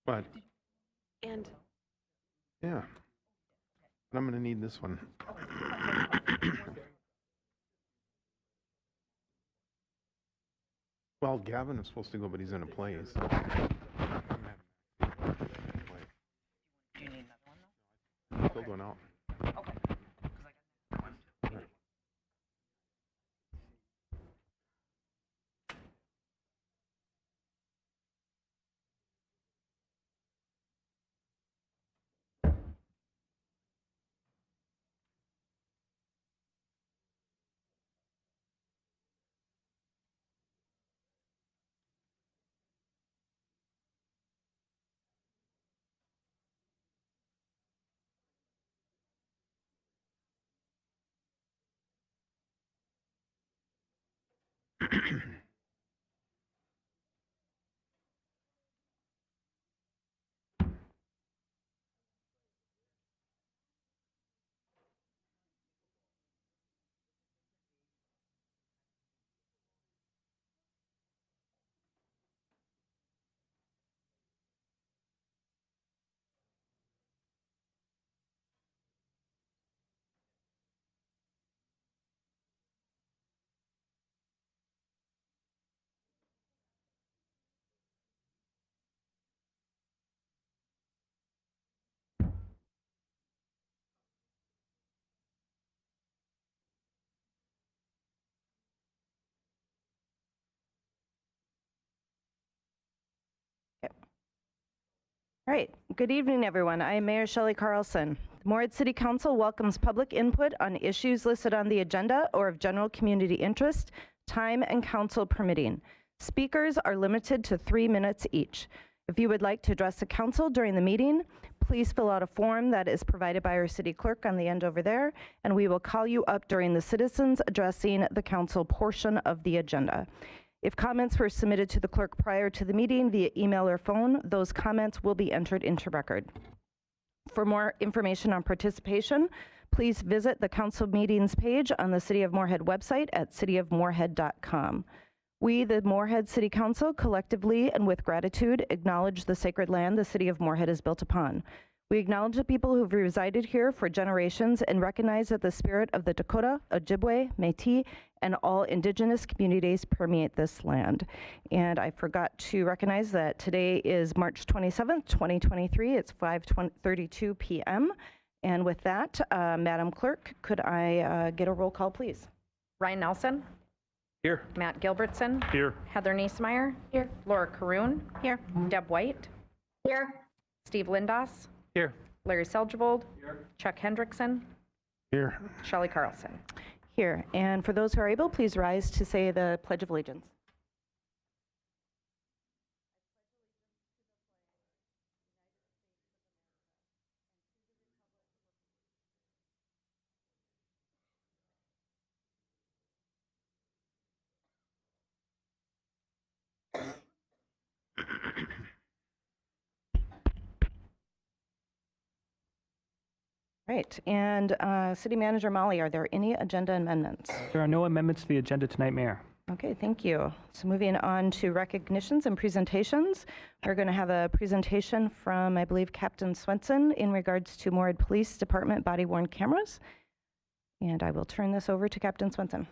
What? And Yeah. But I'm going to need this one. Well, Gavin is supposed to go, but he's in a play. So. Do you need another one though? Filled one out. Okay. 'Cause I got one too. All right, good evening, everyone. I am Mayor Shelley Carlson. The Moorhead City Council welcomes public input on issues listed on the agenda or of general community interest, time and council permitting. Speakers are limited to 3 minutes each. If you would like to address the council during the meeting, please fill out a form that is provided by our city clerk on the end over there, and we will call you up during the citizens addressing the council portion of the agenda. If comments were submitted to the clerk prior to the meeting via email or phone, those comments will be entered into record. For more information on participation, please visit the council meetings page on the City of Moorhead website at cityofmoorhead.com. We, the Moorhead City Council, collectively and with gratitude acknowledge the sacred land the City of Moorhead is built upon. We acknowledge the people who've resided here for generations and recognize that the spirit of the Dakota, Ojibwe, Métis, and all indigenous communities permeate this land. And I forgot to recognize that today is March 27th, 2023. It's 5:32 p.m. And with that, Madam Clerk, could I get a roll call, please? Ryan Nelson. Here. Matt Gilbertson. Here. Heather Niesmeyer. Here. Laura Caroon. Here. Deb White. here. Steve Lindas. Here. Larry Seljevold. Here. Chuck Hendrickson. Here. Shelley Carlson. Here. And for those who are able, please rise to say the Pledge of Allegiance. Right, and City Manager Molly, are there any agenda amendments? There are no amendments to the agenda tonight, Mayor. Okay, thank you. So moving on to recognitions and presentations, we're going to have a presentation from, I believe, Captain Swenson in regards to Moorhead Police Department body-worn cameras. And I will turn this over to Captain Swenson.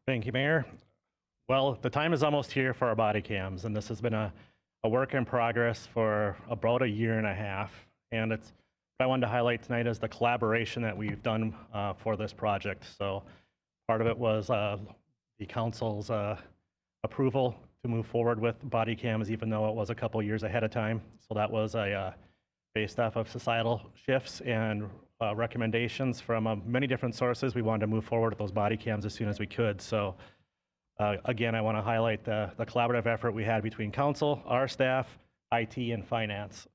Thank you, Mayor. Well, the time is almost here for our body cams, and this has been a work in progress for about 1.5 years. And it's what I wanted to highlight tonight is the collaboration that we've done for this project. So part of it was the council's approval to move forward with body cams, even though it was a couple years ahead of time. So that was based off of societal shifts and recommendations from many different sources. We wanted to move forward with those body cams as soon as we could. So again, I want to highlight the collaborative effort we had between council, our staff, IT, and finance.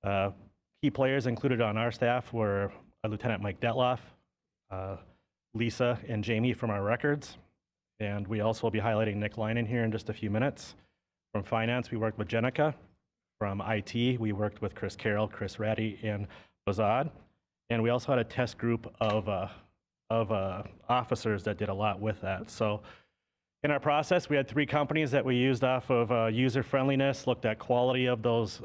Key players included on our staff were Lieutenant Mike Detloff, Lisa and Jamie from our records, and we also will be highlighting Nick Linen here in just a few minutes. From finance, we worked with Jenica. From IT, we worked with Chris Carroll, Chris Ratty, and Bazad. And we also had a test group of officers that did a lot with that. So in our process, we had 3 companies that we used off of user friendliness, looked at quality of those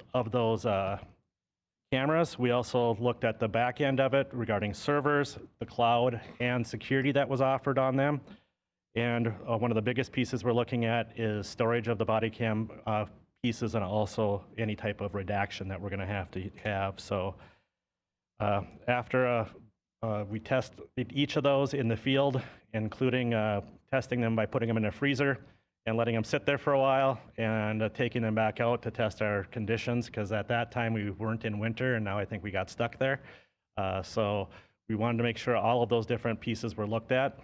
cameras. We also looked at the back end of it regarding servers, the cloud, and security that was offered on them. And one of the biggest pieces we're looking at is storage of the body cam pieces, and also any type of redaction that we're going to have. So after we test each of those in the field, including testing them by putting them in a freezer and letting them sit there for a while, and taking them back out to test our conditions, because at that time we weren't in winter, and now I think we got stuck there. So we wanted to make sure all of those different pieces were looked at.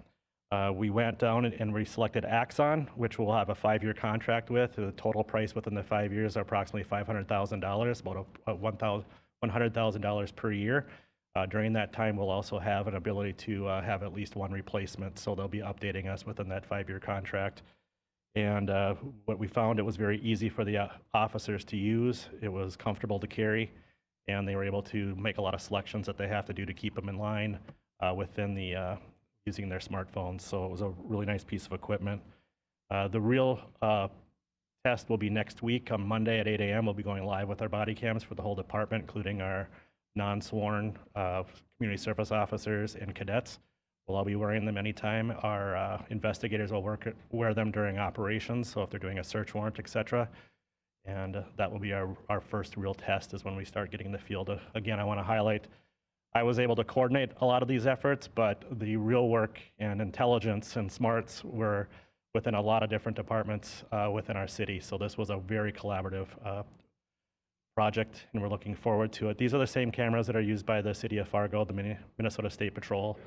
We went down and we selected Axon, which we'll have a 5-year contract with. The total price within the 5 years are approximately $500,000, about $100,000 per year. During that time, we'll also have an ability to have at least 1 replacement, so they'll be updating us within that 5-year contract. And what we found, it was very easy for the officers to use. It was comfortable to carry, and they were able to make a lot of selections that they have to do to keep them in line within the using their smartphones. So it was a really nice piece of equipment. The real test will be next week on Monday at 8 a.m. We'll be going live with our body cams for the whole department, including our non-sworn community service officers and cadets. We'll all be wearing them anytime. Our investigators will wear them during operations, so if they're doing a search warrant, etc. And that will be our first real test, is when we start getting in the field. Again, I want to highlight, I was able to coordinate a lot of these efforts, but the real work and intelligence and smarts were within a lot of different departments within our city. So this was a very collaborative project, and we're looking forward to it. These are the same cameras that are used by the city of Fargo, the Minnesota State Patrol,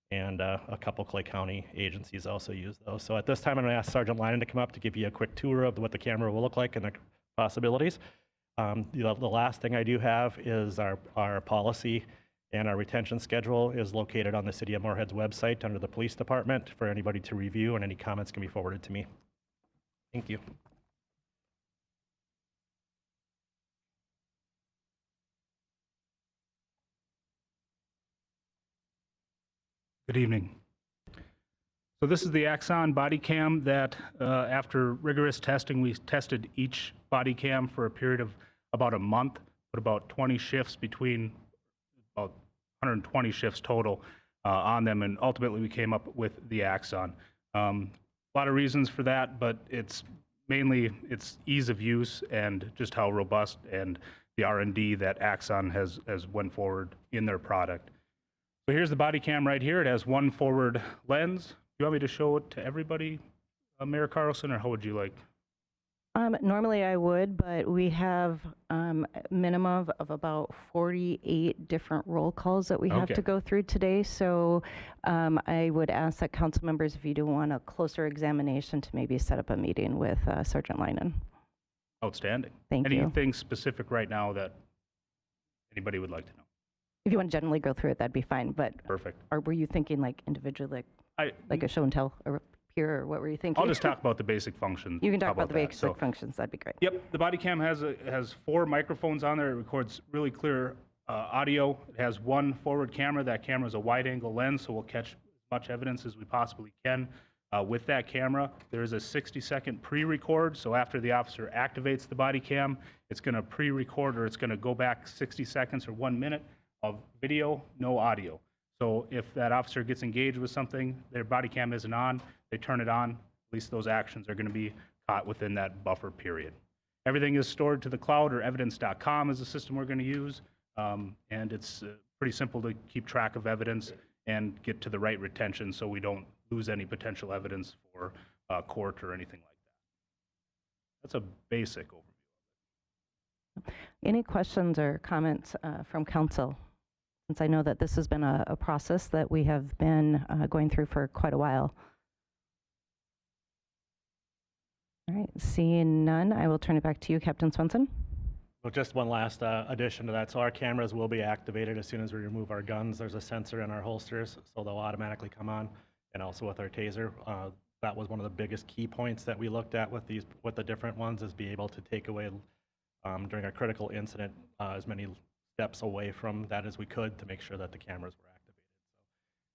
and a couple Clay County agencies also use those. So at this time, I'm going to ask Sergeant Lynon to come up to give you a quick tour of what the camera will look like and the possibilities. The last thing I do have is our policy, and our retention schedule is located on the City of Moorhead's website under the police department for anybody to review, and any comments can be forwarded to me. Thank you. Good evening. So this is the Axon body cam that after rigorous testing, we tested each body cam for a period of about a month, put about 20 shifts between, about 120 shifts total on them, and ultimately we came up with the Axon. A lot of reasons for that, but it's mainly its ease of use and just how robust and the R&D that Axon has went forward in their product. So here's the body cam right here. It has 1 forward lens. Do you want me to show it to everybody, Mayor Carlson, or how would you like? Normally I would, but we have a minimum of about 48 different roll calls that we have to go through today. So I would ask that council members, if you do want a closer examination, to maybe set up a meeting with Sergeant Lynon. Outstanding. Thank you. Anything specific right now that anybody would like to know? If you want to generally go through it, that'd be fine. But Perfect. Or were you thinking like individually, like a show and tell or here, or what were you thinking? I'll just talk about the basic functions. You can talk about the that? basic functions. That'd be great. Yep, the body cam has 4 microphones on there. It records really clear audio. It has 1 forward camera. That camera is a wide-angle lens, so we'll catch as much evidence as we possibly can with that camera. There is a 60-second pre-record, so after the officer activates the body cam, it's going to pre-record, or it's going to go back 60 seconds or 1 minute of video, no audio. So if that officer gets engaged with something, their body cam isn't on, they turn it on, at least those actions are going to be caught within that buffer period. Everything is stored to the cloud, or evidence.com is the system we're going to use, and it's pretty simple to keep track of evidence and get to the right retention so we don't lose any potential evidence for court or anything like that. That's a basic overview. Any questions or comments from council? Since I know that this has been a process that we have been going through for quite a while. All right, seeing none, I will turn it back to you, Captain Swenson. Well, just one last addition to that. So our cameras will be activated as soon as we remove our guns. There's a sensor in our holsters, so they'll automatically come on, and also with our taser. That was one of the biggest key points that we looked at with the different ones, is be able to take away during a critical incident as many steps away from that as we could to make sure that the cameras were activated.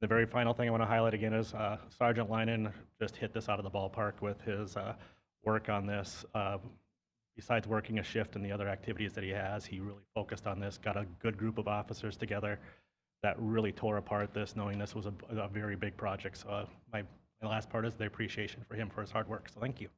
So The very final thing I want to highlight again is Sergeant Linen just hit this out of the ballpark with his work on this. Besides working a shift and the other activities that he has, he really focused on this, got a good group of officers together that really tore apart this, knowing this was a very big project. So my last part is the appreciation for him for his hard work. So thank you.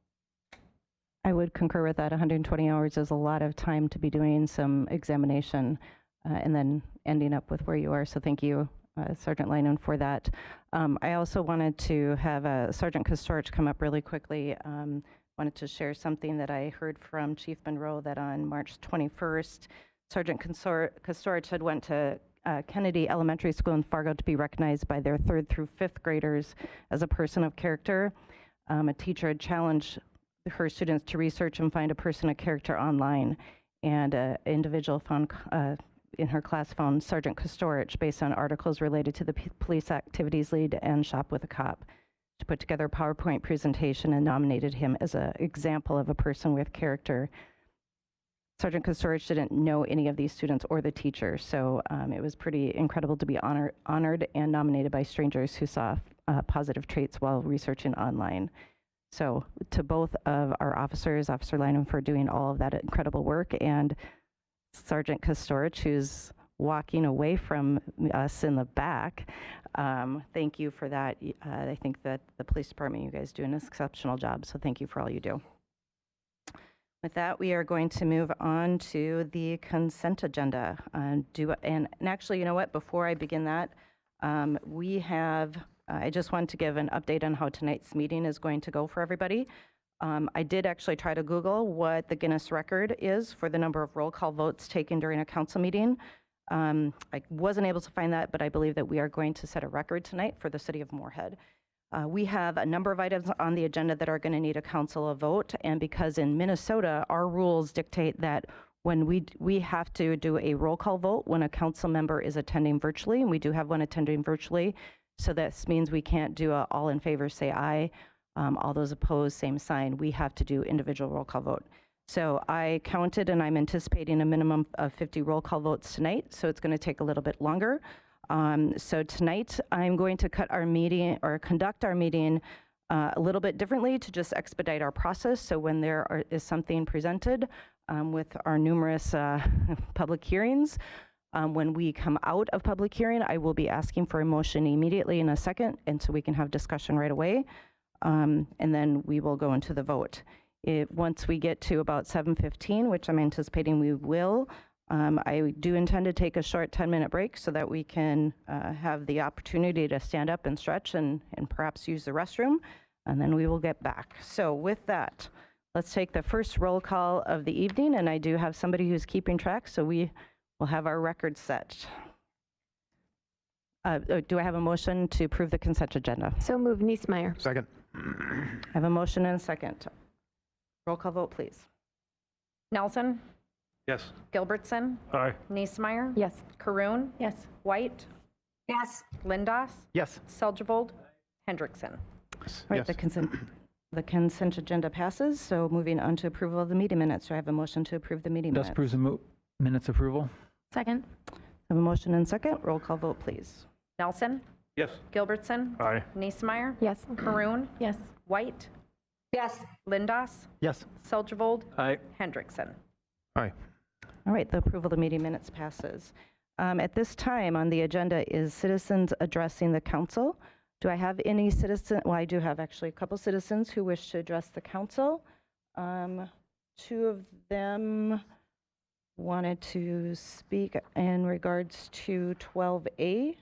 I would concur with that. 120 hours is a lot of time to be doing some examination and then ending up with where you are. So thank you, Sergeant Linen, for that. I also wanted to have Sergeant Kostorich come up really quickly. Wanted to share something that I heard from Chief Monroe, that on March 21st, Sergeant Kostorich had went to Kennedy Elementary School in Fargo to be recognized by their 3rd through 5th graders as a person of character. A teacher had challenged her students to research and find a person of character online, and an individual found in her class found Sergeant Kostorich based on articles related to the police activities lead and Shop with a Cop. She put together a PowerPoint presentation and nominated him as an example of a person with character. Sergeant Kostorich didn't know any of these students or the teacher, so it was pretty incredible to be honored and nominated by strangers who saw positive traits while researching online. So to both of our officers, Officer Lynham for doing all of that incredible work, and Sergeant Kostorich, who's walking away from us in the back, thank you for that. I think that the police department, you guys do an exceptional job, so thank you for all you do. With that, we are going to move on to the consent agenda. And actually, you know what, before I begin that, I just want to give an update on how tonight's meeting is going to go for everybody. I did actually try to Google what the Guinness record is for the number of roll call votes taken during a council meeting. I wasn't able to find that, but I believe that we are going to set a record tonight for the city of Moorhead. We have a number of items on the agenda that are going to need a council vote, and because in Minnesota, our rules dictate that when we have to do a roll call vote when a council member is attending virtually, and we do have one attending virtually, so that means we can't do a all in favor say aye, all those opposed same sign. We have to do individual roll call vote. So I counted, and I'm anticipating a minimum of 50 roll call votes tonight, so it's going to take a little bit longer. So tonight I'm going to cut our meeting or conduct our meeting a little bit differently to just expedite our process. So when there is something presented with our numerous public hearings, when we come out of public hearing, I will be asking for a motion immediately in a second, and so we can have discussion right away. And then we will go into the vote. Once we get to about 7:15, which I'm anticipating we will, I do intend to take a short 10-minute break so that we can have the opportunity to stand up and stretch and perhaps use the restroom, and then we will get back. So with that, let's take the first roll call of the evening, and I do have somebody who's keeping track, so we will have our record set. Do I have a motion to approve the consent agenda? So moved, Niesmeyer. Second. I have a motion and a second. Roll call vote, please. Nelson, Yes. Gilbertson, Aye. Niesmeyer, Yes. Caroon, Yes. White, Yes. Lindos, Yes. Seljevold, Hendrickson. All right, the consent agenda passes, so moving on to approval of the meeting minutes. Do I have a motion to approve the meeting Does minutes? approve the minutes approval? Second. I have a motion and second. Roll call vote, please. Nelson, Yes. Gilbertson, Aye. Niesmeyer, Yes. Caroon, Yes. White, Yes. Lindos, Yes. Seljevold, Aye. Hendrickson. Aye. All right, the approval of the meeting minutes passes. At this time on the agenda is citizens addressing the council. Do I have any citizen? Well, I do have actually a couple citizens who wish to address the council. Two of them wanted to speak in regards to 12A.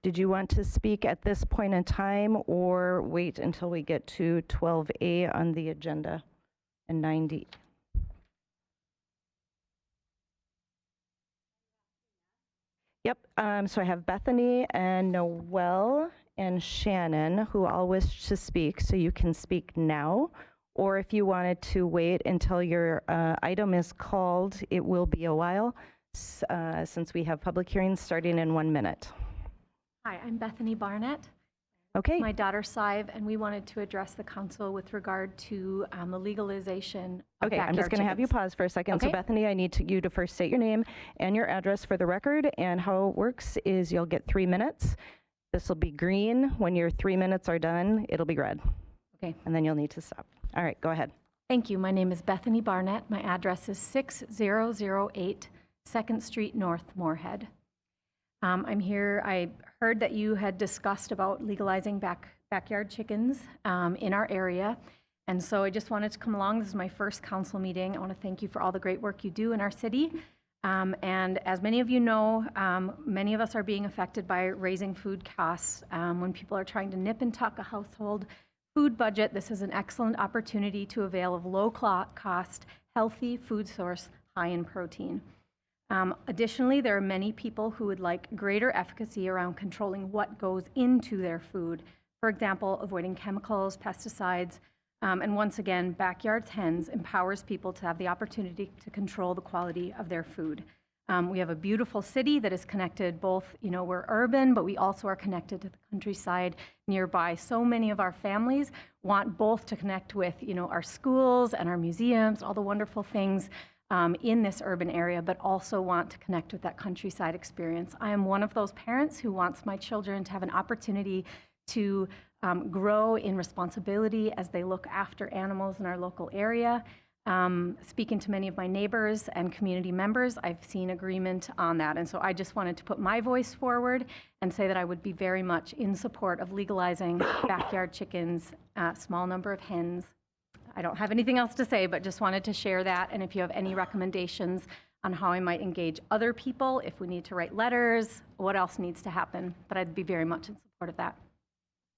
Did you want to speak at this point in time or wait until we get to 12A on the agenda and 90? Yep, so I have Bethany and Noelle and Shannon who all wish to speak, so you can speak now. Or if you wanted to wait until your item is called, it will be a while since we have public hearings starting in 1 minute. Hi, I'm Bethany Barnett. Okay. My daughter Sive, and we wanted to address the council with regard to the legalization of Okay, I'm just backyard going to have you chickens. pause for a second. So Okay. Bethany, I need you to first state your name and your address for the record. And how it works is you'll get 3 minutes. This will be green. When your 3 minutes are done, it'll be red. Okay. And then you'll need to stop. All right, go ahead. Thank you. My name is Bethany Barnett. My address is 6008 2nd Street North, Moorhead. I'm here. I heard that you had discussed about legalizing backyard chickens in our area. And so I just wanted to come along. This is my first council meeting. I want to thank you for all the great work you do in our city. And as many of you know, many of us are being affected by raising food costs. When people are trying to nip and tuck a household food budget, this is an excellent opportunity to avail of low-cost, healthy food source high in protein. Additionally, there are many people who would like greater efficacy around controlling what goes into their food. For example, avoiding chemicals, pesticides, and once again, Backyard Hens empowers people to have the opportunity to control the quality of their food. We have a beautiful city that is connected both, we're urban, but we also are connected to the countryside nearby. So many of our families want both to connect with, our schools and our museums, all the wonderful things in this urban area, but also want to connect with that countryside experience. I am one of those parents who wants my children to have an opportunity to grow in responsibility as they look after animals in our local area. Speaking to many of my neighbors and community members, I've seen agreement on that. And so I just wanted to put my voice forward and say that I would be very much in support of legalizing backyard chickens, small number of hens. I don't have anything else to say, but just wanted to share that. And if you have any recommendations on how I might engage other people, if we need to write letters, what else needs to happen, but I'd be very much in support of that.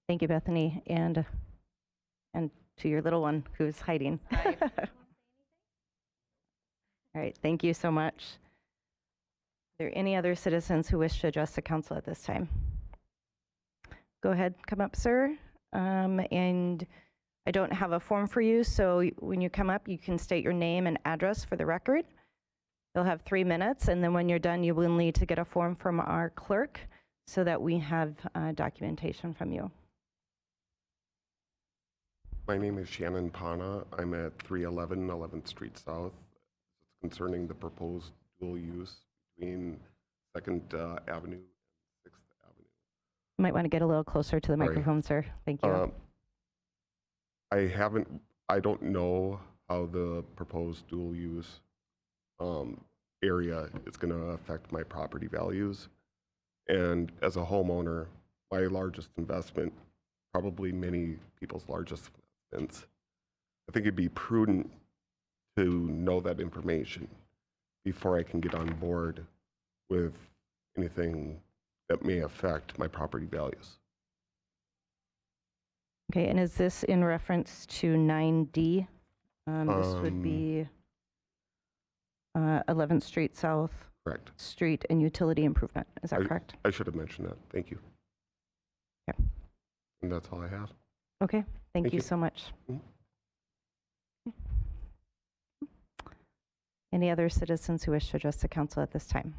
Thank you, Bethany, and to your little one who's hiding. All right, thank you so much. Are there any other citizens who wish to address the council at this time? Go ahead, come up, sir. And I don't have a form for you, so when you come up, you can state your name and address for the record. You'll have 3 minutes, and then when you're done, you will need to get a form from our clerk so that we have documentation from you. My name is Shannon Pana. I'm at 311 11th Street South. It's concerning the proposed dual use between 2nd Avenue and 6th Avenue. You might want to get a little closer to the Sorry. microphone, sir. Thank you. I don't know how the proposed dual use area is going to affect my property values. And as a homeowner, my largest investment, probably many people's largest investments, I think it'd be prudent to know that information before I can get on board with anything that may affect my property values. Okay, and is this in reference to 9D? This would be 11th Street South Correct. Street and utility improvement. Is that correct? I should have mentioned that. Thank you. Okay. And that's all I have. Okay, thank you you. so much. Mhm. Any other citizens who wish to address the council at this time?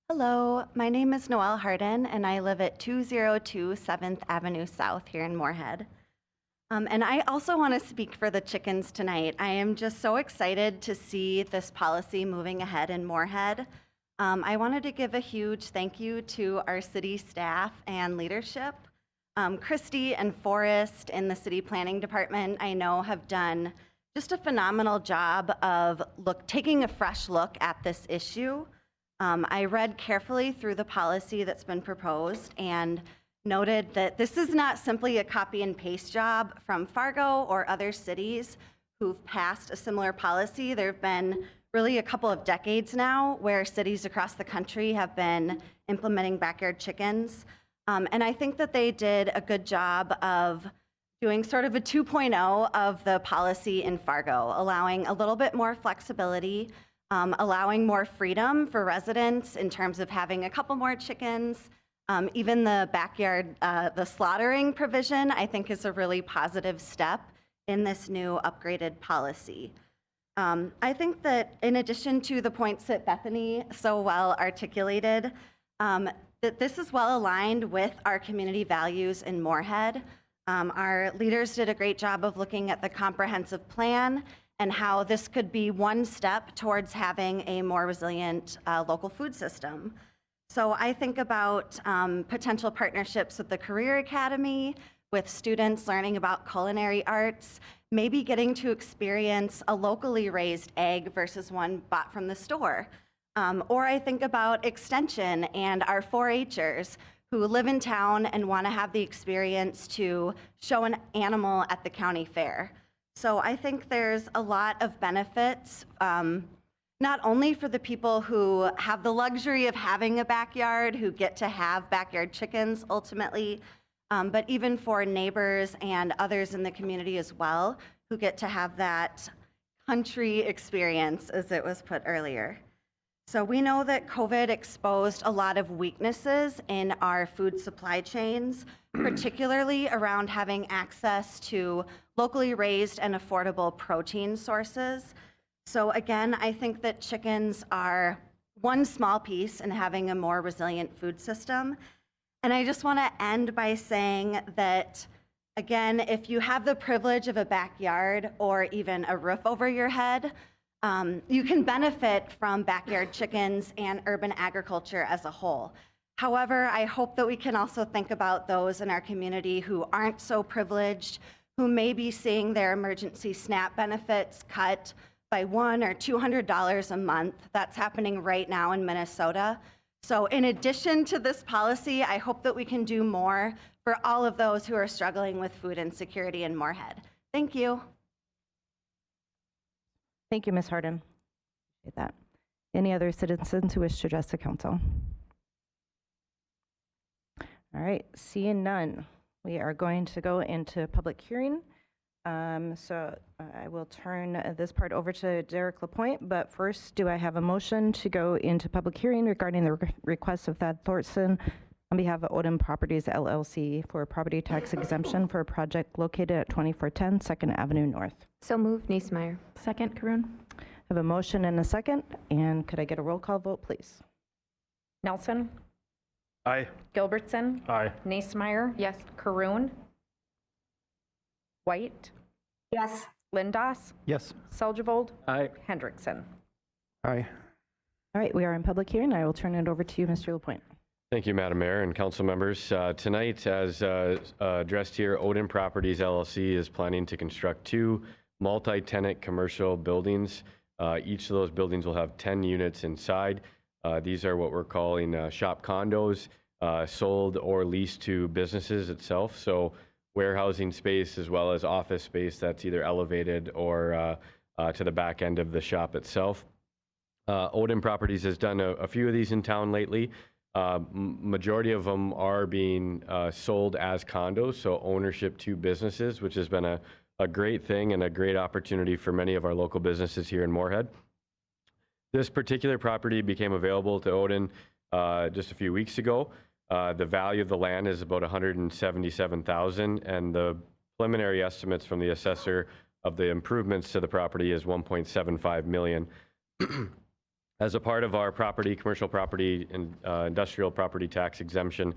Hello, my name is Noelle Harden, and I live at 202 7th Avenue South here in Moorhead. And I also want to speak for the chickens tonight. I am just so excited to see this policy moving ahead in Moorhead. I wanted to give a huge thank you to our city staff and leadership. Christy and Forrest in the city planning department, I know, have done just a phenomenal job of taking a fresh look at this issue. I read carefully through the policy that's been proposed and noted that this is not simply a copy and paste job from Fargo or other cities who've passed a similar policy. There have been really a couple of decades now where cities across the country have been implementing backyard chickens. And I think that they did a good job of doing sort of a 2.0 of the policy in Fargo, allowing a little bit more flexibility, allowing more freedom for residents in terms of having a couple more chickens. Even the backyard, the slaughtering provision, I think is a really positive step in this new upgraded policy. I think that in addition to the points that Bethany so well articulated, that this is well aligned with our community values in Moorhead. Our leaders did a great job of looking at the comprehensive plan and how this could be one step towards having a more resilient local food system. So I think about potential partnerships with the Career Academy, with students learning about culinary arts, maybe getting to experience a locally raised egg versus one bought from the store. Or I think about Extension and our 4-H'ers who live in town and want to have the experience to show an animal at the county fair. So I think there's a lot of benefits, not only for the people who have the luxury of having a backyard, who get to have backyard chickens ultimately, but even for neighbors and others in the community as well, who get to have that country experience, as it was put earlier. So we know that COVID exposed a lot of weaknesses in our food supply chains, particularly around having access to locally raised and affordable protein sources. So again, I think that chickens are one small piece in having a more resilient food system. And I just want to end by saying that, again, if you have the privilege of a backyard or even a roof over your head, you can benefit from backyard chickens and urban agriculture as a whole. However, I hope that we can also think about those in our community who aren't so privileged, who may be seeing their emergency SNAP benefits cut by $100 or $200 a month. That's happening right now in Minnesota. So in addition to this policy, I hope that we can do more for all of those who are struggling with food insecurity in Moorhead. Thank you. Thank you, Ms. Harden. Appreciate that. Any other citizens who wish to address the council? All right, seeing none, we are going to go into public hearing. So I will turn this part over to Derek Lapointe, but first, do I have a motion to go into public hearing regarding the request of Thad Thorson on behalf of Odin Properties LLC for a property tax exemption for a project located at 2410 2nd Avenue North? So moved, Niesmeyer. Second, Karun. I have a motion and a second, and could I get a roll call vote, please? Nelson, Aye. Gilbertson, Aye. Naismeyer, Yes. Karun, White, Yes. Lindas, Yes. Seljevold, Aye. Hendrickson. Aye. All right, we are in public hearing. I will turn it over to you, Mr. Lapointe. Thank you, Madam Mayor and council members. Tonight, as addressed here, Odin Properties LLC is planning to construct 2 multi-tenant commercial buildings. Each of those buildings will have 10 units inside. These are what we're calling shop condos, sold or leased to businesses itself. So warehousing space as well as office space that's either elevated or to the back end of the shop itself. Odin Properties has done a few of these in town lately. Majority of them are being sold as condos, so ownership to businesses, which has been a great thing and a great opportunity for many of our local businesses here in Moorhead. This particular property became available to Odin just a few weeks ago. The value of the land is about $177,000, and the preliminary estimates from the assessor of the improvements to the property is $1.75 million. As a part of our commercial property and industrial property tax exemption,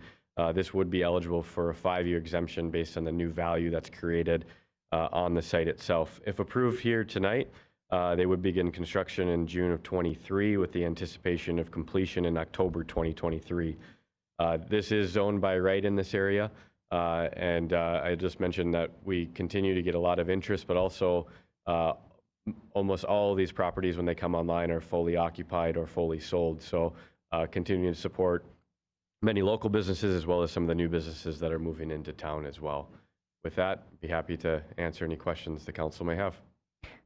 this would be eligible for a 5-year exemption based on the new value that's created on the site itself. If approved here tonight, they would begin construction in June of 23 with the anticipation of completion in October 2023. This is zoned by right in this area, and I just mentioned that we continue to get a lot of interest, but also almost all of these properties, when they come online, are fully occupied or fully sold. So continuing to support many local businesses as well as some of the new businesses that are moving into town as well. With that, I'd be happy to answer any questions the council may have.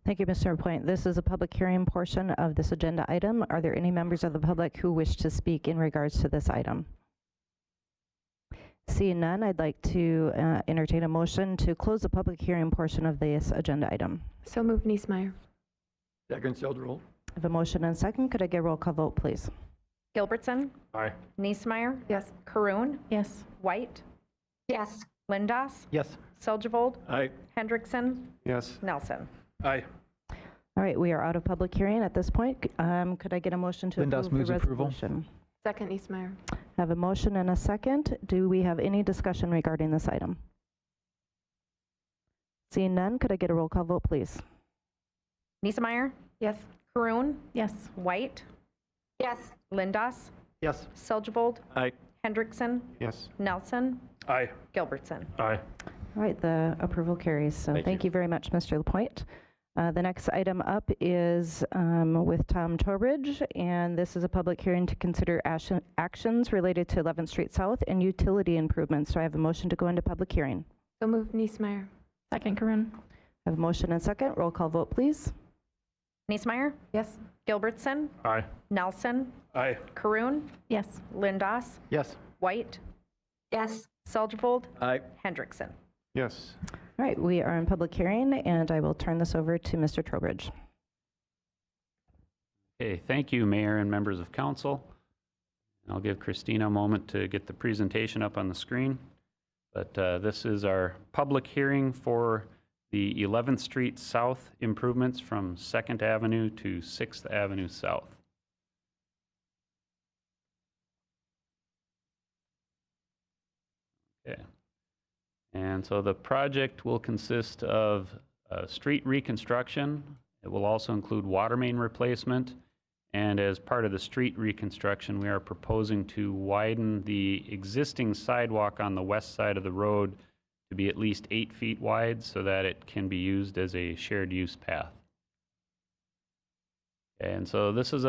Thank you, Mr. Lapointe. This is a public hearing portion of this agenda item. Are there any members of the public who wish to speak in regards to this item? Seeing none, I'd like to entertain a motion to close the public hearing portion of this agenda item. So moved, Niesmeyer. Second, Seljevold. I have a motion and a second. Could I get a roll call vote, please? Gilbertson, Aye. Naismeyer, Yes. Karun, Yes. White, Yes. Lindas, Yes. Seljevold, Aye. Hendrickson, Yes. Nelson. Aye. All All right, we are out of public hearing at this point. Could I get a motion to Lindos approve the moves approval. resolution? Second, Niesmeyer. I have a motion and a second. Do we have any discussion regarding this item? Seeing none, could I get a roll call vote, please? Niesemeyer, Yes. Karoun, Yes. White, Yes. Lindos, Yes. Seldgevold, Aye. Hendrickson, Yes. Nelson, Aye. Gilbertson. Aye. All right, the approval carries. So thank you very much, Mr. Lapointe. The next item up is with Tom Torbridge, and this is a public hearing to consider actions related to 11th Street South and utility improvements. So I have a motion to go into public hearing. So moved, Niesmeyer. Second, Karun. I have a motion and second. Roll call vote, please. Niesemeyer, Yes. Gilbertson, Aye. Nelson, Aye. Karoun, Yes. Lindos, Yes. White, Yes. Seldgevold, Aye. Hendrickson. Yes. All right, we are in public hearing, and I will turn this over to Mr. Trowbridge. Okay, thank you, Mayor and members of council. I'll give Christina a moment to get the presentation up on the screen. But this is our public hearing for the 11th Street South improvements from 2nd Avenue to 6th Avenue South. Okay. And so the project will consist of street reconstruction. It will also include water main replacement. And as part of the street reconstruction, we are proposing to widen the existing sidewalk on the west side of the road to be at least 8 feet wide so that it can be used as a shared use path. And so this is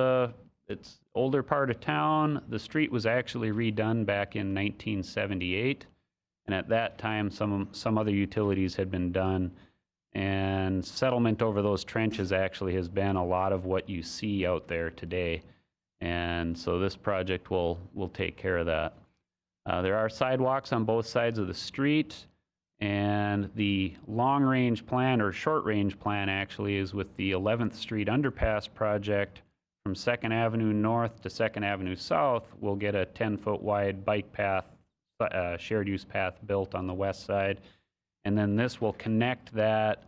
it's older part of town. The street was actually redone back in 1978. And at that time, some other utilities had been done, and settlement over those trenches actually has been a lot of what you see out there today. And so this project will take care of that. There are sidewalks on both sides of the street, and the long-range plan, or short-range plan actually, is with the 11th Street Underpass project from 2nd Avenue North to 2nd Avenue South. We'll get a 10-foot wide bike path, shared use path built on the west side. And then this will connect that.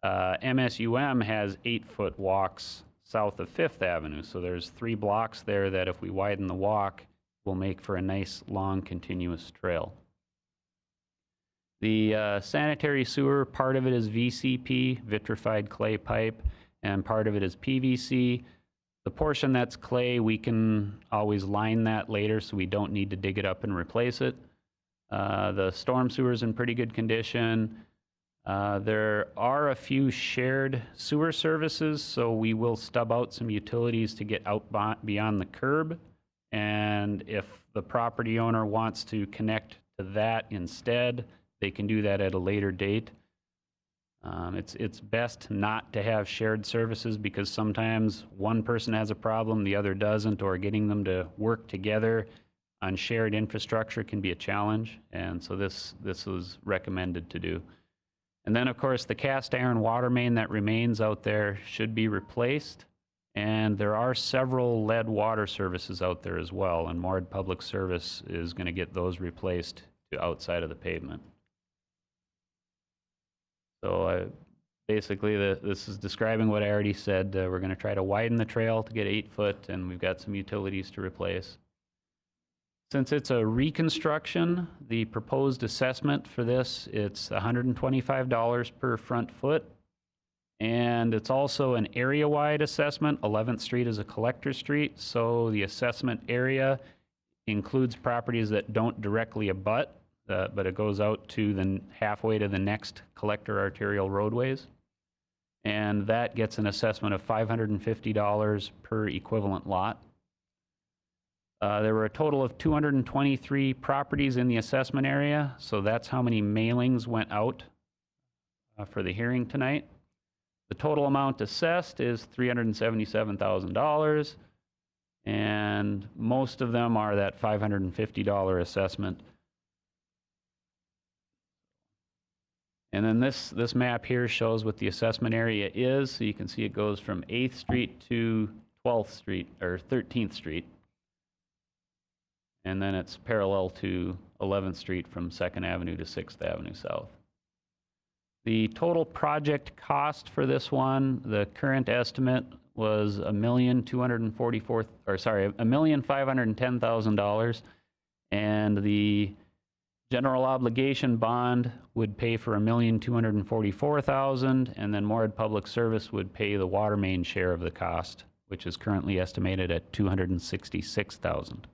MSUM has 8-foot walks south of 5th Avenue. So there's 3 blocks there that if we widen the walk, will make for a nice long continuous trail. The sanitary sewer, part of it is VCP, vitrified clay pipe, and part of it is PVC. The portion that's clay, we can always line that later so we don't need to dig it up and replace it. The storm sewer is in pretty good condition. There are a few shared sewer services, so we will stub out some utilities to get out beyond the curb. And if the property owner wants to connect to that instead, they can do that at a later date. It's best not to have shared services because sometimes one person has a problem, the other doesn't, or getting them to work together on shared infrastructure can be a challenge, and so this was recommended to do. And then, of course, the cast iron water main that remains out there should be replaced, and there are several lead water services out there as well, and Moorhead Public Service is going to get those replaced to outside of the pavement. So basically, this is describing what I already said. We're going to try to widen the trail to get 8 foot, and we've got some utilities to replace. Since it's a reconstruction, the proposed assessment for this, it's $125 per front foot. And it's also an area-wide assessment. 11th Street is a collector street, so the assessment area includes properties that don't directly abut, but it goes out to the halfway to the next collector arterial roadways. And that gets an assessment of $550 per equivalent lot. There were a total of 223 properties in the assessment area, so that's how many mailings went out for the hearing tonight. The total amount assessed is $377,000, and most of them are that $550 assessment. And then this map here shows what the assessment area is, so you can see it goes from 8th Street to 12th Street, or 13th Street. And then it's parallel to 11th Street from 2nd Avenue to 6th Avenue South. The total project cost for this one, the current estimate was $1,510,000, and the general obligation bond would pay for $1,244,000, and then Moorhead Public Service would pay the water main share of the cost, which is currently estimated at $266,000.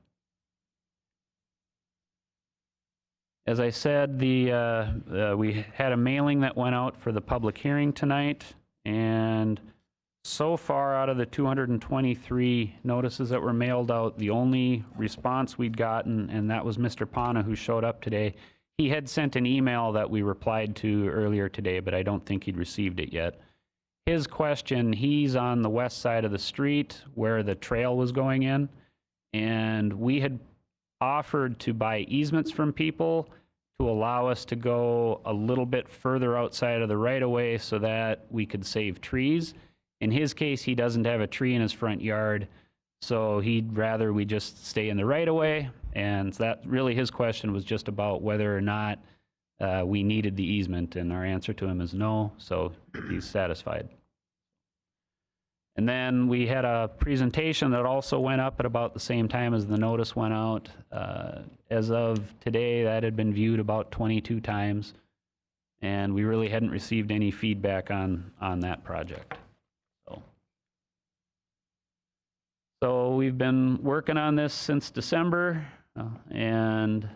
As I said, we had a mailing that went out for the public hearing tonight, and so far out of the 223 notices that were mailed out, the only response we'd gotten, and that was Mr. Pana, who showed up today. He had sent an email that we replied to earlier today, but I don't think he'd received it yet. His question, he's on the west side of the street where the trail was going in, and we had offered to buy easements from people to allow us to go a little bit further outside of the right-of-way so that we could save trees. In his case, he doesn't have a tree in his front yard, so he'd rather we just stay in the right-of-way, and that really his question was just about whether or not we needed the easement, and our answer to him is no, so he's satisfied. And then we had a presentation that also went up at about the same time as the notice went out. As of today, that had been viewed about 22 times, and we really hadn't received any feedback on that project. So we've been working on this since December, and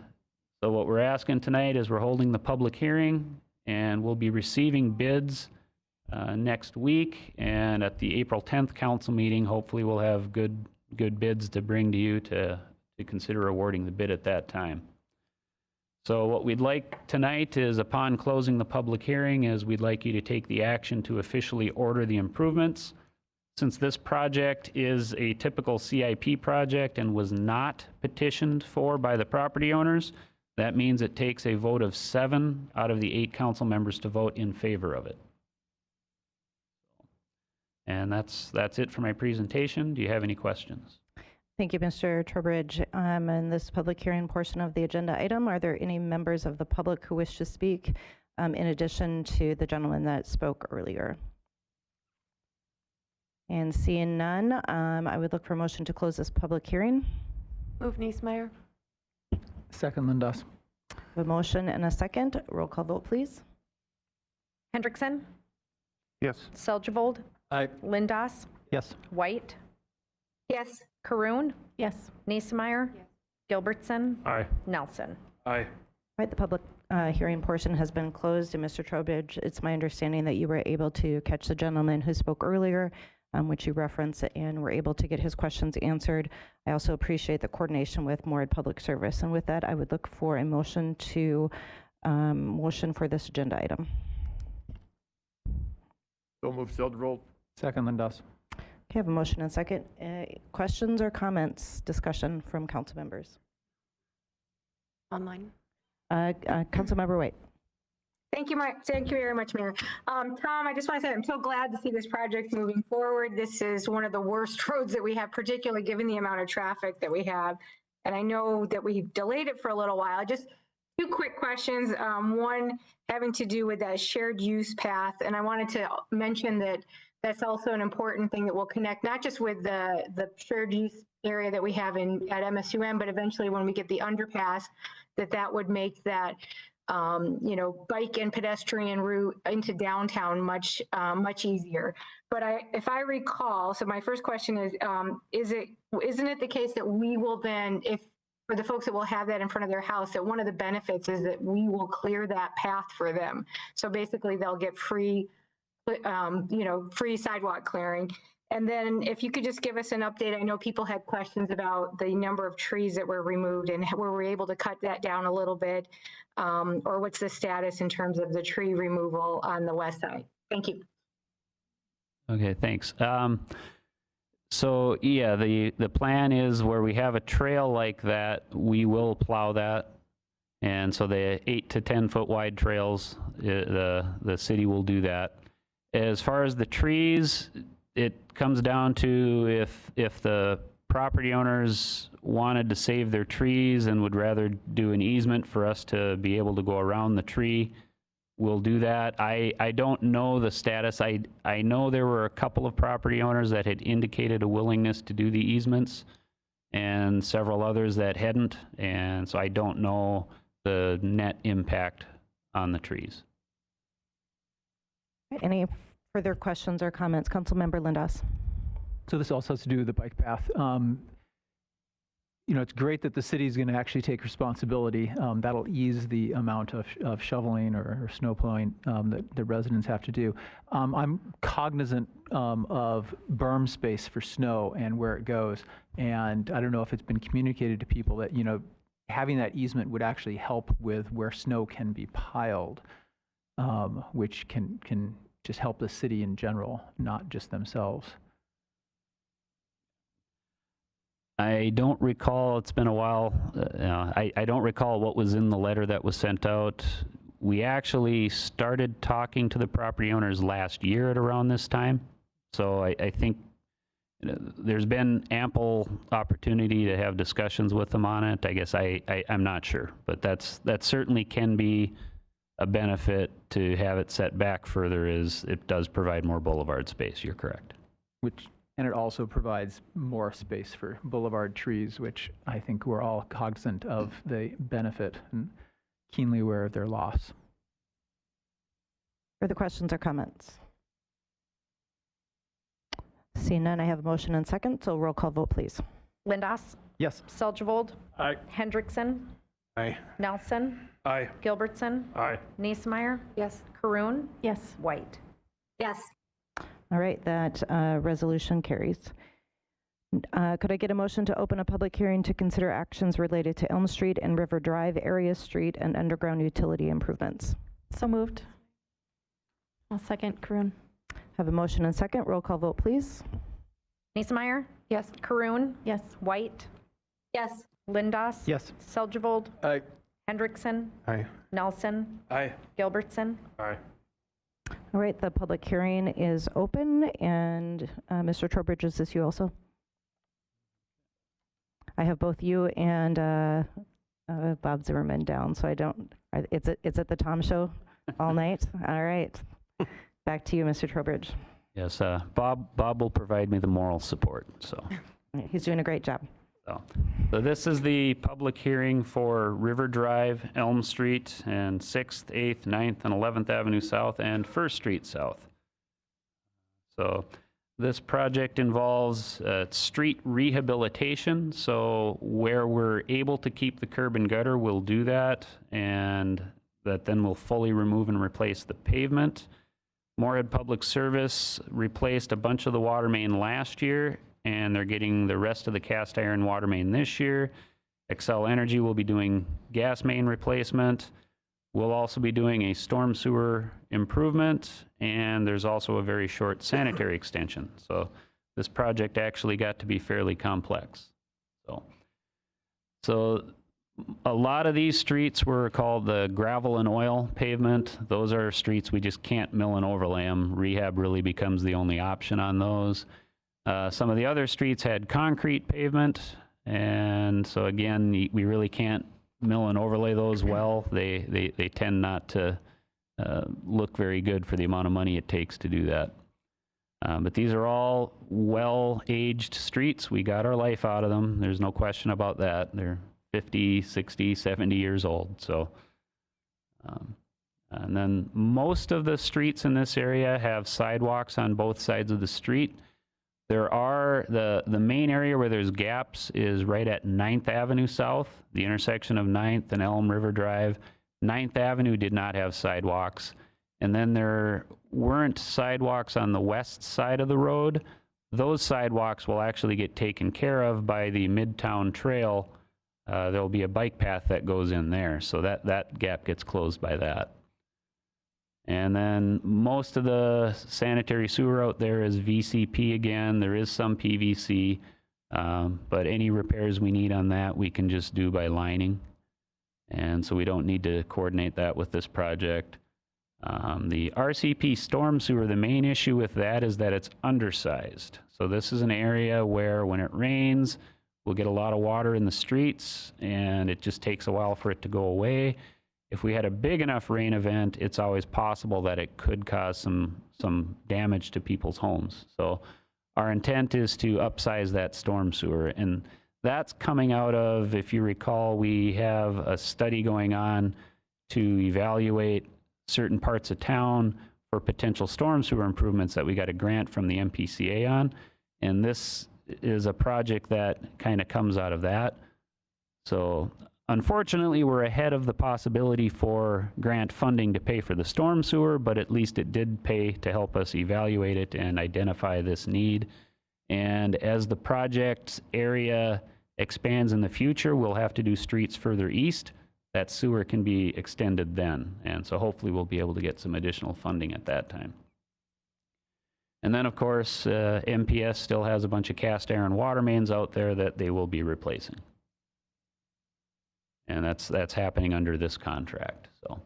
so what we're asking tonight is we're holding the public hearing, and we'll be receiving bids next week, and at the April 10th council meeting, hopefully we'll have good bids to bring to you to consider awarding the bid at that time. So what we'd like tonight is, upon closing the public hearing, is we'd like you to take the action to officially order the improvements. Since this project is a typical CIP project and was not petitioned for by the property owners, that means it takes a vote of 7 out of the 8 council members to vote in favor of it. And that's it for my presentation. Do you have any questions? Thank you, Mr. Trowbridge. In this public hearing portion of the agenda item, are there any members of the public who wish to speak in addition to the gentleman that spoke earlier? And seeing none, I would look for a motion to close this public hearing. Move Niesmeyer. Second, Lindos. A motion and a second. Roll call vote, please. Hendrickson, Yes. Seljevold, Aye. Lindos, Yes. White, Yes. Karoon, Yes. Niesemeyer, Gilbertson, Aye. Nelson. Aye. Right, the public hearing portion has been closed. And Mr. Trowbridge, it's my understanding that you were able to catch the gentleman who spoke earlier, which you referenced, and were able to get his questions answered. I also appreciate the coordination with Moorhead Public Service. And with that, I would look for a motion to motion for this agenda item. So move Seljevold. Second, Lindos. Okay, I have a motion and a second. Questions or comments, discussion from council members? Online. Councilmember White. Thank you very much, Mayor. Tom, I just want to say I'm so glad to see this project moving forward. This is one of the worst roads that we have, particularly given the amount of traffic that we have. And I know that we've delayed it for a little while. Just 2 quick questions. One having to do with that shared use path. And I wanted to mention that that's also an important thing that will connect not just with the shared use area that we have at MSUM, but eventually when we get the underpass, that would make that bike and pedestrian route into downtown much easier. But if I recall, so my first question is, isn't it the case that we will then, if for the folks that will have that in front of their house, that one of the benefits is that we will clear that path for them. So basically they'll get free sidewalk clearing. And then if you could just give us an update, I know people had questions about the number of trees that were removed and were we able to cut that down a little bit, or what's the status in terms of the tree removal on the west side? Thank you. Okay, thanks. So yeah, the plan is where we have a trail like that, we will plow that. And so the 8 to 10 foot wide trails, the city will do that. As far as the trees, it comes down to if the property owners wanted to save their trees and would rather do an easement for us to be able to go around the tree, we'll do that. I don't know the status. I know there were a couple of property owners that had indicated a willingness to do the easements and several others that hadn't. And so I don't know the net impact on the trees. Any further questions or comments? Councilmember Lindas. So this also has to do with the bike path. You know, it's great that the city is going to actually take responsibility. That'll ease the amount of shoveling or snow plowing that the residents have to do. I'm cognizant of berm space for snow and where it goes. And I don't know if it's been communicated to people that, you know, having that easement would actually help with where snow can be piled, which can just help the city in general, not just themselves. I don't recall, it's been a while, I don't recall what was in the letter that was sent out. We actually started talking to the property owners last year at around this time. So I think there's been ample opportunity to have discussions with them on it. I guess I'm not sure, but that certainly can be a benefit to have it set back further, is it does provide more boulevard space. You're correct. And it also provides more space for boulevard trees, which I think we're all cognizant of the benefit and keenly aware of their loss. Further questions or comments? Seeing none, I have a motion and second, so roll call vote, please. Lindas, Yes. Seldgevold, Aye. Hendrickson, Aye. Nelson, Aye. Gilbertson, Aye. Niesmeyer, Yes. Caroon, Yes. White. Yes. All right, that resolution carries. Could I get a motion to open a public hearing to consider actions related to Elm Street and River Drive, Area Street, and underground utility improvements? So moved. I'll second, Karun. Have a motion and second. Roll call vote, please. Niesmeyer, Yes. Caroon, Yes. White, Yes. Lindas, Yes. Seldgevold, Aye. Hendrickson, Aye. Nelson, Aye. Gilbertson. Aye. All right, the public hearing is open, and Mr. Trowbridge, is this you also? I have both you and Bob Zimmerman down, so I don't, it's at the Tom Show all night? All right. Back to you, Mr. Trowbridge. Yes, Bob will provide me the moral support, so. He's doing a great job. So this is the public hearing for River Drive, Elm Street, and 6th, 8th, 9th, and 11th Avenue South, and 1st Street South. So this project involves street rehabilitation. So where we're able to keep the curb and gutter, we'll do that, and that then will fully remove and replace the pavement. Moorhead Public Service replaced a bunch of the water main last year, and they're getting the rest of the cast iron water main this year. Xcel Energy will be doing gas main replacement. We'll also be doing a storm sewer improvement, and there's also a very short sanitary extension. So this project actually got to be fairly complex. So a lot of these streets were called the gravel and oil pavement. Those are streets we just can't mill and overlay them. Rehab really becomes the only option on those. Some of the other streets had concrete pavement, and so again, we really can't mill and overlay those well. They tend not to look very good for the amount of money it takes to do that. But these are all well-aged streets. We got our life out of them. There's no question about that. They're 50, 60, 70 years old. So, and then most of the streets in this area have sidewalks on both sides of the street. There are, the main area where there's gaps is right at 9th Avenue South, the intersection of 9th and Elm River Drive. 9th Avenue did not have sidewalks. And then there weren't sidewalks on the west side of the road. Those sidewalks will actually get taken care of by the Midtown Trail. There'll be a bike path that goes in there, so that gap gets closed by that. And then most of the sanitary sewer out there is VCP again. There is some PVC, but any repairs we need on that, we can just do by lining. And so we don't need to coordinate that with this project. The RCP storm sewer, the main issue with that is that it's undersized. So this is an area where when it rains, we'll get a lot of water in the streets, and it just takes a while for it to go away. if we had a big enough rain event, it's always possible that it could cause some damage to people's homes. So our intent is to upsize that storm sewer. And that's coming out of, if you recall, we have a study going on to evaluate certain parts of town for potential storm sewer improvements that we got a grant from the MPCA on. And this is a project that kind of comes out of that. So unfortunately, we're ahead of the possibility for grant funding to pay for the storm sewer, but at least it did pay to help us evaluate it and identify this need. And as the project area expands in the future, we'll have to do streets further east. That sewer can be extended then. And so hopefully we'll be able to get some additional funding at that time. And then, of course, MPS still has a bunch of cast iron water mains out there that they will be replacing. And that's happening under this contract. So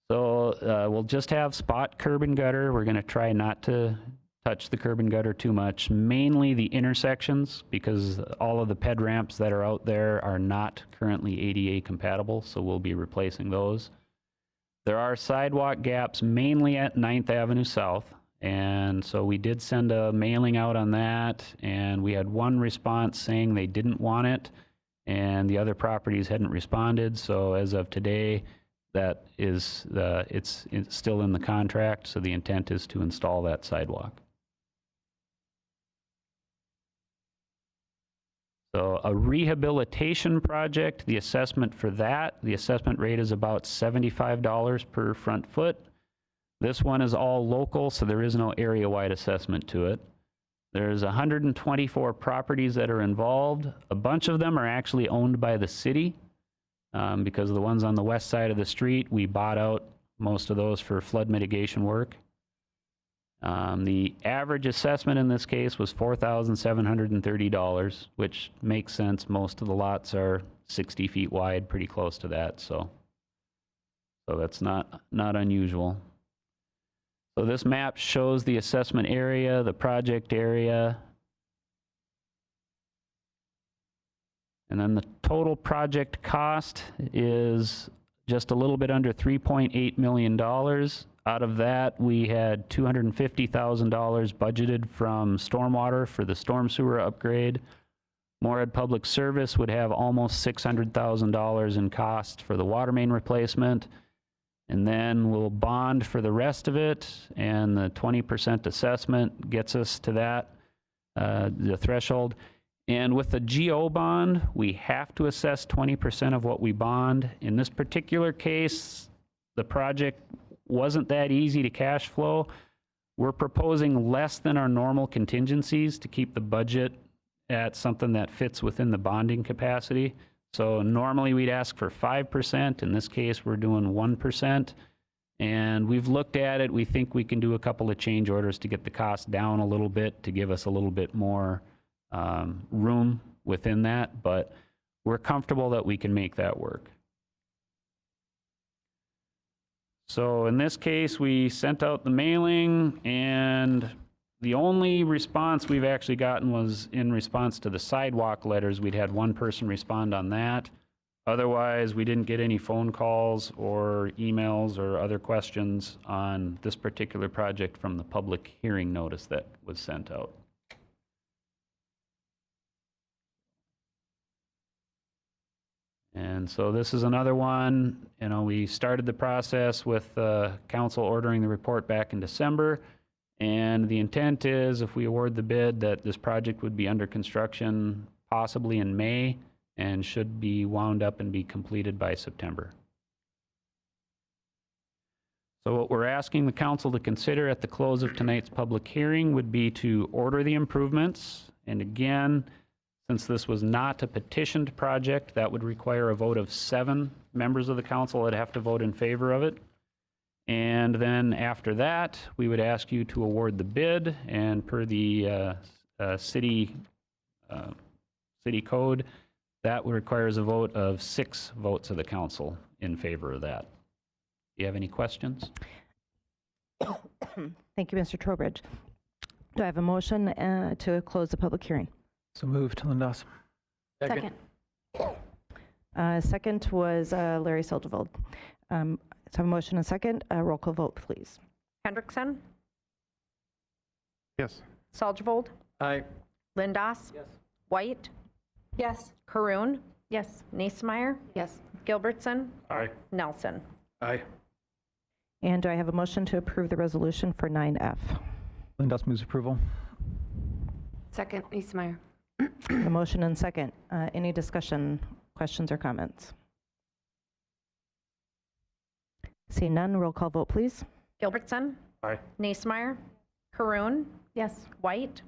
we'll just have spot curb and gutter. We're going to try not to touch the curb and gutter too much, mainly the intersections, because all of the ped ramps that are out there are not currently ADA compatible, so we'll be replacing those. There are sidewalk gaps mainly at 9th Avenue South, and so we did send a mailing out on that, and we had one response saying they didn't want it, and the other properties hadn't responded. So as of today, that is it's still in the contract, so the intent is to install that sidewalk. So a rehabilitation project, the assessment for that, the assessment rate is about $75 per front foot. This one is all local, so there is no area-wide assessment to it. There's 124 properties that are involved. A bunch of them are actually owned by the city, because the ones on the west side of the street, we bought out most of those for flood mitigation work. The average assessment in this case was $4,730, which makes sense. Most of the lots are 60 feet wide, pretty close to that, so that's not unusual. So this map shows the assessment area, the project area, and then the total project cost is just a little bit under $3.8 million. Out of that, we had $250,000 budgeted from stormwater for the storm sewer upgrade. Moorhead Public Service would have almost $600,000 in cost for the water main replacement. And then we'll bond for the rest of it, and the 20% assessment gets us to that, the threshold. And with the GO bond, we have to assess 20% of what we bond. In this particular case, the project wasn't that easy to cash flow. We're proposing less than our normal contingencies to keep the budget at something that fits within the bonding capacity. So normally we'd ask for 5%. In this case, we're doing 1%. And we've looked at it. We think we can do a couple of change orders to get the cost down a little bit, to give us a little bit more room within that. But we're comfortable that we can make that work. So in this case, we sent out the mailing, and the only response we've actually gotten was in response to the sidewalk letters. We'd had one person respond on that. Otherwise, we didn't get any phone calls or emails or other questions on this particular project from the public hearing notice that was sent out. And so this is another one. You know, we started the process with council ordering the report back in December. And the intent is, if we award the bid, that this project would be under construction possibly in May and should be wound up and be completed by September. So what we're asking the council to consider at the close of tonight's public hearing would be to order the improvements. And again, since this was not a petitioned project, that would require a vote of 7 members of the council that have to vote in favor of it. And then after that, we would ask you to award the bid, and per the city code, that requires a vote of 6 votes of the council in favor of that. Do you have any questions? Thank you, Mr. Trowbridge. Do I have a motion to close the public hearing? So moved, Lindos. Second. Second was Larry Seldeveld. So a motion and second. Roll call vote, please. Hendrickson, Yes. Seldvold, Aye. Lindos, Yes. White, Yes. Caroon, Yes. Neesmeyer, Yes. Gilbertson, Aye. Nelson. Aye. And do I have a motion to approve the resolution for 9F? Lindos moves approval. Second, Neesmeyer. A motion and second. Any discussion, questions, or comments? Seeing none, roll call vote, please. Gilbertson, Aye. Neesmeyer, Caroon, Yes. White,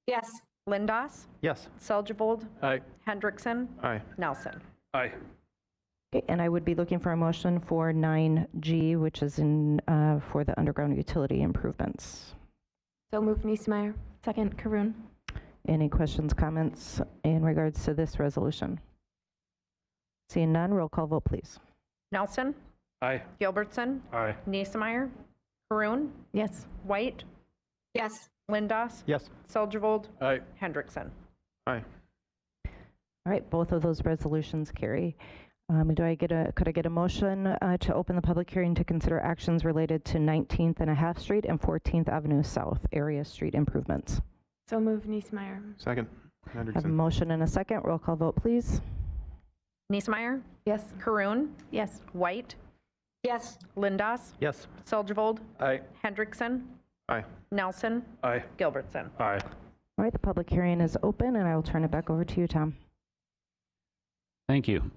Yes. Lindos, Yes. Seldvold, Aye. Hendrickson, Aye. Nelson. Aye. Okay, and I would be looking for a motion for 9G, which is in for the underground utility improvements. So move Neesmeyer. Second, Caroon. Any questions, comments in regards to this resolution? Seeing none, roll call vote, please. Nelson, Aye. Gilbertson, Aye. Neesmeyer, Caroon, Yes. White, Yes. Lindos, Yes. Seldvold, Aye. Hendrickson. Aye. All right, both of those resolutions carry. Could I get a motion to open the public hearing to consider actions related to 19th and a half Street and 14th Avenue South area street improvements? So move Neesmeyer. Second. I have a Hendrickson. motion and a second. Roll call vote, please. Neesmeyer, Yes. Caroon, Yes. White, Yes. Lindos, Yes. Seldvold, Aye. Hendrickson, Aye. Nelson, Aye. Gilbertson. Aye. All right, the public hearing is open, and I will turn it back over to you, Tom. Thank you.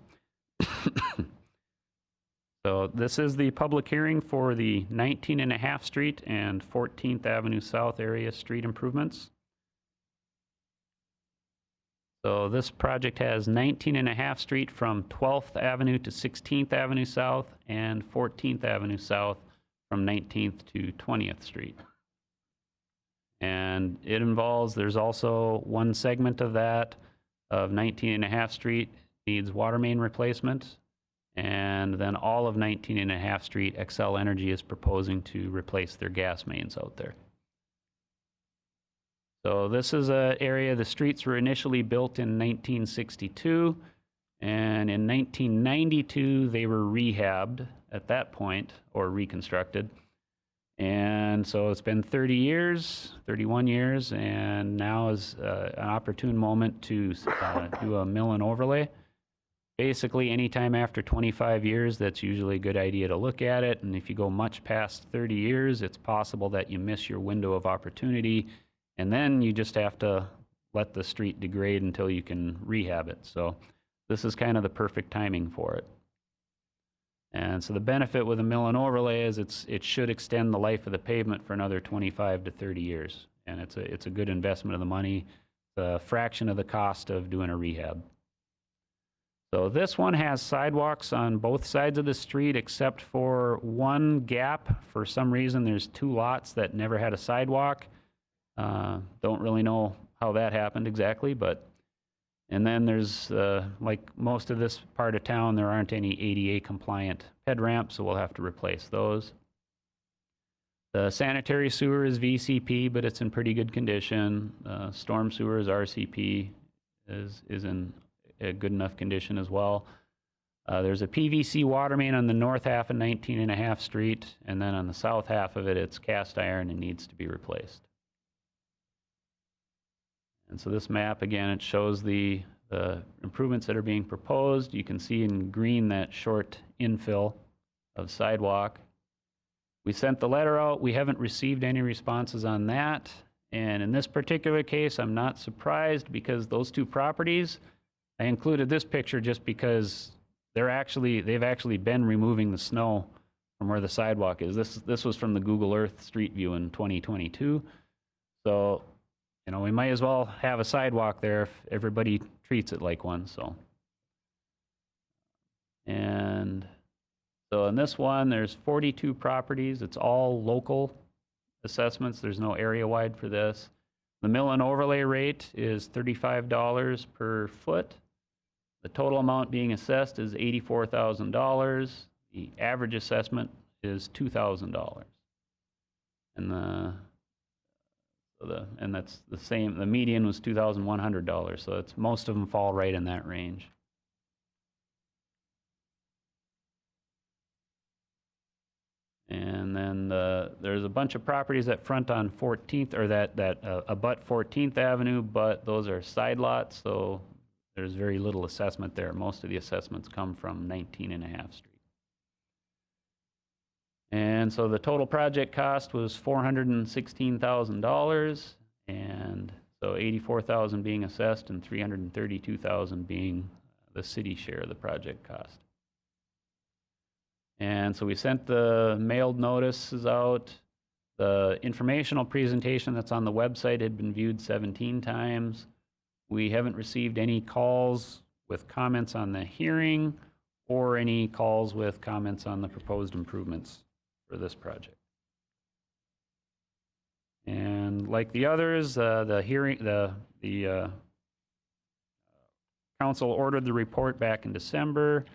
So this is the public hearing for the 19 and a half Street and 14th Avenue South area street improvements. So this project has 19 and a half Street from 12th Avenue to 16th Avenue South and 14th Avenue South from 19th to 20th Street. And it involves, there's also one segment of that of 19 and a half Street needs water main replacement. And then all of 19 and a half Street, Xcel Energy is proposing to replace their gas mains out there. So this is an area, the streets were initially built in 1962, and in 1992 they were rehabbed at that point, or reconstructed. And so it's been 30 years, 31 years, and now is an opportune moment to do a mill and overlay. Basically, anytime after 25 years, that's usually a good idea to look at it. And if you go much past 30 years, it's possible that you miss your window of opportunity. And then you just have to let the street degrade until you can rehab it. So this is kind of the perfect timing for it. And so the benefit with a mill and overlay is it should extend the life of the pavement for another 25 to 30 years. And it's a good investment of the money, a fraction of the cost of doing a rehab. So this one has sidewalks on both sides of the street except for one gap. For some reason, there's two lots that never had a sidewalk. Don't really know how that happened exactly, but, and then there's, like most of this part of town, there aren't any ADA compliant ped ramps, so we'll have to replace those. The sanitary sewer is VCP, but it's in pretty good condition. Storm sewer is RCP, is in a good enough condition as well. There's a PVC water main on the north half of 19 and a half Street, and then on the south half of it, it's cast iron and needs to be replaced. And so this map, again, it shows the improvements that are being proposed. You can see in green that short infill of sidewalk. We sent the letter out. We haven't received any responses on that. And in this particular case, I'm not surprised because those two properties, I included this picture just because they've actually been removing the snow from where the sidewalk is. This was from the Google Earth Street View in 2022. So, you know, we might as well have a sidewalk there if everybody treats it like one, so. And so in this one, there's 42 properties. It's all local assessments. There's no area-wide for this. The mill and overlay rate is $35 per foot. The total amount being assessed is $84,000. The average assessment is $2,000. And that's the same. The median was $2,100. So most of them fall right in that range. And then there's a bunch of properties that front on 14th, or that abut 14th Avenue, but those are side lots, so there's very little assessment there. Most of the assessments come from 19.5 Street. And so the total project cost was $416,000, and so $84,000 being assessed and $332,000 being the city share of the project cost. And so we sent the mailed notices out. The informational presentation that's on the website had been viewed 17 times. We haven't received any calls with comments on the hearing or any calls with comments on the proposed improvements for this project. And like the others, the council ordered the report back in December,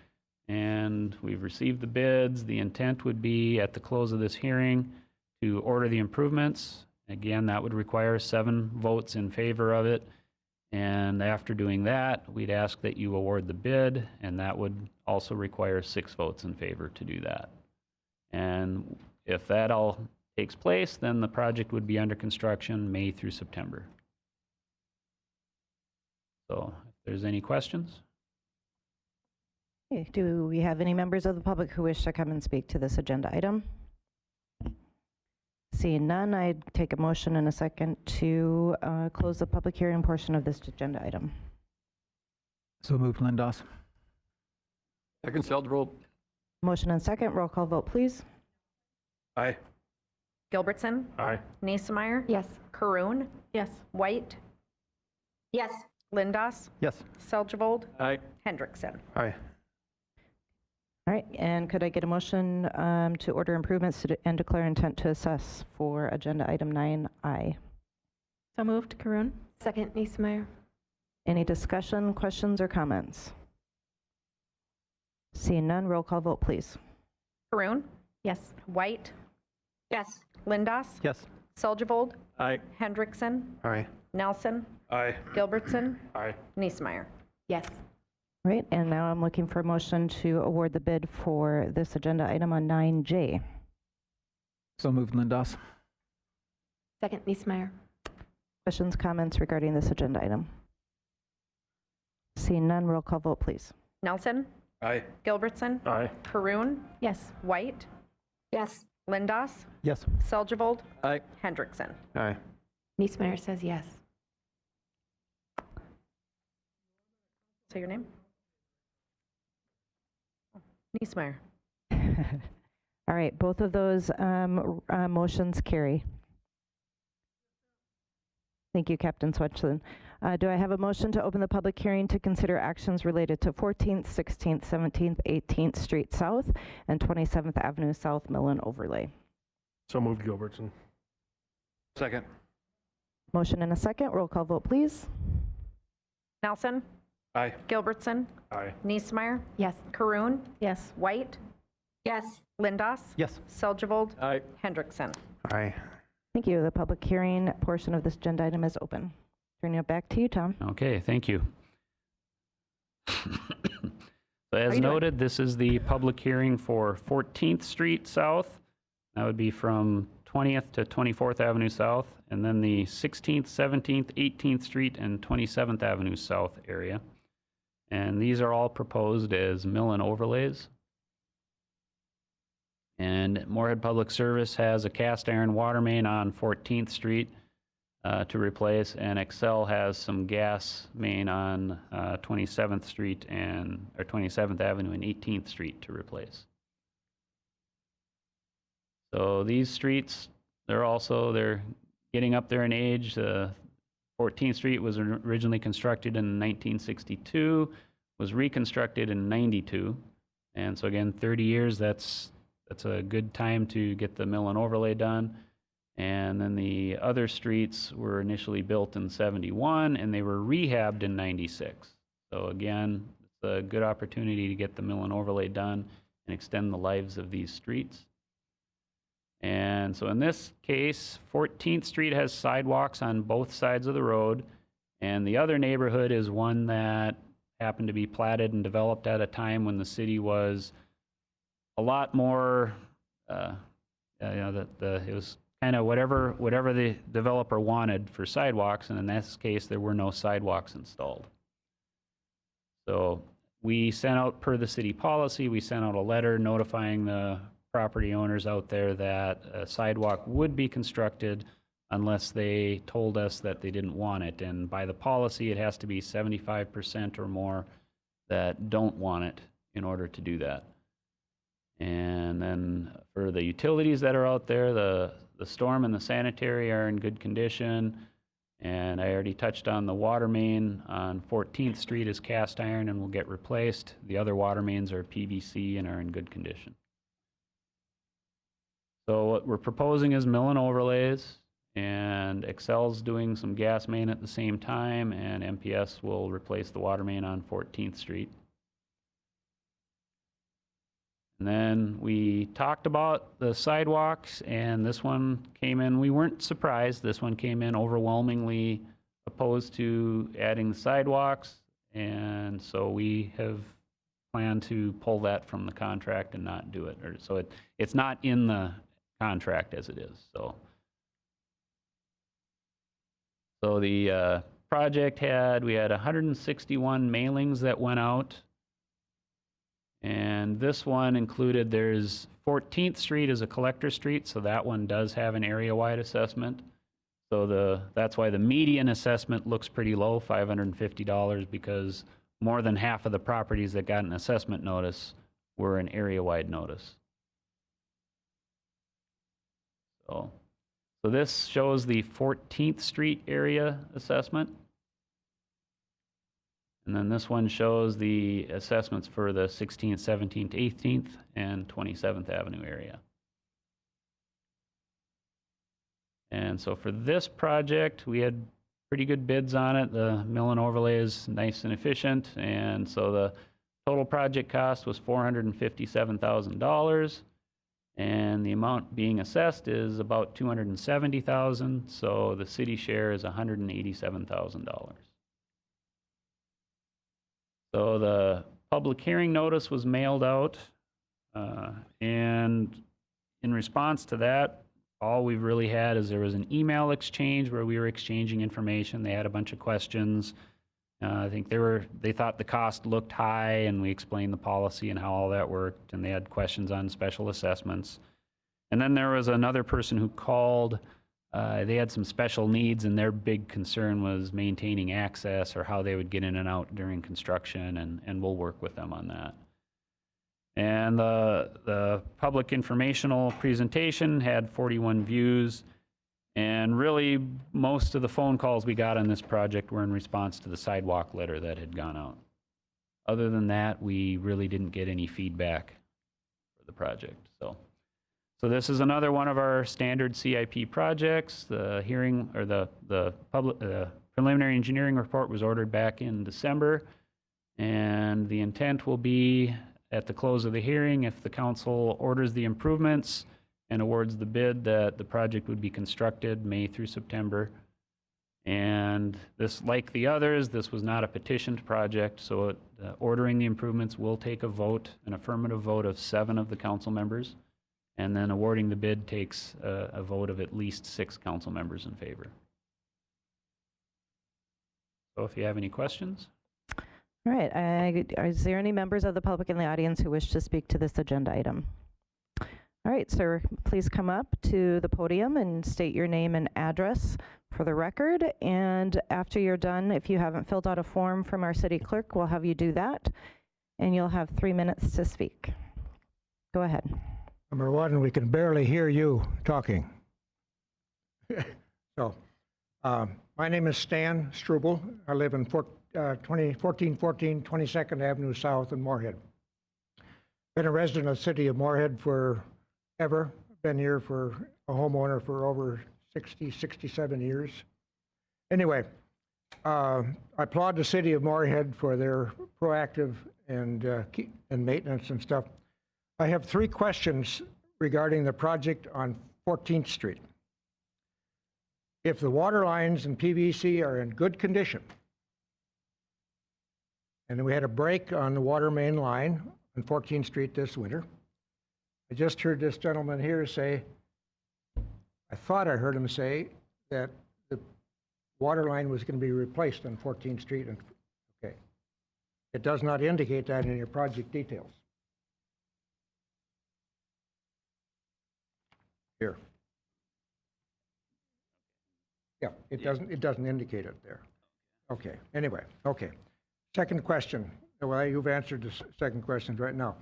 and we've received the bids. The intent would be at the close of this hearing to order the improvements. Again, that would require 7 votes in favor of it. And after doing that, we'd ask that you award the bid, and that would also require 6 votes in favor to do that. And if that all takes place, then the project would be under construction May through September. So if there's any questions? Okay, do we have any members of the public who wish to come and speak to this agenda item? Seeing none, I'd take a motion in a second to close the public hearing portion of this agenda item. So moved, Lindos. Second, Seldrold. Motion and second, roll call vote, please. Aye. Gilbertson, Aye. Neesemeyer, Yes. Caroon, Yes. White, Yes. Lindos, Yes. Seldvold, Aye. Hendrickson. Aye. All right, and could I get a motion to order improvements and declare intent to assess for agenda item 9I? So moved, Karun. Second, Neesemeyer. Any discussion, questions, or comments? Seeing none, roll call vote, please. Caroon, Yes. White, Yes. Lindos, Yes. Seldvold, Aye. Hendrickson, Aye. Nelson, Aye. Gilbertson, Aye. Neesemeyer. Yes. All right, and now I'm looking for a motion to award the bid for this agenda item on 9J. So moved, Lindos. Second, Neesemeyer. Questions, comments regarding this agenda item? Seeing none, roll call vote, please. Nelson, Aye. Gilbertson, Aye. Caroon, Yes. White, Yes. Lindos, Yes. Seldvold, Aye. Hendrickson. Aye. Neesemeyer says yes. Say your name. Neesemeyer. All right, both of those motions carry. Thank you, Captain Swetchland. Do I have a motion to open the public hearing to consider actions related to 14th, 16th, 17th, 18th Street South and 27th Avenue South Mill and Overlay? So moved, Gilbertson. Second. Motion and a second. Roll call vote, please. Nelson, Aye. Gilbertson, Aye. Neesemeyer, Yes. Caroon, Yes. White, Yes. Lindos, Yes. Seldvold, Aye. Hendrickson. Aye. Thank you. The public hearing portion of this agenda item is open. Turning it back to you, Tom. Okay, thank you. So as you doing? noted, this is the public hearing for 14th Street South. That would be from 20th to 24th Avenue South, and then the 16th, 17th, 18th Street, and 27th Avenue South area. And these are all proposed as mill and overlays. And Moorhead Public Service has a cast iron water main on 14th Street to replace, and Excel has some gas main on 27th Street or 27th Avenue and 18th Street to replace. So these streets, they're getting up there in age. 14th Street was originally constructed in 1962, was reconstructed in 92, and so again, 30 years. That's a good time to get the mill and overlay done. And then the other streets were initially built in 71, and they were rehabbed in 96. So again, it's a good opportunity to get the mill and overlay done and extend the lives of these streets. And so in this case, 14th Street has sidewalks on both sides of the road, and the other neighborhood is one that happened to be platted and developed at a time when the city was a lot more It was kind of whatever the developer wanted for sidewalks, and in this case, there were no sidewalks installed. So we sent out, per the city policy, we sent out a letter notifying the property owners out there that a sidewalk would be constructed unless they told us that they didn't want it. And by the policy, it has to be 75% or more that don't want it in order to do that. And then for the utilities that are out there, the storm and the sanitary are in good condition. And I already touched on the water main on 14th Street is cast iron and will get replaced. The other water mains are PVC and are in good condition. So what we're proposing is mill and overlays, and Excel's doing some gas main at the same time, and MPS will replace the water main on 14th Street. And then we talked about the sidewalks, and this one came in, we weren't surprised, this one came in overwhelmingly opposed to adding the sidewalks, and so we have planned to pull that from the contract and not do it. So it's not in the contract as it is. So the project we had 161 mailings that went out. And this one included, there's 14th Street is a collector street, so that one does have an area-wide assessment. So that's why the median assessment looks pretty low, $550, because more than half of the properties that got an assessment notice were an area-wide notice. So this shows the 14th Street area assessment. And then this one shows the assessments for the 16th, 17th, 18th, and 27th Avenue area. And so for this project, we had pretty good bids on it. The mill and overlay is nice and efficient. And so the total project cost was $457,000. And the amount being assessed is about $270,000. So the city share is $187,000. So the public hearing notice was mailed out, and in response to that, all we've really had is there was an email exchange where we were exchanging information. They had a bunch of questions. I think they thought the cost looked high, and we explained the policy and how all that worked, and they had questions on special assessments. And then there was another person who called. They had some special needs, and their big concern was maintaining access or how they would get in and out during construction, and we'll work with them on that. And the public informational presentation had 41 views, and really most of the phone calls we got on this project were in response to the sidewalk letter that had gone out. Other than that, we really didn't get any feedback for the project. So this is another one of our standard CIP projects. The hearing, or the preliminary engineering report was ordered back in December, and the intent will be at the close of the hearing, if the council orders the improvements and awards the bid, that the project would be constructed May through September. And this, like the others, this was not a petitioned project, so ordering the improvements will take a vote, an affirmative vote of 7 of the council members. And then awarding the bid takes a vote of at least 6 council members in favor. So if you have any questions. All right. Is there any members of the public in the audience who wish to speak to this agenda item? All right, sir, please come up to the podium and state your name and address for the record. And after you're done, if you haven't filled out a form from our city clerk, we'll have you do that. And you'll have 3 minutes to speak. Go ahead. Number one, we can barely hear you talking. So, my name is Stan Struble. I live in 1414 22nd Avenue South in Moorhead. Been a resident of the city of Moorhead forever. Been here for a homeowner for over 67 years. Anyway, I applaud the city of Moorhead for their proactive and maintenance and stuff. I have 3 questions regarding the project on 14th Street. If the water lines and PVC are in good condition, and we had a break on the water main line on 14th Street this winter, I just heard this gentleman here say I thought I heard him say that the water line was going to be replaced on 14th Street. And okay, it does not indicate that in your project details. Here. Yeah, it doesn't indicate it there. Okay, anyway, okay. Second question. Well, you've answered the second question right now.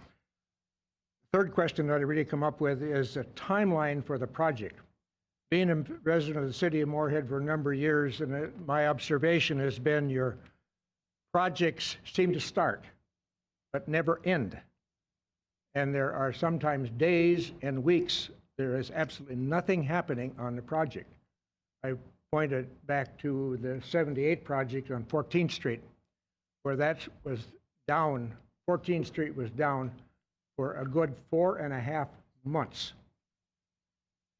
Third question that I really come up with is a timeline for the project. Being a resident of the city of Moorhead for a number of years, and my observation has been your projects seem to start, but never end. And there are sometimes days and weeks there is absolutely nothing happening on the project. I pointed back to the 78 project on 14th Street, where that was down, 14th Street was down for a good 4.5 months,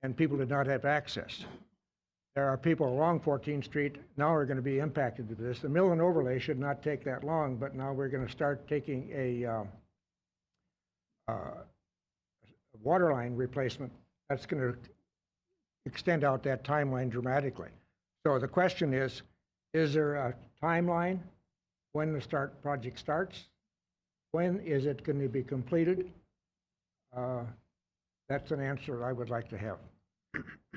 and people did not have access. There are people along 14th Street now are going to be impacted with this. The mill and overlay should not take that long, but now we're going to start taking a water line replacement. That's going to extend out that timeline dramatically. So the question is there a timeline when the project starts? When is it going to be completed? That's an answer I would like to have.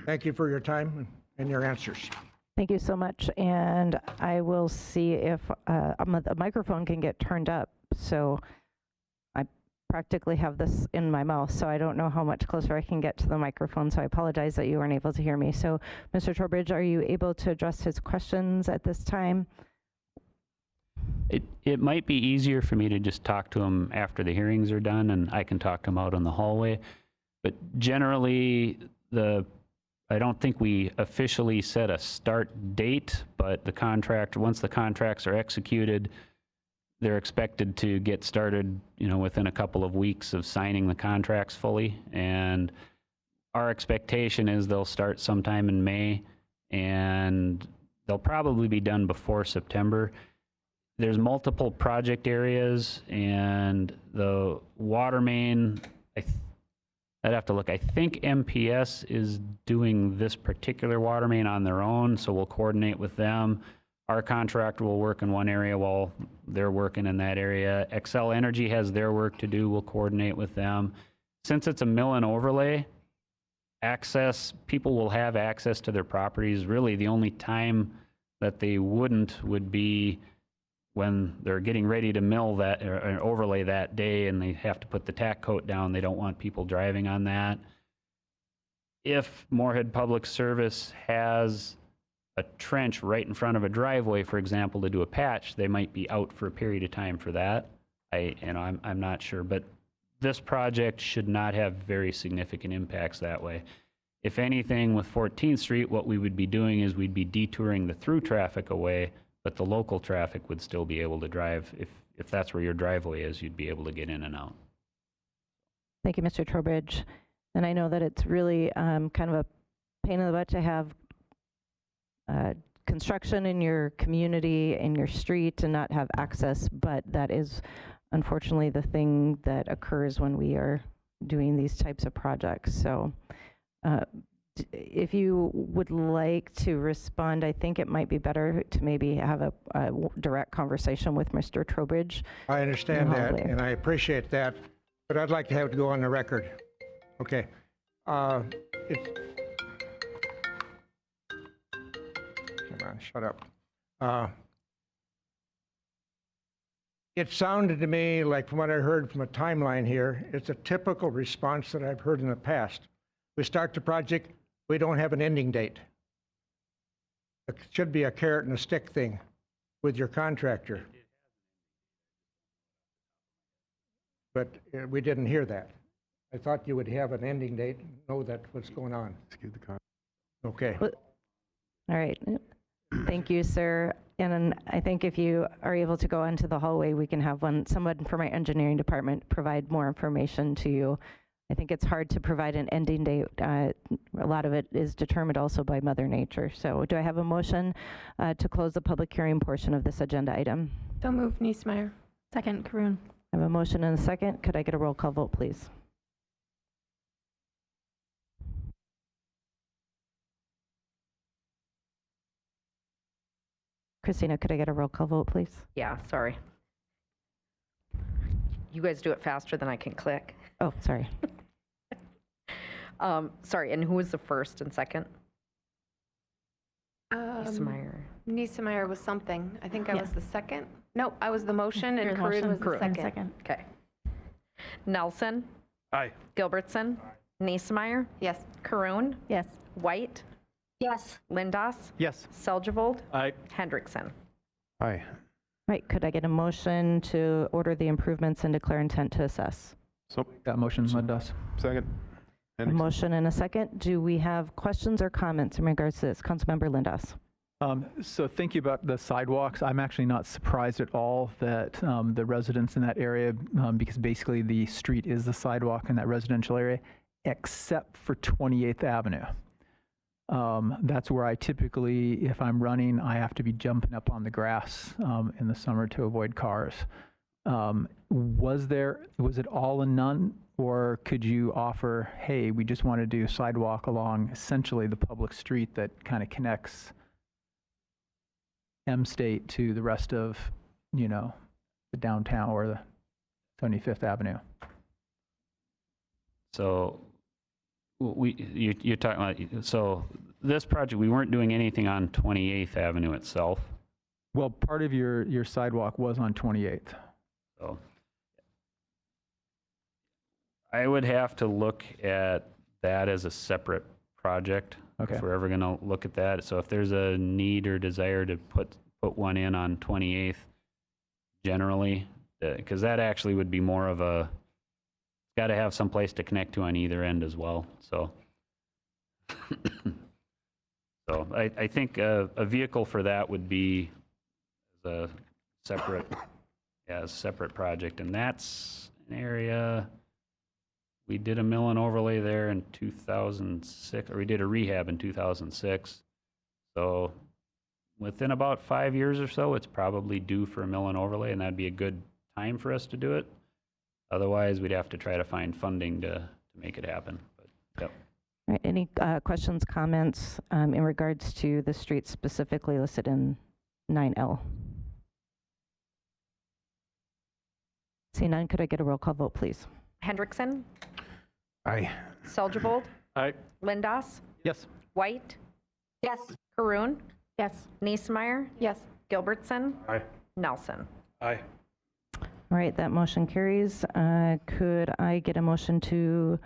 Thank you for your time and your answers. Thank you so much. And I will see if the microphone can get turned up. So I practically have this in my mouth, so I don't know how much closer I can get to the microphone. So I apologize that you weren't able to hear me. So Mr. Trowbridge, are you able to address his questions at this time? It might be easier for me to just talk to him after the hearings are done, and I can talk to him out on the hallway. But generally, I don't think we officially set a start date, but once the contracts are executed, they're expected to get started, within a couple of weeks of signing the contracts fully. And our expectation is they'll start sometime in May, and they'll probably be done before September. There's multiple project areas, and the water main, I'd have to look. I think MPS is doing this particular water main on their own, so we'll coordinate with them. Our contractor will work in one area while they're working in that area. Xcel Energy has their work to do. We'll coordinate with them. Since it's a mill and overlay, people will have access to their properties. Really, the only time that they wouldn't would be when they're getting ready to mill that or overlay that day and they have to put the tack coat down. They don't want people driving on that. If Moorhead Public Service has a trench right in front of a driveway, for example, to do a patch, they might be out for a period of time for that. I'm not sure, but this project should not have very significant impacts that way. If anything, with 14th Street, what we would be doing is we'd be detouring the through traffic away, but the local traffic would still be able to drive. If that's where your driveway is, you'd be able to get in and out. Thank you, Mr. Trowbridge. And I know that it's really kind of a pain in the butt to have construction in your community, in your street, and not have access, but that is unfortunately the thing that occurs when we are doing these types of projects. So if you would like to respond, I think it might be better to maybe have a direct conversation with Mr. Trowbridge. I understand that, and I appreciate that, but I'd like to have it go on the record. Okay. Come on, shut up. It sounded to me like, from what I heard from a timeline here, it's a typical response that I've heard in the past. We start the project, we don't have an ending date. It should be a carrot and a stick thing with your contractor. But we didn't hear that. I thought you would have an ending date, know that what's going on. Okay. All right. Thank you, sir. And I think if you are able to go into the hallway, we can have someone from our engineering department provide more information to you. I think it's hard to provide an ending date. A lot of it is determined also by Mother Nature. So do I have a motion to close the public hearing portion of this agenda item? So move, Niesmeyer. Second, Karun. I have a motion and a second. Could I get a roll call vote, please? Christina, could I get a roll call vote, please? Yeah, sorry. You guys do it faster than I can click. Oh, sorry. Sorry, and who was the first and second? Meyer. Niesemeyer was something. I think I Yeah. was the second. Nope, I was the motion and You're the Karun motion. was the Karun. second. Okay. Nelson, Aye. Gilbertson, Niesemeyer, Yes. Karun, Yes. White, Yes. Lindos, Yes. Seldgevold, Aye. Hendrickson. Aye. Right, could I get a motion to order the improvements and declare intent to assess? So, That motion, Lindos. second. A Hendrickson. motion and a second. Do we have questions or comments in regards to this? Councilmember Lindos. So thinking about the sidewalks, I'm actually not surprised at all that the residents in that area, because basically the street is the sidewalk in that residential area, except for 28th Avenue. That's where I typically, if I'm running, I have to be jumping up on the grass in the summer to avoid cars. Was it all and none, or could you offer, hey, we just want to do sidewalk along essentially the public street that kind of connects M State to the rest of, the downtown or the 75th Avenue? So you're talking about, so this project, we weren't doing anything on 28th Avenue itself. Well, part of your sidewalk was on 28th. So I would have to look at that as a separate project. Okay. If we're ever going to look at that. So if there's a need or desire to put one in on 28th, generally, because that actually would be more of a, got to have some place to connect to on either end as well. So, so I think a vehicle for that would be a separate, a separate project, and that's an area. We did a mill and overlay there in 2006, or we did a rehab in 2006. So within about 5 years or so, it's probably due for a mill and overlay, and that'd be a good time for us to do it. Otherwise, we'd have to try to find funding to make it happen. But, yep. All right, any questions, comments in regards to the streets specifically listed in 9L? Seeing none, could I get a roll call vote, please? Hendrickson, Aye. Seldgevold, Aye. Lindos, Yes. White, Yes. Karun, Yes. Niesemeyer, Yes. Gilbertson, Aye. Nelson. Aye. All right, that motion carries. Could I get a motion to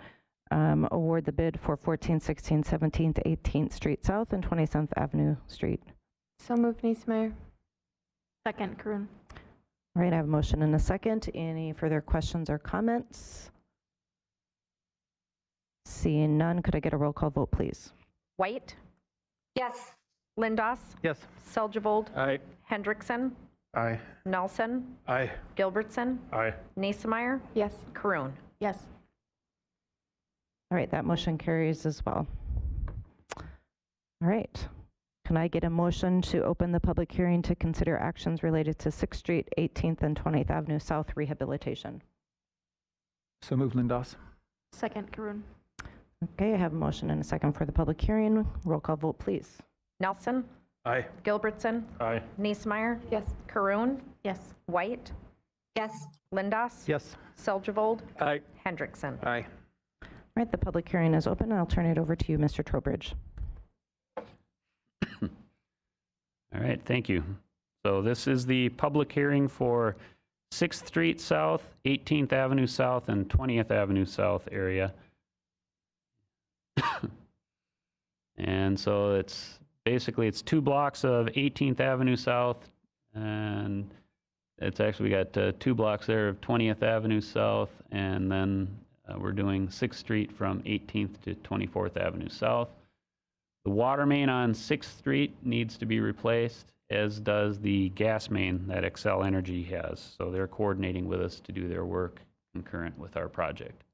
award the bid for 14th, 16th, 17th, 18th Street South and 27th Avenue Street? So moved, Niesemeyer. Second, Karun. All right, I have a motion and a second. Any further questions or comments? Seeing none, could I get a roll call vote, please? White, Yes. Lindos, Yes. Seldgevold, Aye. Hendrickson, Aye. Nelson, Aye. Gilbertson, Aye. Niesemeyer, Yes. Karun. Yes. All right, that motion carries as well. All right. Can I get a motion to open the public hearing to consider actions related to 6th Street, 18th, and 20th Avenue South rehabilitation? So move, Lindos. Second, Karun. Okay, I have a motion and a second for the public hearing. Roll call vote, please. Nelson, Aye. Gilbertson, Aye. Niesemeyer, Yes. Karun, Yes. White, Yes. Lindos, Yes. Seldgevold, Aye. Hendrickson. Aye. All right, the public hearing is open. I'll turn it over to you, Mr. Trowbridge. All right, thank you. So this is the public hearing for 6th Street South, 18th Avenue South, and 20th Avenue South area. And so it's basically, it's 2 blocks of 18th Avenue South, and it's actually, we got 2 blocks there of 20th Avenue South, and then we're doing 6th Street from 18th to 24th Avenue South. The water main on 6th Street needs to be replaced, as does the gas main that Xcel Energy has. So they're coordinating with us to do their work concurrent with our project.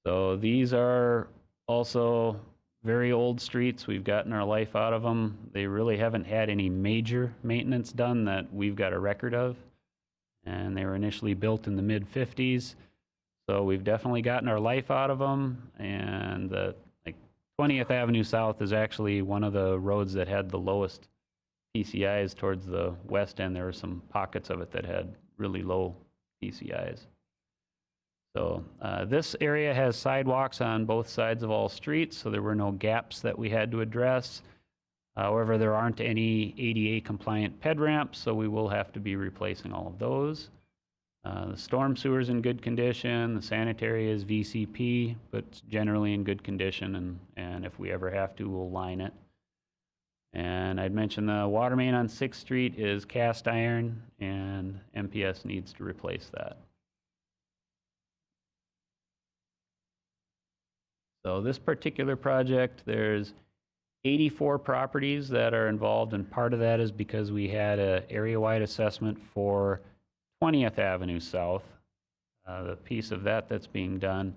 So these are also very old streets. We've gotten our life out of them. They really haven't had any major maintenance done that we've got a record of. And they were initially built in the mid-50s. So we've definitely gotten our life out of them. And 20th Avenue South is actually one of the roads that had the lowest PCIs towards the west end. There were some pockets of it that had really low PCIs. So this area has sidewalks on both sides of all streets, so there were no gaps that we had to address. However, there aren't any ADA compliant ped ramps, so we will have to be replacing all of those. The storm sewer is in good condition. The sanitary is VCP, but it's generally in good condition, and if we ever have to, we'll line it. And I'd mentioned the water main on 6th Street is cast iron, and MPS needs to replace that. So this particular project, there's 84 properties that are involved, and part of that is because we had an area-wide assessment for 20th Avenue South. The piece of that that's being done,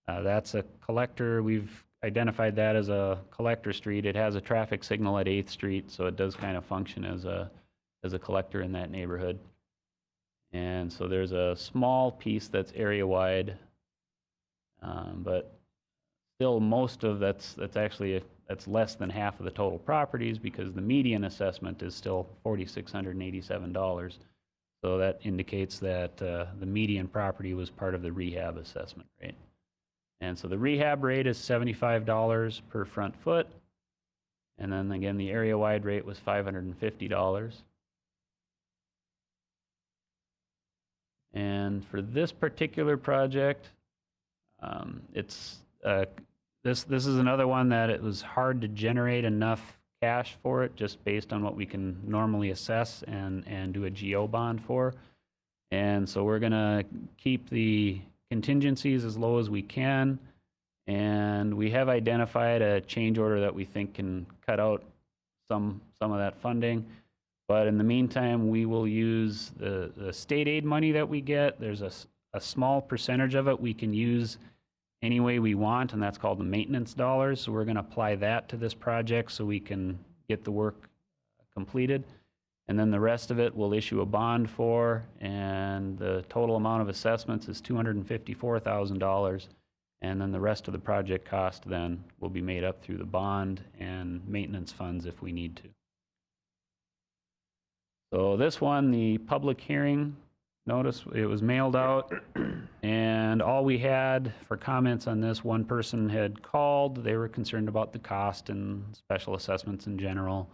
that's a collector. We've identified that as a collector street. It has a traffic signal at 8th Street, so it does kind of function as a collector in that neighborhood. And so there's a small piece that's area-wide, but still most of that's less than half of the total properties, because the median assessment is still $4,687. So that indicates that the median property was part of the rehab assessment rate. And so the rehab rate is $75 per front foot. And then again, the area-wide rate was $550. And for this particular project, this is another one that it was hard to generate enough cash for it, just based on what we can normally assess and do a GO bond for. And so we're gonna keep the contingencies as low as we can, and we have identified a change order that we think can cut out some of that funding. But in the meantime, we will use the state aid money that we get. There's a small percentage of it we can use any way we want, and that's called the maintenance dollars. So we're going to apply that to this project so we can get the work completed. And then the rest of it we'll issue a bond for, and the total amount of assessments is $254,000. And then the rest of the project cost then will be made up through the bond and maintenance funds if we need to. So this one, the public hearing notice, it was mailed out, and all we had for comments on this, one person had called. They were concerned about the cost and special assessments in general,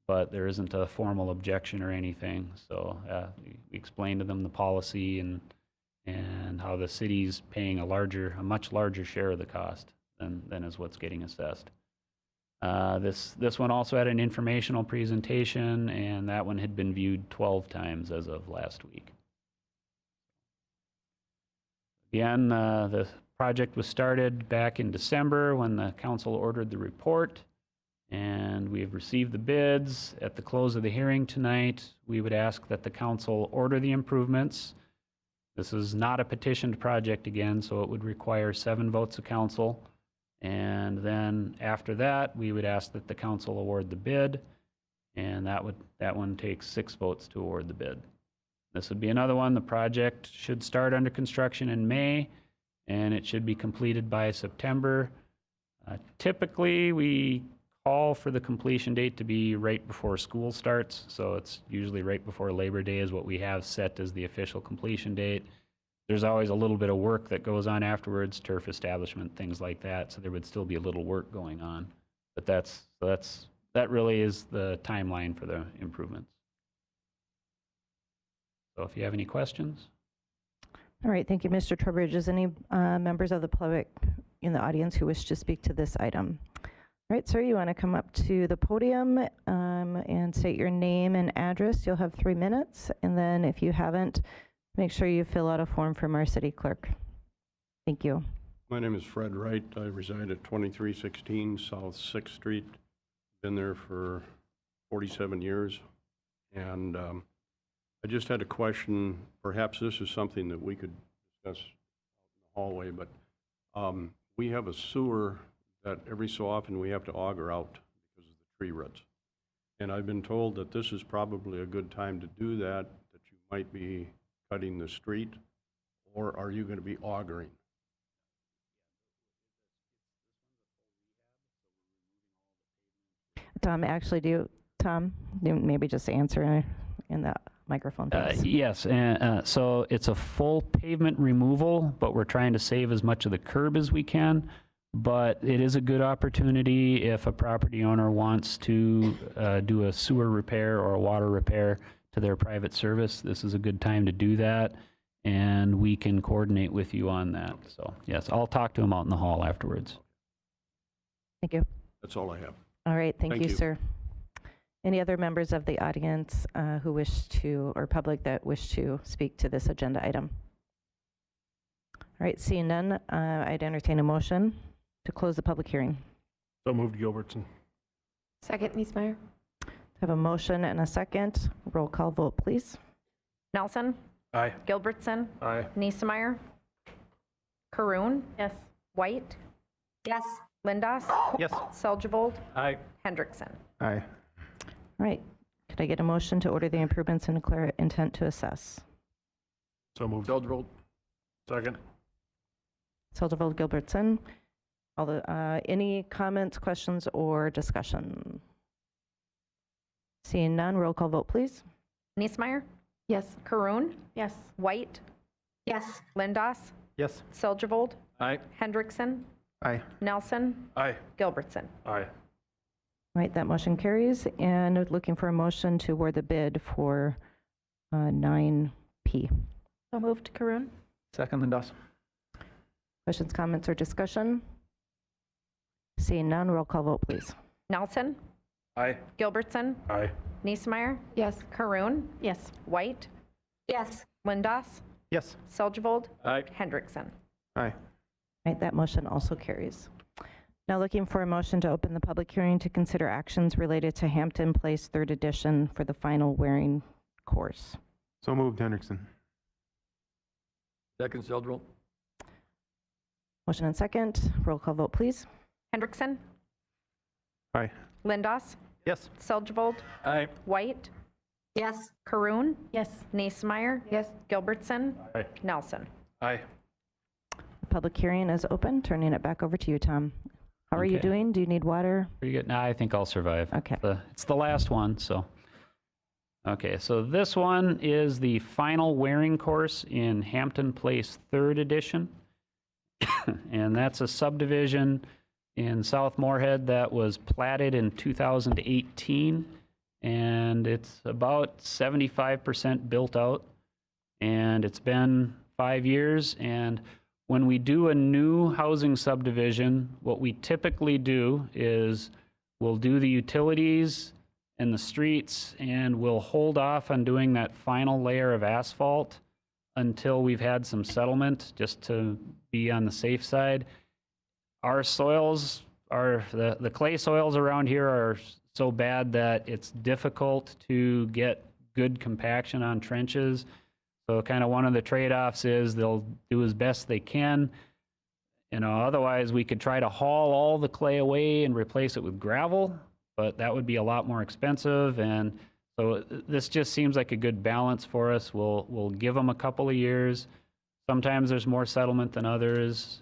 but there isn't a formal objection or anything. So we explained to them the policy and how the city's paying a much larger share of the cost than is what's getting assessed. This one also had an informational presentation, and that one had been viewed 12 times as of last week. Again, the project was started back in December when the council ordered the report, and we have received the bids. At the close of the hearing tonight, we would ask that the council order the improvements. This is not a petitioned project again, so it would require 7 votes of council. And then after that, we would ask that the council award the bid, and that one takes 6 votes to award the bid. This would be another one. The project should start under construction in May, and it should be completed by September. Typically, we call for the completion date to be right before school starts, so it's usually right before Labor Day is what we have set as the official completion date. There's always a little bit of work that goes on afterwards, turf establishment, things like that, so there would still be a little work going on. But that really is the timeline for the improvements. So if you have any questions. All right, thank you, Mr. Trowbridge. Is any members of the public in the audience who wish to speak to this item? All right, sir, you want to come up to the podium and state your name and address. You'll have 3 minutes, and then if you haven't, make sure you fill out a form from our city clerk. Thank you. My name is Fred Wright. I reside at 2316 South 6th Street. Been there for 47 years. And I just had a question. Perhaps this is something that we could discuss in the hallway, but we have a sewer that every so often we have to auger out because of the tree roots. And I've been told that this is probably a good time to do that you might be cutting the street, or are you going to be augering? Tom, Tom? You maybe just answer in the microphone. Thanks. Yes, and so it's a full pavement removal, but we're trying to save as much of the curb as we can. But it is a good opportunity if a property owner wants to do a sewer repair or a water repair to their private service. This is a good time to do that, and we can coordinate with you on that. So yes, I'll talk to him out in the hall afterwards. Thank you. That's all I have. All right, thank Thank you, you. sir. Any other members of the audience who wish to, or public that wish to speak to this agenda item? All right, seeing none, I'd entertain a motion to close the public hearing. So moved, Gilbertson. Second, Niesmeyer. Have a motion and a second. Roll call vote, please. Nelson, Aye. Gilbertson, Aye. Niesemeyer, Karoon, Yes. White, Yes. Lindos, Yes. Seljevold, Aye. Hendrickson. Aye. All right, could I get a motion to order the improvements and declare intent to assess? So moved. Feldrold. Second. Seldeville, Gilbertson. Any comments, questions, or discussion? Seeing none, roll call vote, please. Niesemeyer, Yes. Karoon, Yes. White, Yes. Lindos, Yes. Seljevold, Aye. Hendrickson, Aye. Nelson, Aye. Gilbertson. Aye. All right, that motion carries. And looking for a motion to award the bid for 9P. So moved, Karoon. Second, Lindos. Questions, comments, or discussion? Seeing none, roll call vote, please. Nelson, Aye. Gilbertson, Aye. Niesemeyer, Yes. Karoon, Yes. White, Yes. Lindos, Yes. Seljevold, Aye. Hendrickson. Aye. All right, that motion also carries. Now looking for a motion to open the public hearing to consider actions related to Hampton Place 3rd Edition for the final wearing course. So moved, Hendrickson. Second, Seldroll. Motion and second. Roll call vote, please. Hendrickson, Aye. Lindos, Yes. Seljevold, Aye. White, Yes. Karoon, Yes. Niesemeyer, Yes. Gilbertson, Aye. Nelson. Aye. The public hearing is open. Turning it back over to you, Tom. How are you Okay. doing? Do you need water? Pretty good. Nah, I think I'll survive. Okay. It's the last one, so. Okay, so this one is the final wearing course in Hampton Place 3rd Edition. And that's a subdivision in South Moorhead that was platted in 2018. And it's about 75% built out. And it's been 5 years. And when we do a new housing subdivision, what we typically do is we'll do the utilities and the streets, and we'll hold off on doing that final layer of asphalt until we've had some settlement, just to be on the safe side. Our soils are, the clay soils around here are so bad that it's difficult to get good compaction on trenches. So kind of one of the trade-offs is they'll do as best they can. You know, otherwise we could try to haul all the clay away and replace it with gravel, but that would be a lot more expensive. And so this just seems like a good balance for us. We'll give them a couple of years. Sometimes there's more settlement than others,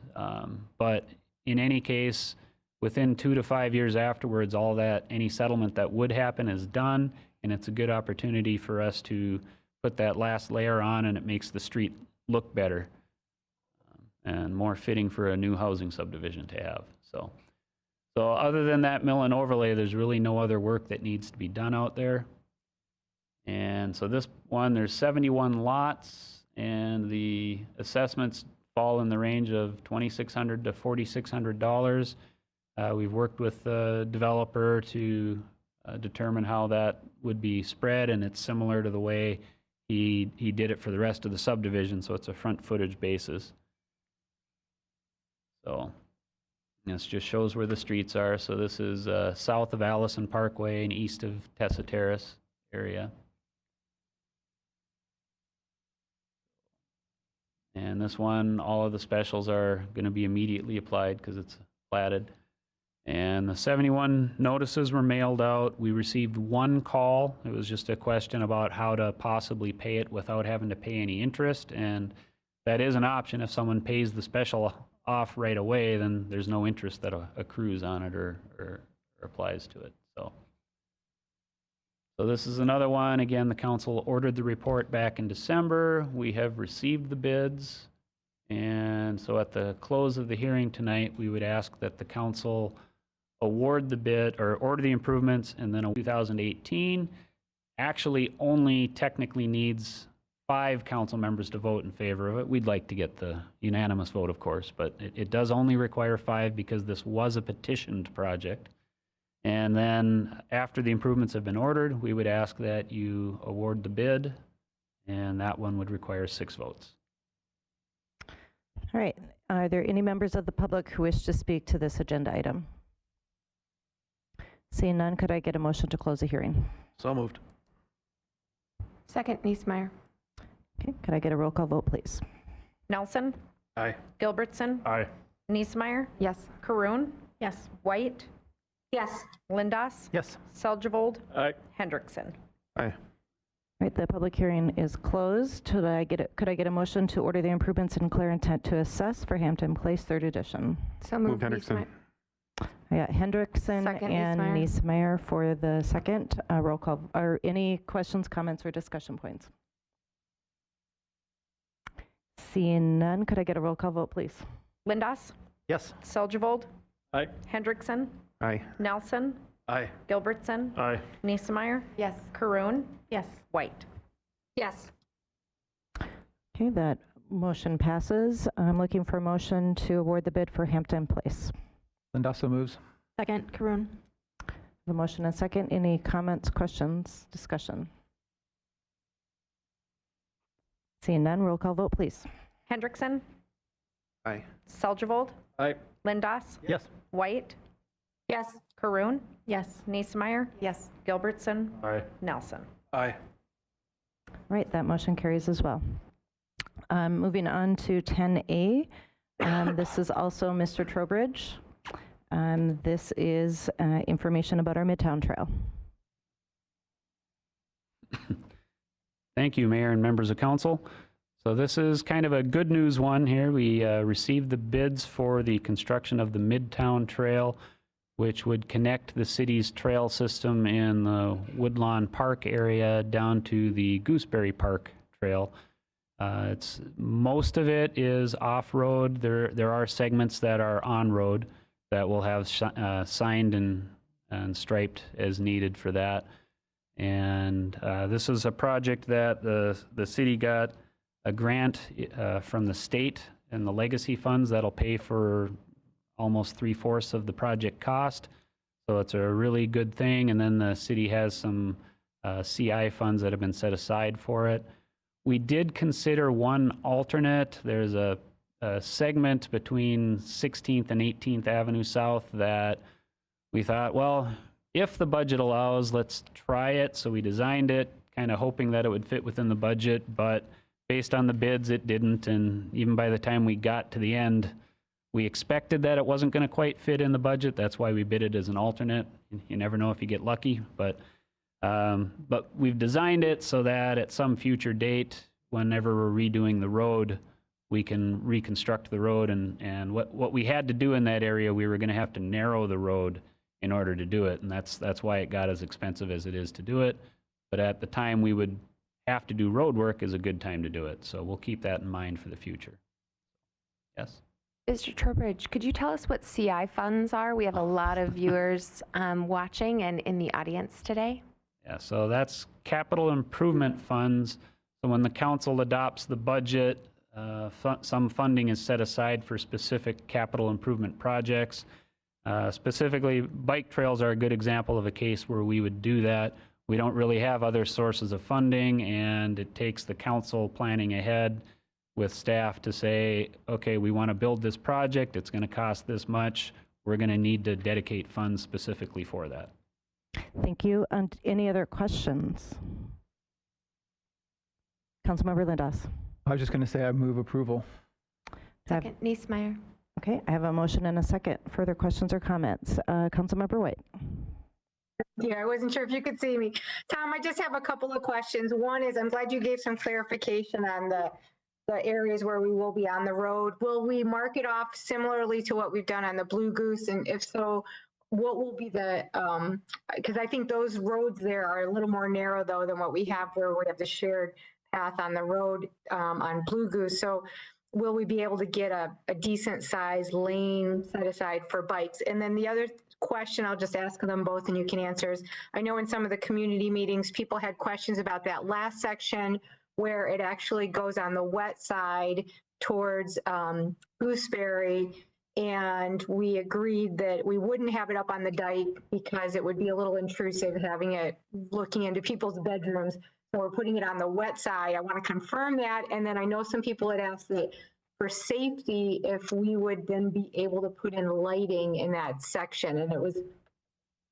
but in any case, within 2 to 5 years afterwards, all that, any settlement that would happen is done, and it's a good opportunity for us to put that last layer on, and it makes the street look better and more fitting for a new housing subdivision to have. So other than that mill and overlay, there's really no other work that needs to be done out there. And so this one, there's 71 lots, and the assessments fall in the range of $2,600 to $4,600. We've worked with the developer to determine how that would be spread, and it's similar to the way he did it for the rest of the subdivision, so it's a front footage basis. So this just shows where the streets are. So this is south of Allison Parkway and east of Tessa Terrace area. And this one, all of the specials are going to be immediately applied because it's platted. And the 71 notices were mailed out. We received one call. It was just a question about how to possibly pay it without having to pay any interest. And that is an option. If someone pays the special off right away, then there's no interest that accrues on it or applies to it. So So this is another one. Again, the council ordered the report back in December. We have received the bids. And so at the close of the hearing tonight, we would ask that the council award the bid or order the improvements, and then in 2018 actually only technically needs 5 council members to vote in favor of it. We'd like to get the unanimous vote, of course, but it does only require 5 because this was a petitioned project. And then after the improvements have been ordered, we would ask that you award the bid, and that one would require 6 votes. All right. Are there any members of the public who wish to speak to this agenda item? Seeing none, could I get a motion to close the hearing? So moved. Second, Niesmeyer. Okay, could I get a roll call vote, please? Nelson, Aye. Gilbertson, Aye. Niesmeyer, Yes. Karoon, Yes. White, Yes. Lindas, Yes. Seldgevold, Aye. Hendrickson. Aye. All right, the public hearing is closed. Could I get a motion to order the improvements and declare intent to assess for Hampton Place, 3rd edition? So Move moved. Hendrickson. I got Hendrickson Second, and Niesmeyer. Niesmeyer for the second. Roll call. Or any questions, comments, or discussion points? Seeing none, could I get a roll call vote, please? Lindas, Yes. Seldgevold, Aye. Hendrickson, Aye. Nelson, Aye. Gilbertson, Aye. Niesmeyer, Yes. Karoon, Yes. White. Yes. Okay, that motion passes. I'm looking for a motion to award the bid for Hampton Place. Lindasso moves. Second, Karoon. The motion and second. Any comments, questions, discussion? Seeing none, roll call vote, please. Hendrickson, Aye. Seldgevold, Aye. Lindas, Yes. White, Yes. Karoon, Yes. Niesmeyer, Yes. Gilbertson, Aye. Nelson. Aye. Right, that motion carries as well. Moving on to 10A. This is also Mr. Trowbridge. This is information about our Midtown Trail. Thank you, Mayor and members of council. So this is kind of a good news one here. We received the bids for the construction of the Midtown Trail, which would connect the city's trail system in the Woodlawn Park area down to the Gooseberry Park Trail. Most of it is off-road. There are segments that are on-road that will have signed and striped as needed for that. And this is a project that the city got a grant from the state and the legacy funds that'll pay for almost 3/4 of the project cost. So it's a really good thing. And then the city has some CI funds that have been set aside for it. We did consider one alternate. There's a segment between 16th and 18th Avenue South that we thought, well, if the budget allows, let's try it. So we designed it, kind of hoping that it would fit within the budget, but based on the bids, it didn't. And even by the time we got to the end, we expected that it wasn't going to quite fit in the budget. That's why we bid it as an alternate. You never know if you get lucky, but we've designed it so that at some future date, whenever we're redoing the road, we can reconstruct the road. And what we had to do in that area, we were going to have to narrow the road in order to do it. And that's why it got as expensive as it is to do it. But at the time we would have to do road work is a good time to do it. So we'll keep that in mind for the future. Yes? Mr. Trowbridge, could you tell us what CI funds are? We have a lot of viewers watching and in the audience today. Yeah, so that's capital improvement funds. So when the council adopts the budget, some funding is set aside for specific capital improvement projects. Specifically, bike trails are a good example of a case where we would do that. We don't really have other sources of funding, and it takes the council planning ahead with staff to say, okay, we want to build this project. It's going to cost this much. We're going to need to dedicate funds specifically for that. Thank you. And any other questions? Councilmember Lindas. I was just going to say I move approval. Second, Niesmeyer. Okay, I have a motion and a second. Further questions or comments? Councilmember White. Yeah, I wasn't sure if you could see me. Tom, I just have a couple of questions. One is, I'm glad you gave some clarification on the areas where we will be on the road. Will we mark it off similarly to what we've done on the Blue Goose? And if so, what will be the, because I think those roads there are a little more narrow though than what we have where we have the shared path on the road on Blue Goose. So will we be able to get a decent sized lane set aside for bikes? And then the other question, I'll just ask them both and you can answer is, I know in some of the community meetings, people had questions about that last section where it actually goes on the wet side towards Gooseberry. And we agreed that we wouldn't have it up on the dike because it would be a little intrusive having it looking into people's bedrooms. So we're putting it on the wet side. I want to confirm that. And then I know some people had asked that for safety, if we would then be able to put in lighting in that section. And it was,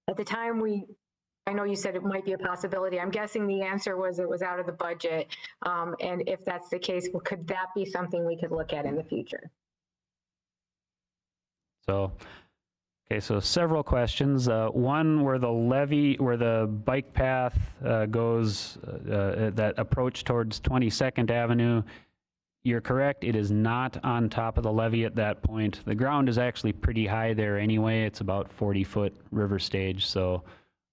at the time I know you said it might be a possibility. I'm guessing the answer was it was out of the budget. And if that's the case, well, could that be something we could look at in the future? So, okay, so several questions. One, where the bike path goes, that approach towards 22nd Avenue, you're correct, it is not on top of the levee at that point. The ground is actually pretty high there anyway. It's about 40-foot river stage, so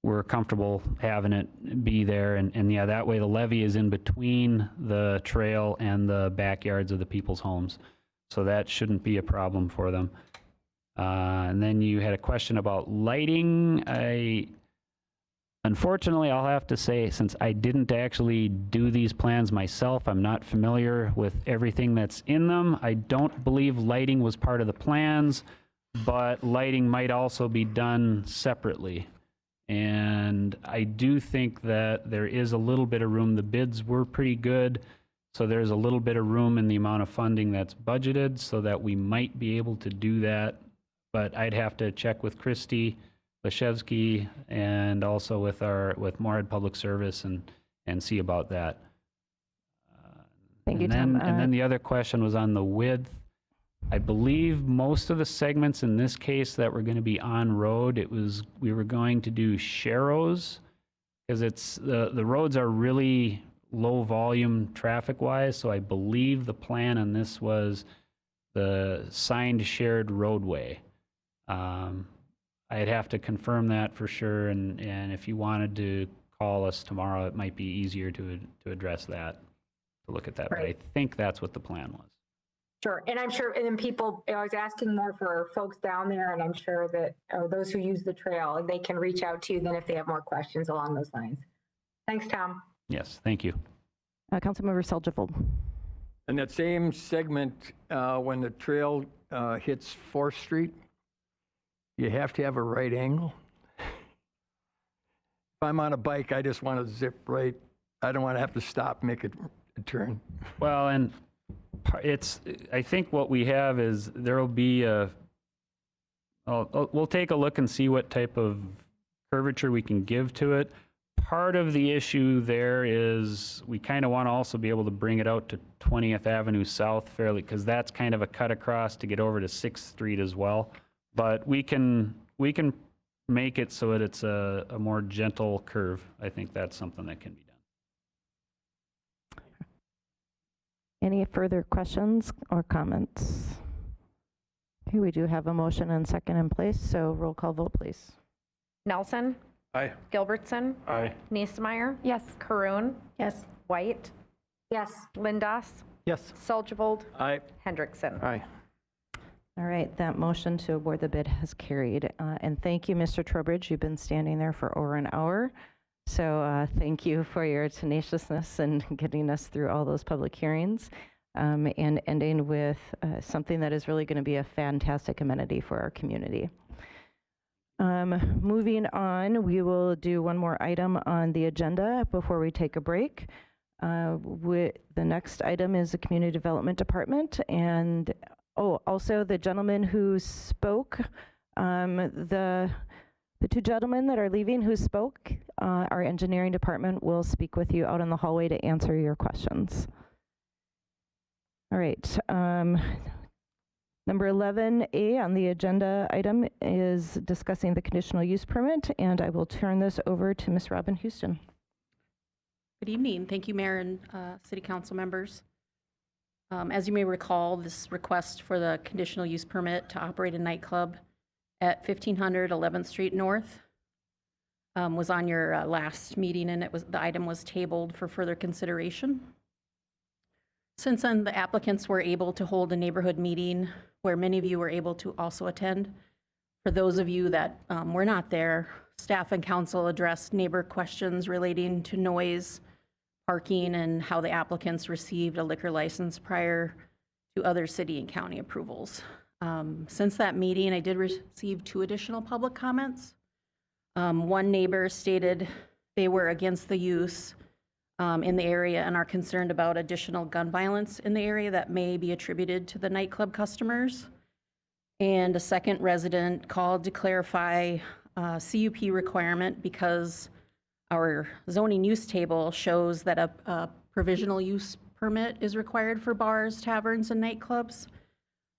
we're comfortable having it be there. And yeah, that way the levee is in between the trail and the backyards of the people's homes. So that shouldn't be a problem for them. And then you had a question about lighting. Unfortunately, I'll have to say, since I didn't actually do these plans myself, I'm not familiar with everything that's in them. I don't believe lighting was part of the plans, but lighting might also be done separately. And I do think that there is a little bit of room. The bids were pretty good, so there's a little bit of room in the amount of funding that's budgeted so that we might be able to do that. But I'd have to check with Christy Leshevsky and also with Moorhead Public Service and see about that. Thank you, Tom. And then the other question was on the width. I believe most of the segments in this case that were going to be on road, we were going to do sharrows because the roads are really low volume traffic wise. So I believe the plan on this was the signed shared roadway. I'd have to confirm that for sure, and if you wanted to call us tomorrow, it might be easier to address that, to look at that. Right. But I think that's what the plan was. Sure, and I'm sure, and then people, I was asking more for folks down there, and I'm sure that those who use the trail, they can reach out to you then if they have more questions along those lines. Thanks, Tom. Yes, thank you. Councilmember Seljevold. And that same segment, when the trail hits 4th Street, you have to have a right angle. If I'm on a bike, I just want to zip right. I don't want to have to stop, make a turn. Well, and I think what we have is there'll be we'll take a look and see what type of curvature we can give to it. Part of the issue there is we kind of want to also be able to bring it out to 20th Avenue South fairly, because that's kind of a cut across to get over to 6th Street as well. But we can make it so that it's a more gentle curve. I think that's something that can be done. Any further questions or comments? Okay, we do have a motion and second in place, so roll call vote, please. Nelson. Aye. Gilbertson. Aye. Niesemeyer. Yes. Caroon. Yes. White. Yes. Lindos. Yes. Seljevold. Aye. Hendrickson. Aye. All right, that motion to award the bid has carried. And thank you, Mr. Trowbridge. You've been standing there for over an hour. So thank you for your tenaciousness and getting us through all those public hearings and ending with something that is really going to be a fantastic amenity for our community. Moving on, we will do one more item on the agenda before we take a break. The next item is the Community Development Department, and also the gentleman who spoke, the two gentlemen that are leaving who spoke, our engineering department will speak with you out in the hallway to answer your questions. All right. Number 11A on the agenda item is discussing the conditional use permit, and I will turn this over to Ms. Robin Houston. Good evening. Thank you, Mayor and City Council members. As you may recall, this request for the conditional use permit to operate a nightclub at 1500 11th Street North. Was on your last meeting, and the item was tabled for further consideration. Since then, the applicants were able to hold a neighborhood meeting where many of you were able to also attend. For those of you that were not there, staff and council addressed neighbor questions relating to noise, parking, and how the applicants received a liquor license prior to other city and county approvals. Since that meeting, I did receive 2 additional public comments. One neighbor stated they were against the use in the area and are concerned about additional gun violence in the area that may be attributed to the nightclub customers. And a second resident called to clarify CUP requirement because our zoning use table shows that a provisional use permit is required for bars, taverns, and nightclubs.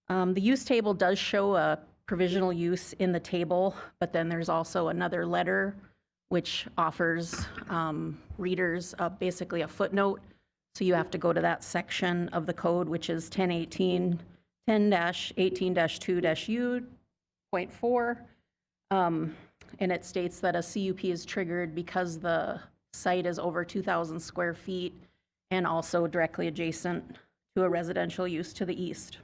The use table does show a provisional use in the table, but then there's also another letter which offers readers basically a footnote. So you have to go to that section of the code, which is 10-18-2-U.4. And it states that a CUP is triggered because the site is over 2,000 square feet and also directly adjacent to a residential use to the east.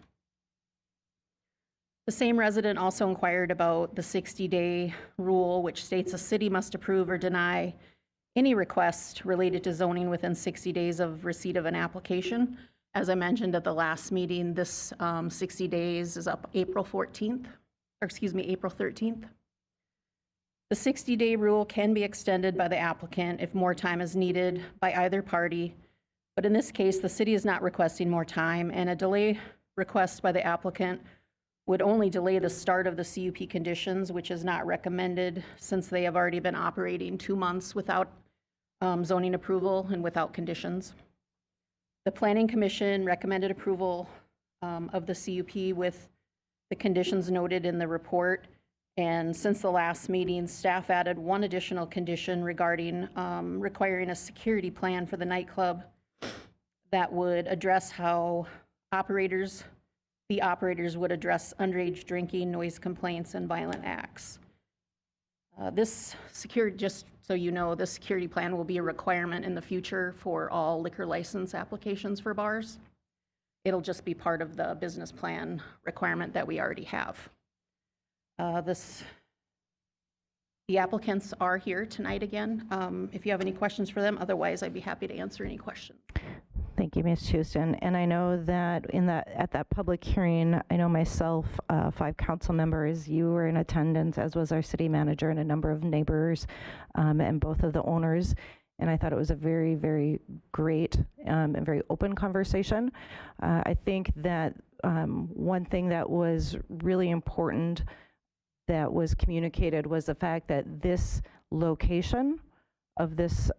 The same resident also inquired about the 60-day rule, which states a city must approve or deny any request related to zoning within 60 days of receipt of an application. As I mentioned at the last meeting, this 60 days is up April 13th. The 60-day rule can be extended by the applicant if more time is needed by either party, but in this case, the city is not requesting more time, and a delay request by the applicant would only delay the start of the CUP conditions, which is not recommended since they have already been operating 2 months without zoning approval and without conditions. The Planning Commission recommended approval of the CUP with the conditions noted in the report. And since the last meeting, staff added 1 additional condition regarding requiring a security plan for the nightclub that would address how the operators would address underage drinking, noise complaints, and violent acts. Just so you know, this security plan will be a requirement in the future for all liquor license applications for bars. It'll just be part of the business plan requirement that we already have. The applicants are here tonight again. If you have any questions for them, otherwise I'd be happy to answer any questions. Thank you, Ms. Houston. And I know that at that public hearing, I know myself, 5 council members, you were in attendance, as was our city manager and a number of neighbors, and both of the owners. And I thought it was a very, very great and very open conversation. I think that one thing that was really important that was communicated was the fact that this location of this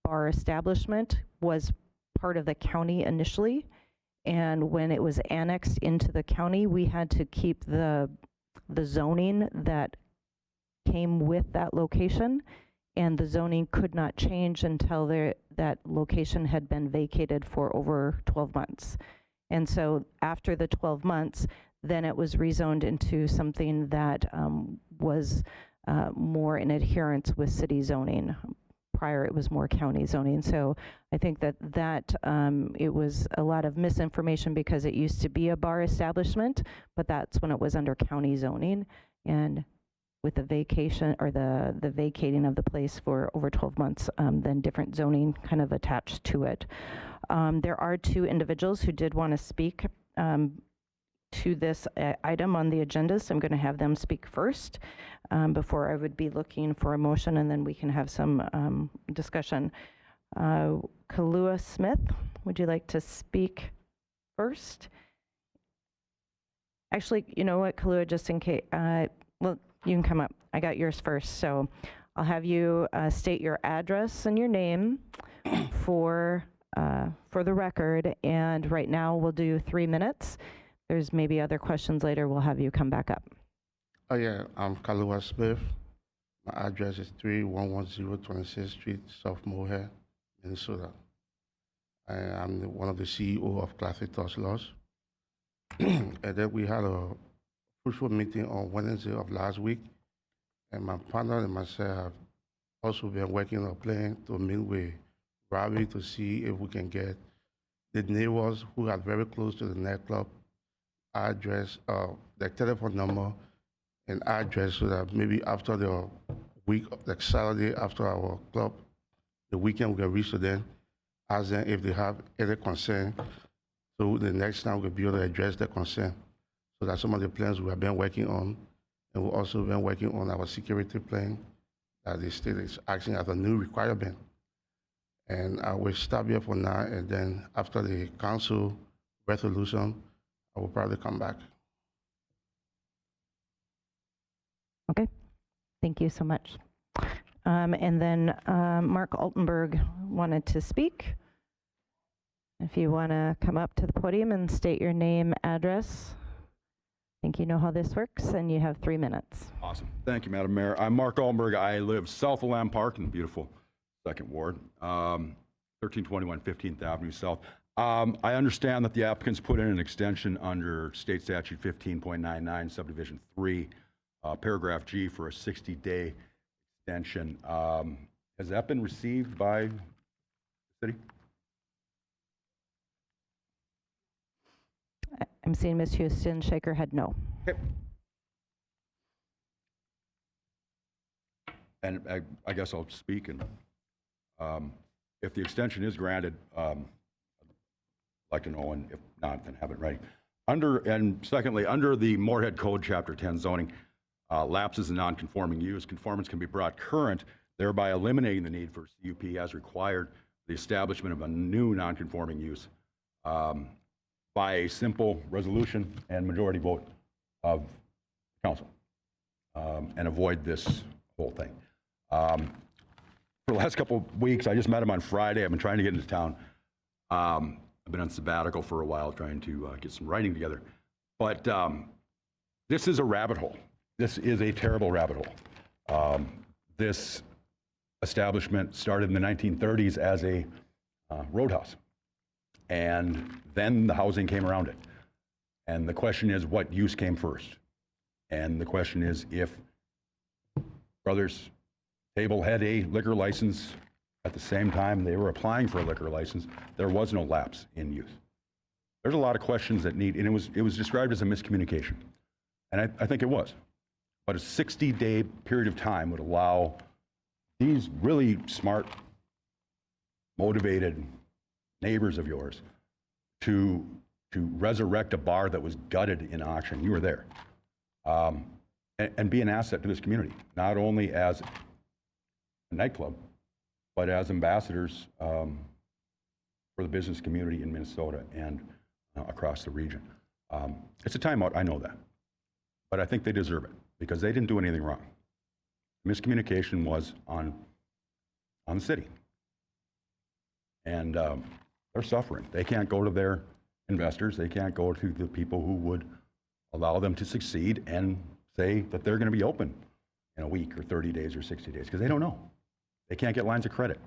bar establishment was part of the county initially, and when it was annexed into the county, we had to keep the zoning that came with that location, and the zoning could not change until that location had been vacated for over 12 months. And so after the 12 months, then it was rezoned into something that was more in adherence with city zoning. Prior, it was more county zoning. So I think that it was a lot of misinformation because it used to be a bar establishment, but that's when it was under county zoning. And with the vacation or the vacating of the place for over 12 months, then different zoning kind of attached to it. There are 2 individuals who did want to speak to this item on the agenda, so I'm going to have them speak first before I would be looking for a motion, and then we can have some discussion. Kalua Smith, would you like to speak first? Actually, you know what, Kalua, just in case, well, you can come up. I got yours first, so I'll have you state your address and your name for the record, and right now we'll do 3 minutes. There's maybe other questions later. We'll have you come back up. Oh yeah, I'm Kalua Smith. My address is 3110 26th Street, South Moorhead, Minnesota. I'm one of the CEO of Classic Touch Laws. And then we had a fruitful meeting on Wednesday of last week, and my partner and myself have also been working on a plan to meet with Robbie to see if we can get the neighbors who are very close to the nightclub address, their telephone number and address, so that maybe after the week, like Saturday after our club, the weekend, we can reach to them, ask them if they have any concern. So the next time we'll be able to address their concern. So that's some of the plans we have been working on. And we've also been working on our security plan that the state is asking as a new requirement. And I will stop here for now, and then after the council resolution, I will probably come back. Okay, thank you so much. And then Mark Altenberg wanted to speak. If you want to come up to the podium and state your name, address. I think you know how this works, and you have 3 minutes. Awesome. Thank you, Madam Mayor. I'm Mark Altenberg. I live south of Lamb Park in the beautiful 2nd Ward, 1321 15th Avenue South. I understand that the applicants put in an extension under State Statute 15.99, Subdivision 3, Paragraph G, for a 60-day extension. Has that been received by the city? I'm seeing Ms. Houston shake her head no. Okay. And I guess I'll speak, and if the extension is granted, I'd like to know, and if not, then have it ready. And secondly, under the Moorhead Code, Chapter 10 zoning, lapses in non-conforming use, conformance can be brought current, thereby eliminating the need for CUP as required, the establishment of a new non-conforming use by a simple resolution and majority vote of council, and avoid this whole thing. For the last couple of weeks, I just met him on Friday. I've been trying to get into town. I've been on sabbatical for a while, trying to get some writing together. But this is a rabbit hole. This is a terrible rabbit hole. This establishment started in the 1930s as a roadhouse. And then the housing came around it. And the question is, what use came first? And the question is, if Brothers Table had a liquor license at the same time they were applying for a liquor license, there was no lapse in use. There's a lot of questions that need, and it was described as a miscommunication. And I think it was. But a 60-day period of time would allow these really smart, motivated neighbors of yours to resurrect a bar that was gutted in auction. You were there. And be an asset to this community, not only as a nightclub, but as ambassadors for the business community in Minnesota and across the region. It's a timeout, I know that. But I think they deserve it because they didn't do anything wrong. Miscommunication was on the city. And they're suffering. They can't go to their investors. They can't go to the people who would allow them to succeed and say that they're going to be open in a week or 30 days or 60 days because they don't know. They can't get lines of credit.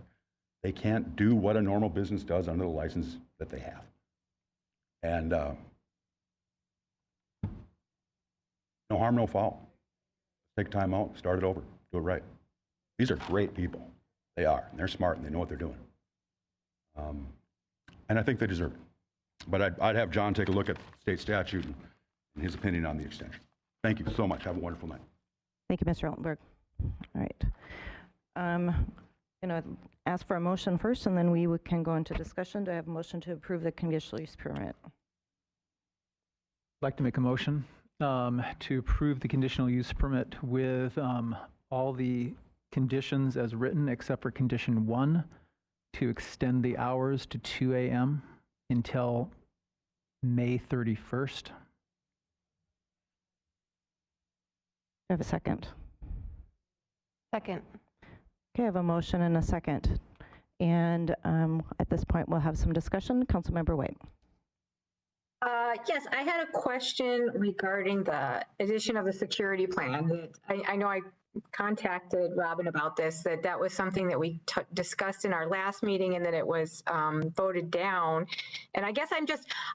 They can't do what a normal business does under the license that they have. And no harm, no foul. Take time out, start it over, do it right. These are great people. They are, and they're smart, and they know what they're doing. And I think they deserve it. But I'd have John take a look at state statute and his opinion on the extension. Thank you so much. Have a wonderful night. Thank you, Mr. Altenberg. All right. I'm going to ask for a motion first, and then we can go into discussion. Do I have a motion to approve the conditional use permit? I'd like to make a motion to approve the conditional use permit with all the conditions as written, except for condition 1, to extend the hours to 2 a.m. until May 31st. I have a second. Second. Okay, I have a motion and a second. And at this point, we'll have some discussion. Councilmember White. Yes, I had a question regarding the addition of the security plan. I know I contacted Robin about this, that was something that we discussed in our last meeting and that it was voted down. And I guess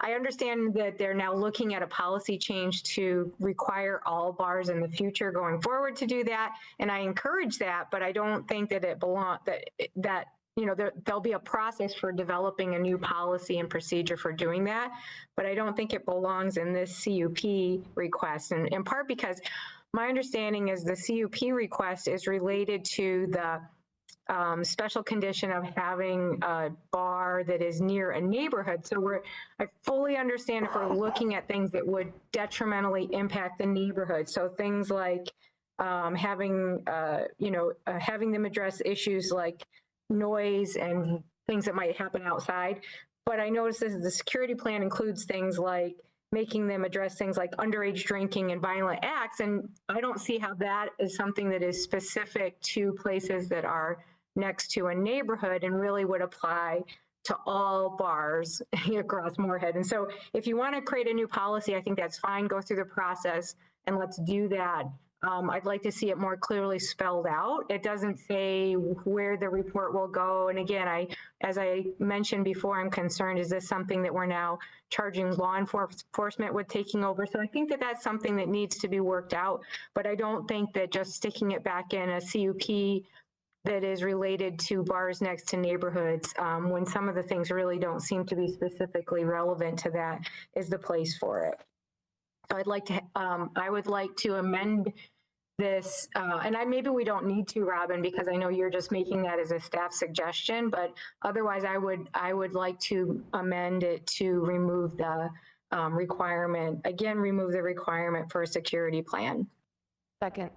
I understand that they're now looking at a policy change to require all bars in the future going forward to do that. And I encourage that, but I don't think that it belongs, that there'll be a process for developing a new policy and procedure for doing that, but I don't think it belongs in this CUP request, and in part because my understanding is the CUP request is related to the special condition of having a bar that is near a neighborhood. So I fully understand if we're looking at things that would detrimentally impact the neighborhood. So things like having them address issues like noise and things that might happen outside. But I noticed that the security plan includes things like making them address things like underage drinking and violent acts. And I don't see how that is something that is specific to places that are next to a neighborhood and really would apply to all bars across Moorhead. And so if you want to create a new policy, I think that's fine. Go through the process and let's do that. I'd like to see it more clearly spelled out. It doesn't say where the report will go. And again, as I mentioned before, I'm concerned, is this something that we're now charging law enforcement with taking over? So I think that that's something that needs to be worked out, but I don't think that just sticking it back in a CUP that is related to bars next to neighborhoods, when some of the things really don't seem to be specifically relevant to that, is the place for it. So I would like to amend this, and maybe we don't need to, Robin, because I know you're just making that as a staff suggestion, but otherwise I would like to amend it to remove the requirement, again, remove the requirement for a security plan. Second.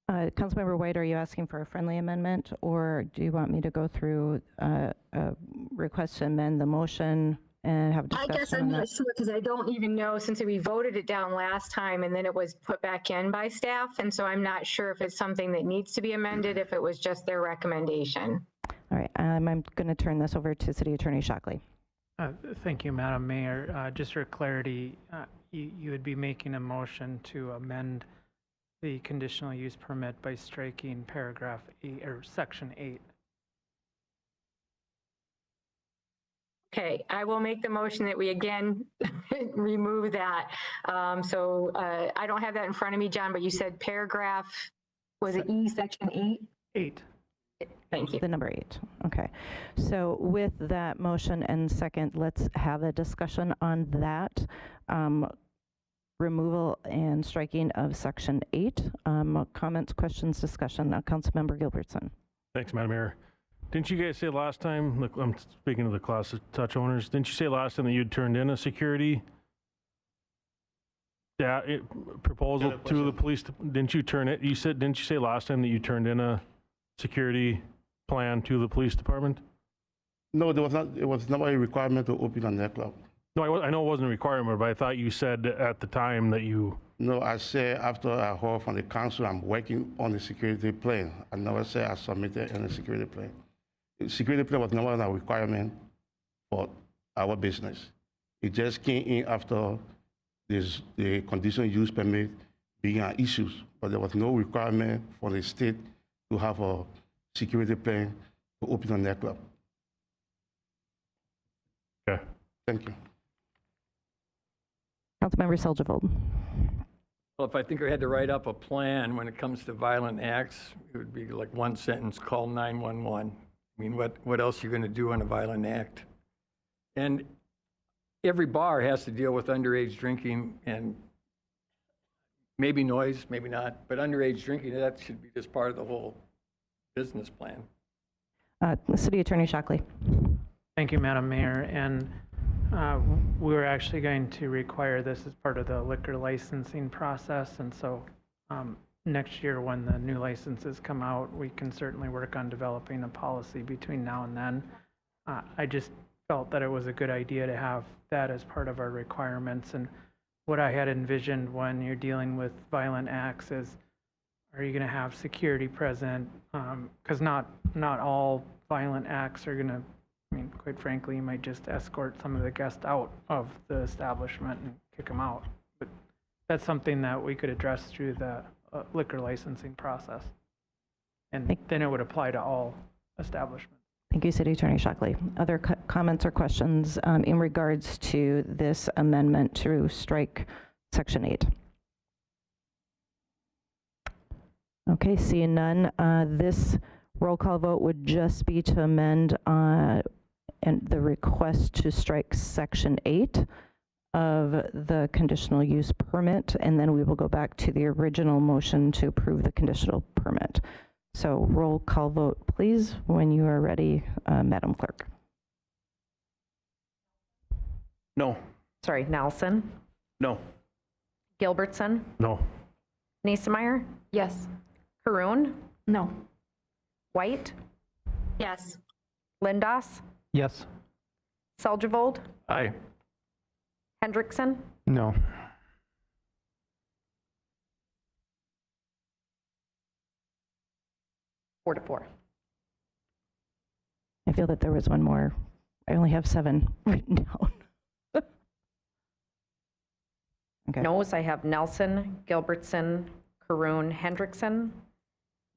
Councilmember White, are you asking for a friendly amendment, or do you want me to go through a request to amend the motion and have a discussion? I guess I'm not sure, because I don't even know, since we voted it down last time and then it was put back in by staff. And so I'm not sure if it's something that needs to be amended, if it was just their recommendation. All right, I'm going to turn this over to City Attorney Shockley. Thank you, Madam Mayor. Just for clarity, you would be making a motion to amend the conditional use permit by striking paragraph 8 or section 8. Okay, I will make the motion that we again remove that. I don't have that in front of me, John, but you said paragraph, was it E, section 8? 8. Thank you. The number 8. Okay. So with that motion and second, let's have a discussion on that. Removal and striking of section 8. Comments, questions, discussion. Councilmember Gilbertson. Thanks, Madam Mayor. Didn't you guys say last time, look, I'm speaking to the Class Touch owners, didn't you say last time that you'd turned in a security proposal to the police? Didn't you turn it? Didn't you say last time that you turned in a security plan to the police department? No, there was not. It was not a requirement to open a nightclub. No, I know it wasn't a requirement, but I thought you said at the time that you... No, I said after I heard from the council, I'm working on the security plan. I never said I submitted any security plan. The security plan was never a requirement for our business. It just came in after the conditional use permit being an issue, but there was no requirement for the state to have a security plan to open a nightclub. Okay. Thank you. Councilmember Seljevold. Well, if I think I had to write up a plan when it comes to violent acts, it would be like one sentence, call 911. I mean, what else are you going to do on a violent act? And every bar has to deal with underage drinking and maybe noise, maybe not, but underage drinking, that should be just part of the whole business plan. City Attorney Shockley. Thank you, Madam Mayor. And we're actually going to require this as part of the liquor licensing process. And so next year when the new licenses come out, we can certainly work on developing a policy between now and then. I just felt that it was a good idea to have that as part of our requirements. And what I had envisioned when you're dealing with violent acts is, are you going to have security present? Because not all violent acts are going to, I mean, quite frankly, you might just escort some of the guests out of the establishment and kick them out. But that's something that we could address through the liquor licensing process. And then it would apply to all establishments. Thank you, City Attorney Shockley. Other comments or questions in regards to this amendment to strike Section 8? Okay, seeing none, this roll call vote would just be to amend and the request to strike Section 8 of the conditional use permit, and then we will go back to the original motion to approve the conditional permit. So roll call vote, please, when you are ready, Madam Clerk. No. Sorry, Nelson, No. Gilbertson, No. Niesemeyer, Yes. Karoon, No. White, Yes. Lindos, Yes. Seljevold, Aye. Hendrickson, No. four to four. I feel that there was one more. I only have 7 written down. Okay. Noes, I have Nelson, Gilbertson, Karoon, Hendrickson.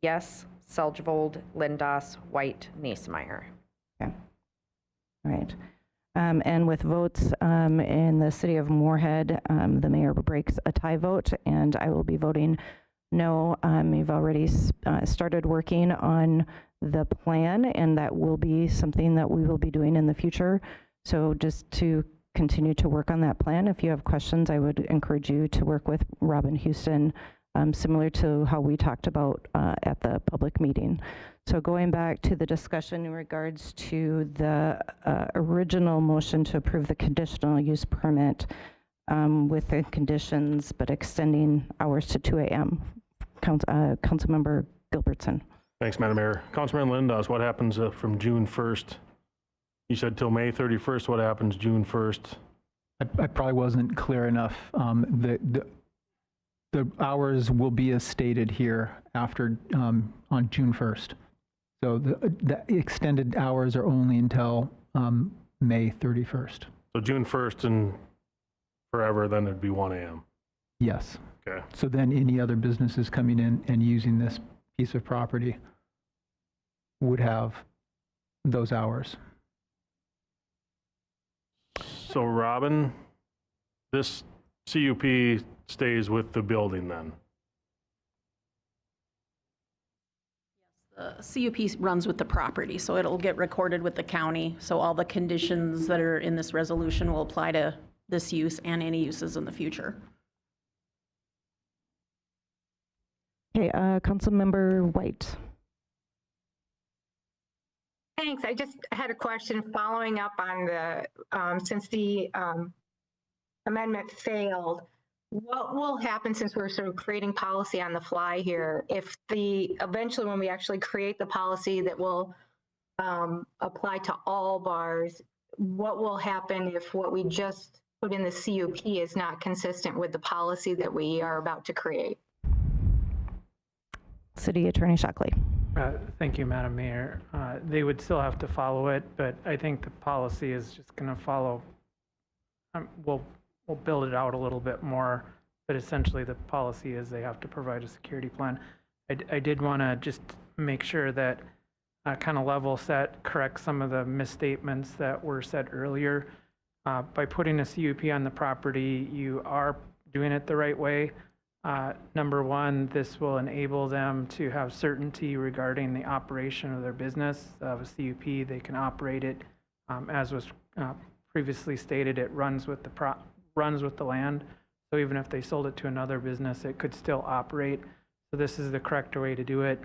Yes, Seljevold, Lindos, White, Niesemeyer. Okay. All right. And with votes in the city of Moorhead, the mayor breaks a tie vote, and I will be voting no. You've already started working on the plan, and that will be something that we will be doing in the future. So just to continue to work on that plan. If you have questions, I would encourage you to work with Robin Houston, similar to how we talked about at the public meeting. So going back to the discussion in regards to the original motion to approve the conditional use permit with the conditions, but extending hours to 2 a.m. Councilmember Gilbertson. Thanks, Madam Mayor. Councilman Lindos, what happens from June 1st? You said till May 31st. What happens June 1st? I probably wasn't clear enough. The hours will be as stated here after on June 1st. So the extended hours are only until May 31st. So June 1st and forever, then it'd be 1 a.m. Yes. Okay. So then any other businesses coming in and using this piece of property would have those hours. So Robin, this CUP stays with the building then? The CUP runs with the property, so it'll get recorded with the county. So all the conditions that are in this resolution will apply to this use and any uses in the future. Okay, Councilmember White. Thanks. I just had a question following up on the, since the amendment failed, what will happen since we're sort of creating policy on the fly here? If eventually when we actually create the policy that will apply to all bars, what will happen if what we just put in the CUP is not consistent with the policy that we are about to create? City Attorney Shockley. Thank you, Madam Mayor. They would still have to follow it, but I think the policy is just going to follow. We'll build it out a little bit more, but essentially the policy is they have to provide a security plan. I did want to just make sure that kind of level set, correct some of the misstatements that were said earlier. By putting a CUP on the property, you are doing it the right way. Number one, this will enable them to have certainty regarding the operation of their business. Of a CUP, they can operate it, as was previously stated, it runs with the land. So even if they sold it to another business, it could still operate. So this is the correct way to do it.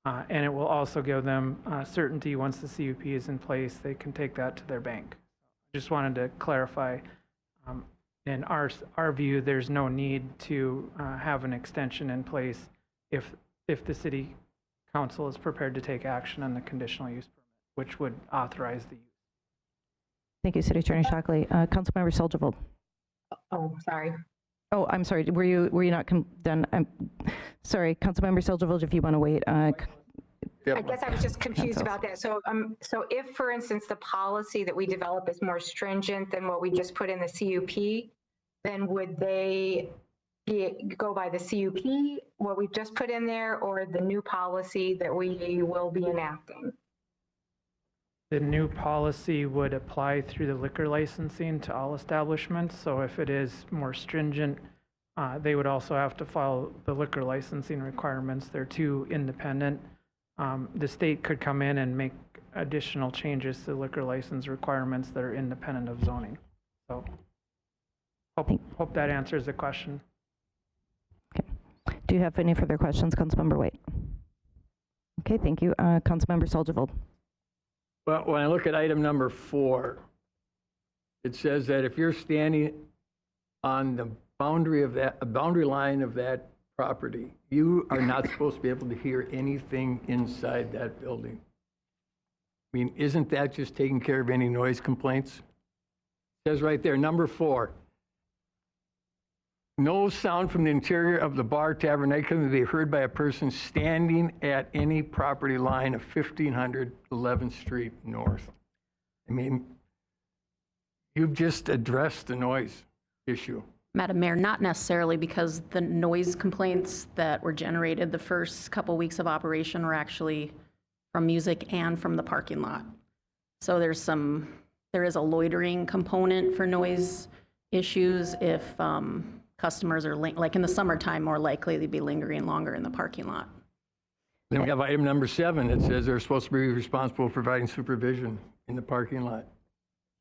And it will also give them certainty once the CUP is in place, they can take that to their bank. Just wanted to clarify. In our view, there's no need to have an extension in place if the city council is prepared to take action on the conditional use permit, which would authorize the use. Thank you, City Attorney Shockley. Councilmember Seljevold. Oh, sorry. Oh, I'm sorry. Were you not done? I'm sorry, Councilmember Seljevold. If you want to wait. I guess I was just confused about that. So if, for instance, the policy that we develop is more stringent than what we just put in the CUP, then would they go by the CUP, what we've just put in there, or the new policy that we will be enacting? The new policy would apply through the liquor licensing to all establishments. So if it is more stringent, they would also have to follow the liquor licensing requirements. They're two independent. The state could come in and make additional changes to liquor license requirements that are independent of zoning. So hope that answers the question. Do you have any further questions, Councilmember White? Okay, thank you. Councilmember Soldivold. Well, when I look at item number 4, it says that if you're standing on the boundary line of that property, you are not supposed to be able to hear anything inside that building. I mean, isn't that just taking care of any noise complaints? It says right there, number 4, no sound from the interior of the bar, tavern, nightclub may be heard by a person standing at any property line of 1500 11th Street North. I mean, you've just addressed the noise issue. Madam Mayor, not necessarily, because the noise complaints that were generated the first couple weeks of operation were actually from music and from the parking lot. So there is a loitering component for noise issues if customers are, like in the summertime, more likely they'd be lingering longer in the parking lot. Then we have item number 7 that says they're supposed to be responsible for providing supervision in the parking lot.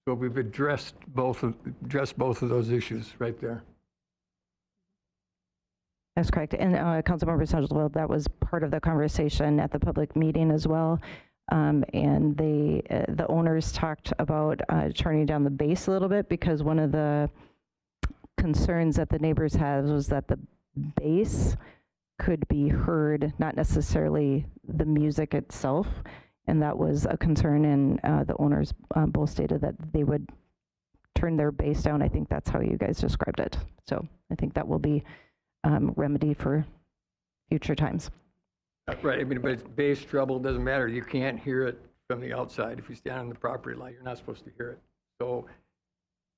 So we've addressed both of those issues right there. That's correct. And Councilmember Soldivold, that was part of the conversation at the public meeting as well. And the owners talked about turning down the bass a little bit, because one of the concerns that the neighbors had was that the bass could be heard, not necessarily the music itself. And that was a concern, and the owners both stated that they would turn their bass down. I think that's how you guys described it. So I think that will be remedy for future times. Right, I mean, but it's bass treble, doesn't matter. You can't hear it from the outside. If you stand on the property line, you're not supposed to hear it. So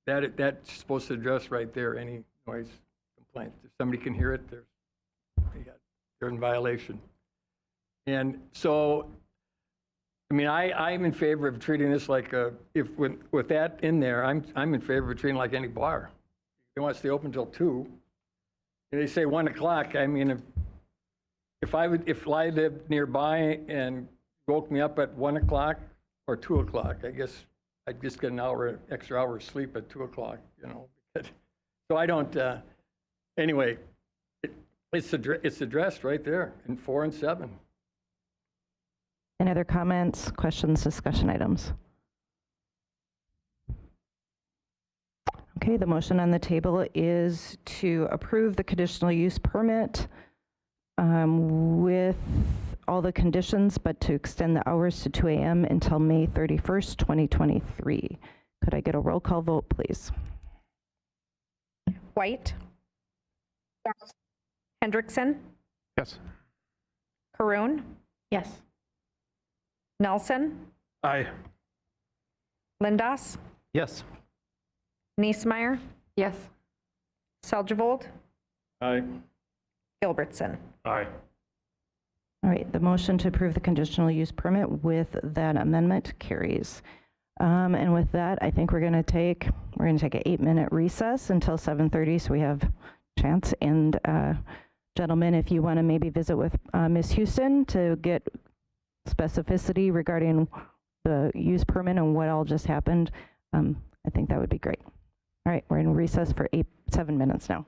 that's supposed to address right there any noise complaints. If somebody can hear it, they're in violation. And so, I mean, I'm in favor of treating this like with that in there, I'm in favor of treating it like any bar. They want to stay open until 2. And they say 1 o'clock. I mean, if I lived nearby and woke me up at 1 o'clock or 2 o'clock, I guess I'd just get an extra hour of sleep at 2 o'clock, you know. So I don't, anyway, it's addressed right there in 4 and 7. Any other comments, questions, discussion items? Okay, the motion on the table is to approve the conditional use permit with all the conditions, but to extend the hours to 2 a.m. until May 31st, 2023. Could I get a roll call vote, please? White? Yes. Hendrickson? Yes. Caroon? Yes. Nelson? Aye. Lindas? Yes. Niesmeyer? Yes. Seljevold? Aye. Gilbertson? Aye. All right, the motion to approve the conditional use permit with that amendment carries. And with that, I think we're going to take an 8-minute recess until 7:30, so we have chance. And gentlemen, if you want to maybe visit with Ms. Houston to get specificity regarding the use permit and what all just happened, I think that would be great. All right, we're in recess for 7 minutes now.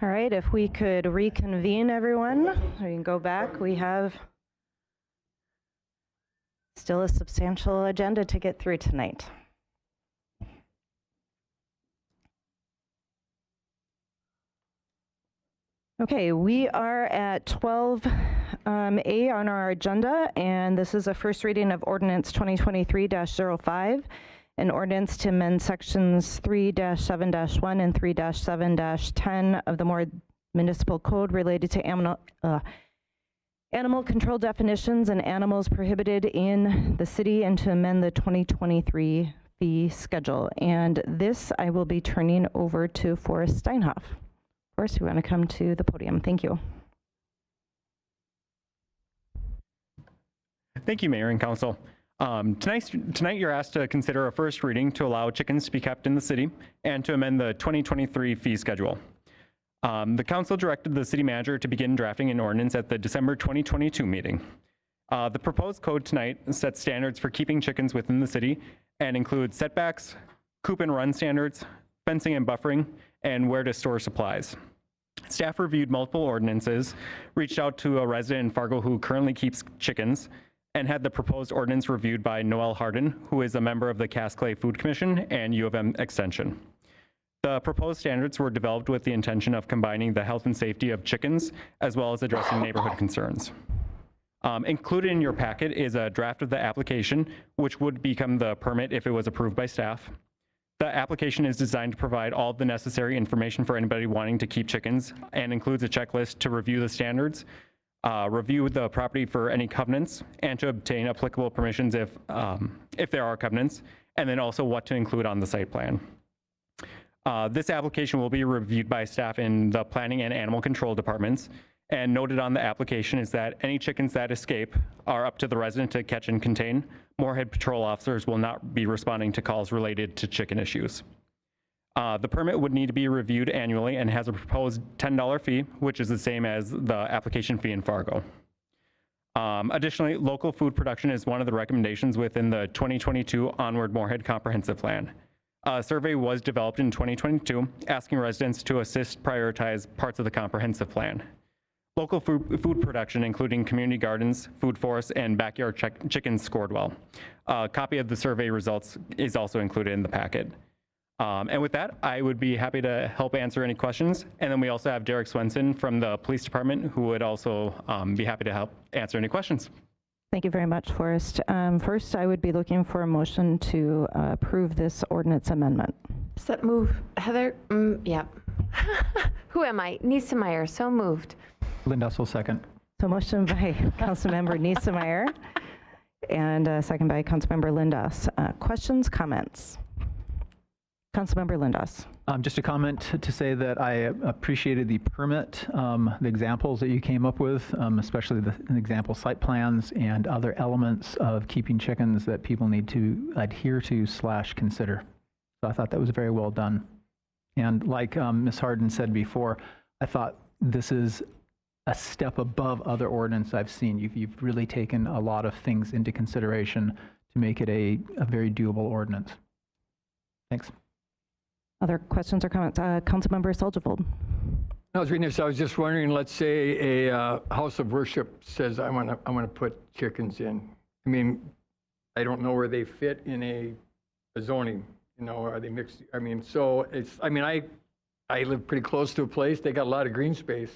All right, if we could reconvene, everyone. We can go back. We have still a substantial agenda to get through tonight. Okay, we are at 12A on our agenda, and this is a first reading of ordinance 2023-05, an ordinance to amend sections 3-7-1 and 3-7-10 of the Moorhead Municipal Code related to animal control definitions and animals prohibited in the city, and to amend the 2023 fee schedule. And this I will be turning over to Forrest Steinhoff. Forrest, you want to come to the podium? Thank you. Thank you, Mayor and Council. Tonight you're asked to consider a first reading to allow chickens to be kept in the city and to amend the 2023 fee schedule. The council directed the city manager to begin drafting an ordinance at the December 2022 meeting. The proposed code tonight sets standards for keeping chickens within the city and includes setbacks, coop and run standards, fencing and buffering, and where to store supplies. Staff reviewed multiple ordinances, reached out to a resident in Fargo who currently keeps chickens, and had the proposed ordinance reviewed by Noel Hardin, who is a member of the Cass Clay Food Commission and U of M Extension. The proposed standards were developed with the intention of combining the health and safety of chickens as well as addressing neighborhood concerns. Included in your packet is a draft of the application, which would become the permit if it was approved by staff. The application is designed to provide all of the necessary information for anybody wanting to keep chickens and includes a checklist to review the standards, review the property for any covenants, and to obtain applicable permissions if there are covenants, and then also what to include on the site plan. This application will be reviewed by staff in the planning and animal control departments, and noted on the application is that any chickens that escape are up to the resident to catch and contain. Moorhead patrol officers will not be responding to calls related to chicken issues. The permit would need to be reviewed annually and has a proposed $10 fee, which is the same as the application fee in Fargo. Additionally, local food production is one of the recommendations within the 2022 Onward Moorhead Comprehensive Plan. A survey was developed in 2022, asking residents to assist prioritize parts of the comprehensive plan. Local food production, including community gardens, food forests, and backyard chickens scored well. A copy of the survey results is also included in the packet. And with that, I would be happy to help answer any questions. And then we also have Derek Swenson from the police department, who would also be happy to help answer any questions. Thank you very much, Forrest. First, I would be looking for a motion to approve this ordinance amendment. Does that move? Heather? Yep. Who am I? Niesemeyer, so moved. Lindos will second. So motion by Councilmember Niesemeyer and second by Councilmember Lindos. Questions, comments? Councilmember Lindos. Just a comment to say that I appreciated the permit, the examples that you came up with, especially the example site plans and other elements of keeping chickens that people need to adhere to / consider. So I thought that was very well done. And like Ms. Hardin said before, I thought this is a step above other ordinance I've seen. You've really taken a lot of things into consideration to make it a very doable ordinance. Thanks. Other questions or comments? Councilmember Soldivold. I was reading this. I was just wondering. Let's say a house of worship says, "I want to put chickens in." I mean, I don't know where they fit in a zoning. You know, are they mixed? I mean, so it's. I mean, I live pretty close to a place. They got a lot of green space,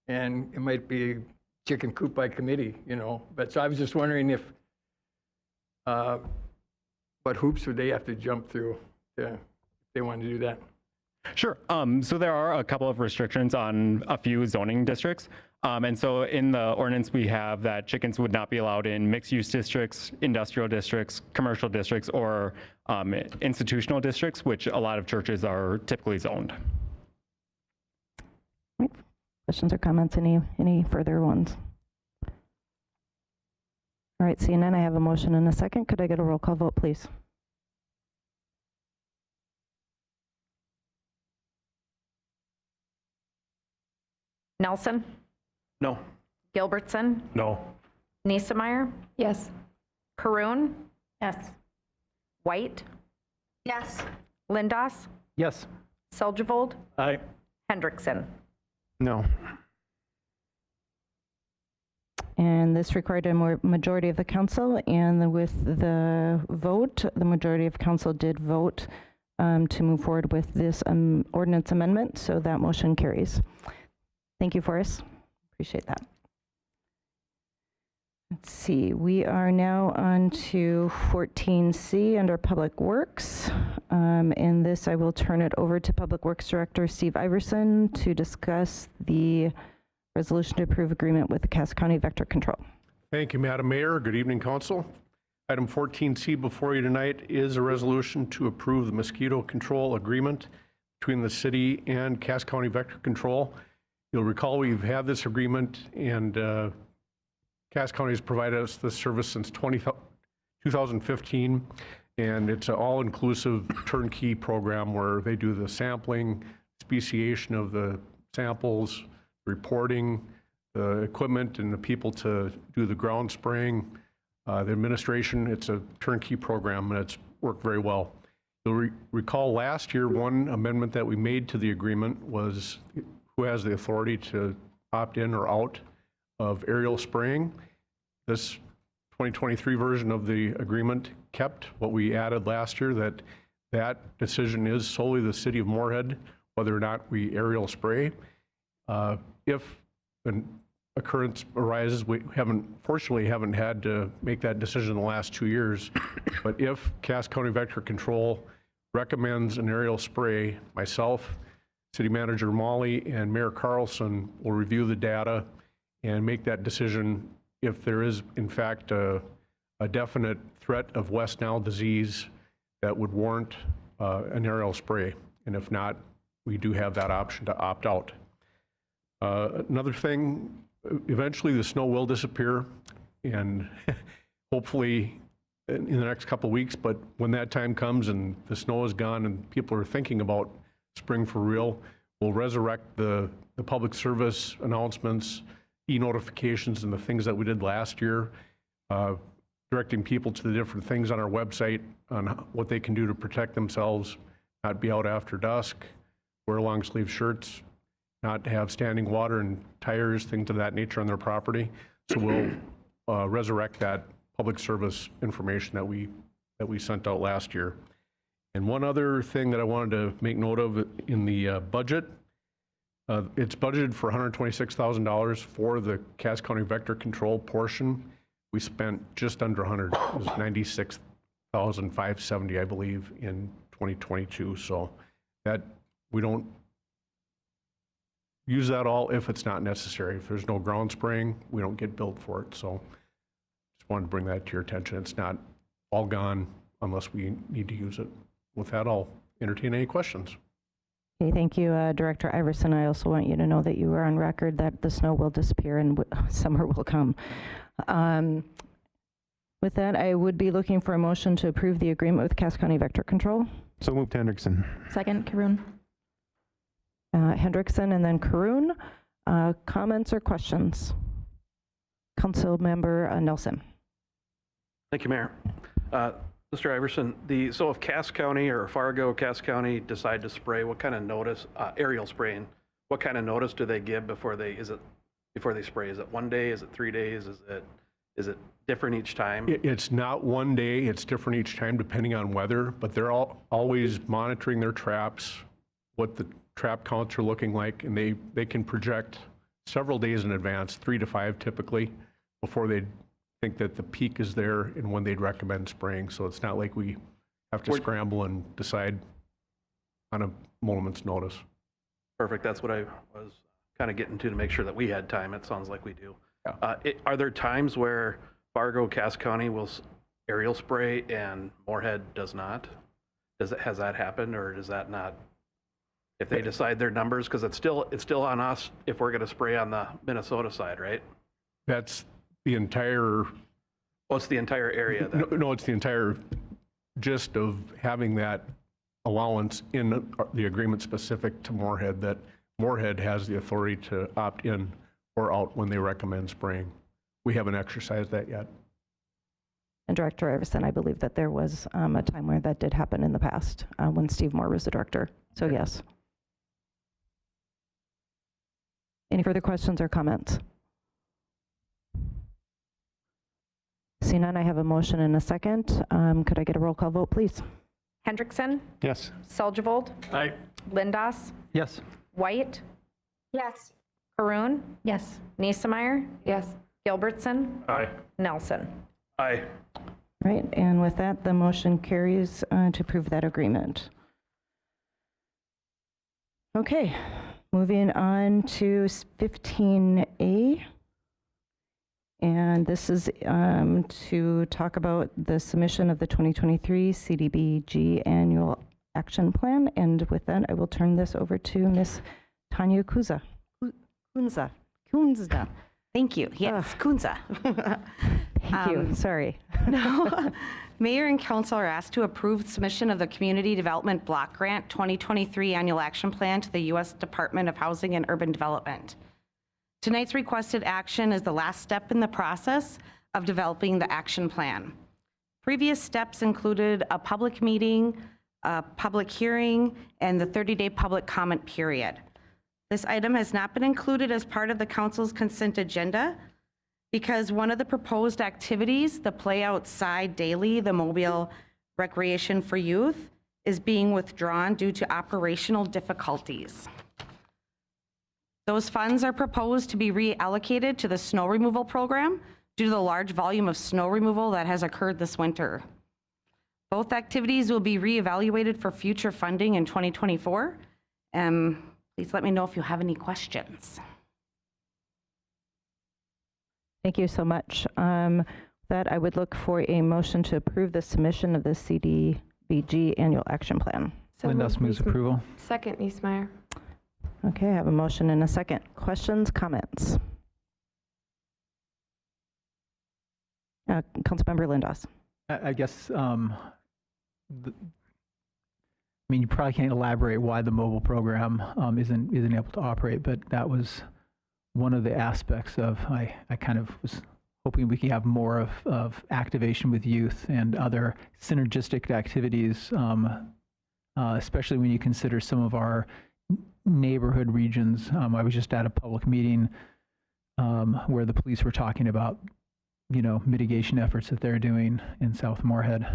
and it might be chicken coop by committee. You know, but so I was just wondering if what hoops would they have to jump through to they want to do that? Sure. So there are a couple of restrictions on a few zoning districts. And so in the ordinance, we have that chickens would not be allowed in mixed-use districts, industrial districts, commercial districts, or institutional districts, which a lot of churches are typically zoned. Questions or comments? Any further ones? All right, seeing none, I have a motion and a second. Could I get a roll call vote, please? Nelson? No. Gilbertson? No. Niesemeyer? Yes. Caroon? Yes. White? Yes. Lindos? Yes. Soldivold? Aye. Hendrickson? No. And this required a majority of the council, and with the vote, the majority of council did vote to move forward with this ordinance amendment, so that motion carries. Thank you, Forrest. Appreciate that. Let's see, we are now on to 14C under Public Works. In this, I will turn it over to Public Works Director Steve Iverson to discuss the resolution to approve agreement with the Cass County Vector Control. Thank you, Madam Mayor. Good evening, Council. Item 14C before you tonight is a resolution to approve the mosquito control agreement between the city and Cass County Vector Control. You'll recall we've had this agreement, and Cass County has provided us this service since 2015, and it's an all-inclusive turnkey program where they do the sampling, speciation of the samples, reporting, the equipment and the people to do the ground spraying, the administration. It's a turnkey program, and it's worked very well. You'll recall last year, one amendment that we made to the agreement was who has the authority to opt in or out of aerial spraying. This 2023 version of the agreement kept what we added last year, that decision is solely the city of Moorhead, whether or not we aerial spray. If an occurrence arises, we fortunately haven't had to make that decision in the last 2 years, but if Cass County Vector Control recommends an aerial spray, myself, City Manager Molly, and Mayor Carlson will review the data and make that decision if there is, in fact, a definite threat of West Nile disease that would warrant an aerial spray. And if not, we do have that option to opt out. Another thing, eventually the snow will disappear, and hopefully in the next couple of weeks, but when that time comes and the snow is gone and people are thinking about spring for real, we'll resurrect the public service announcements, e-notifications, and the things that we did last year, directing people to the different things on our website on what they can do to protect themselves, not be out after dusk, wear long sleeve shirts, not have standing water and tires, things of that nature on their property. So we'll resurrect that public service information that we sent out last year. And one other thing that I wanted to make note of in the budget, it's budgeted for $126,000 for the Cass County Vector Control portion. We spent just under 100, it was 96,570, I believe, in 2022. So that we don't use that all if it's not necessary. If there's no ground spraying, we don't get billed for it. So just wanted to bring that to your attention. It's not all gone unless we need to use it. With that, I'll entertain any questions. Okay, thank you, Director Iverson. I also want you to know that you are on record that the snow will disappear and summer will come. With that, I would be looking for a motion to approve the agreement with Cass County Vector Control. So moved, Hendrickson. Second, Karoon. Hendrickson and then Karoon. Comments or questions? Council Member Nelson. Thank you, Mayor. Mr. Iverson, so if Cass County or Fargo, Cass County decide to spray, what kind of notice, aerial spraying, what kind of notice do they give before they spray? Is it 1 day? Is it 3 days? Is it different each time? It's not 1 day. It's different each time depending on weather, but they're always monitoring their traps, what the trap counts are looking like, and they can project several days in advance, 3 to 5 typically, before they think that the peak is there and when they'd recommend spraying. So it's not like we have to scramble and decide on a moment's notice. Perfect. That's what I was kind of getting to make sure that we had time. It sounds like we do. Yeah. Are there times where Fargo, Cass County will aerial spray and Moorhead does not? Has that happened, or does that not? If they decide their numbers, because it's still on us if we're going to spray on the Minnesota side, right? That's the entire. Well, it's the entire area. No, it's the entire gist of having that allowance in the agreement specific to Moorhead, that Moorhead has the authority to opt in or out when they recommend spraying. We haven't exercised that yet. And Director Iverson, I believe that there was a time where that did happen in the past when Steve Moore was the director. So yes. Any further questions or comments? Seeing none, I have a motion and a second. Could I get a roll call vote, please? Hendrickson, Yes. Seldgevold, Aye. Lindas, Yes. White, Yes. Caroon, Yes. Niesemeyer, Yes. Gilbertson, Aye. Nelson. Aye. Right, and with that, the motion carries to approve that agreement. Okay, moving on to 15A. And this is to talk about the submission of the 2023 CDBG Annual Action Plan. And with that, I will turn this over to Ms. Tanya Kunza. Kunza. Thank you. Yes, Kunza. Thank you. Sorry. No. Mayor and council are asked to approve submission of the Community Development Block Grant 2023 Annual Action Plan to the U.S. Department of Housing and Urban Development. Tonight's requested action is the last step in the process of developing the action plan. Previous steps included a public meeting, a public hearing, and the 30-day public comment period. This item has not been included as part of the council's consent agenda because one of the proposed activities, the Play Outside Daily, the mobile recreation for youth, is being withdrawn due to operational difficulties. Those funds are proposed to be reallocated to the snow removal program due to the large volume of snow removal that has occurred this winter. Both activities will be reevaluated for future funding in 2024. Please let me know if you have any questions. Thank you so much. That I would look for a motion to approve the submission of the CDBG Annual Action Plan. So Lindas moves approval. Second, Niesemeyer. Okay, I have a motion and a second. Questions, comments? Councilmember Lindas. I guess, I mean, you probably can't elaborate why the mobile program isn't able to operate, but that was one of the aspects of, I kind of was hoping we could have more of activation with youth and other synergistic activities, especially when you consider some of our neighborhood regions. I was just at a public meeting where the police were talking about, mitigation efforts that they're doing in South Moorhead.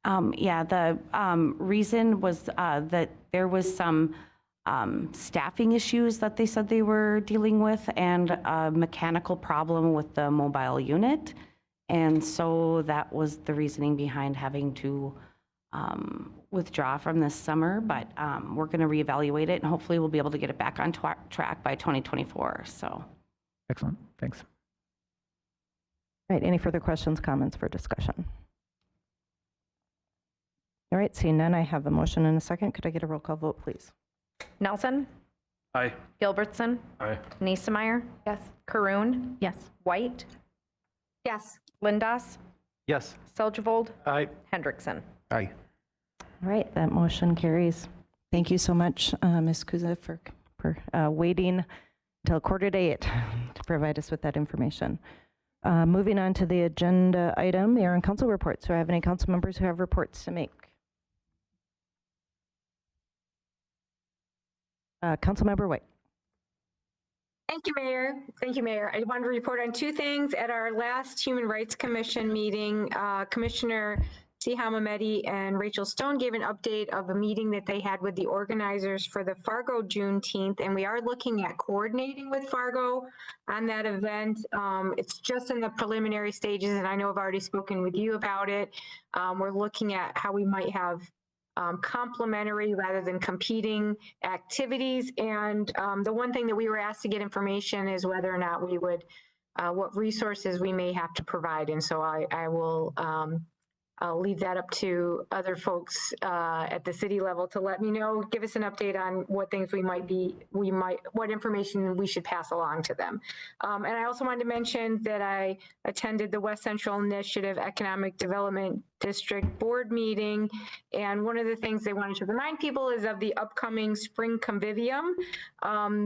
Yeah, the reason was that there was some staffing issues that they said they were dealing with and a mechanical problem with the mobile unit. And so that was the reasoning behind having to withdraw from this summer, but we're going to reevaluate it and hopefully we'll be able to get it back on track by 2024. So. Excellent. Thanks. All right, any further questions, comments for discussion? All right, seeing none, I have a motion and a second. Could I get a roll call vote, please? Nelson, Aye. Gilbertson, Aye. Niesemeyer, Yes. Caroon, Yes. White, Yes. Lindas, Yes. Seldgevold, Aye. Hendrickson. Aye. All right, that motion carries. Thank you so much, Ms. Kuza, for waiting until 7:45 to provide us with that information. Moving on to the agenda item, Mayor and Council reports. Do I have any council members who have reports to make? Councilmember White. Thank you, Mayor. Thank you, Mayor. I wanted to report on two things. At our last Human Rights Commission meeting, Commissioner Siham Ahmedi and Rachel Stone gave an update of a meeting that they had with the organizers for the Fargo Juneteenth, and we are looking at coordinating with Fargo on that event. It's just in the preliminary stages, and I know I've already spoken with you about it. We're looking at how we might have complementary rather than competing activities. And the one thing that we were asked to get information is whether or not we would, what resources we may have to provide. And so I will, I'll leave that up to other folks at the city level to let me know, give us an update on what things what information we should pass along to them. And I also wanted to mention that I attended the West Central Initiative Economic Development District Board meeting. And one of the things they wanted to remind people is of the upcoming Spring Convivium.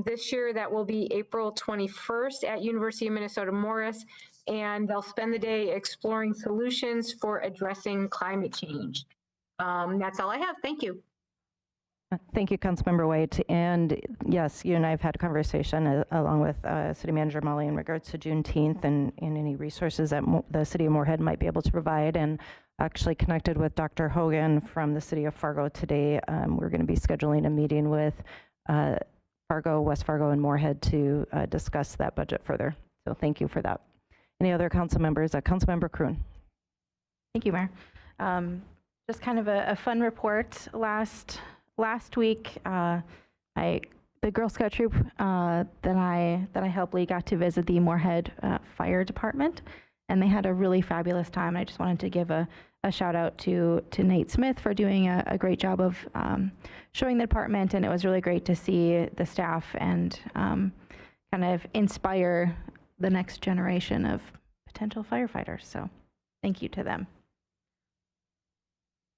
This year, that will be April 21st at University of Minnesota Morris. And they'll spend the day exploring solutions for addressing climate change. That's all I have. Thank you. Thank you, Councilmember White. And yes, you and I have had a conversation along with City Manager Molly in regards to Juneteenth and any resources that the City of Moorhead might be able to provide. And actually connected with Dr. Hogan from the City of Fargo today. We're going to be scheduling a meeting with Fargo, West Fargo, and Moorhead to discuss that budget further. So thank you for that. Any other council members? Councilmember Kroon. Thank you, Mayor. Just kind of a fun report. Last week, the Girl Scout troop that I helped lead got to visit the Moorhead Fire Department, and they had a really fabulous time. I just wanted to give a shout out to Nate Smith for doing a great job of showing the department, and it was really great to see the staff and kind of inspire the next generation of potential firefighters. So thank you to them.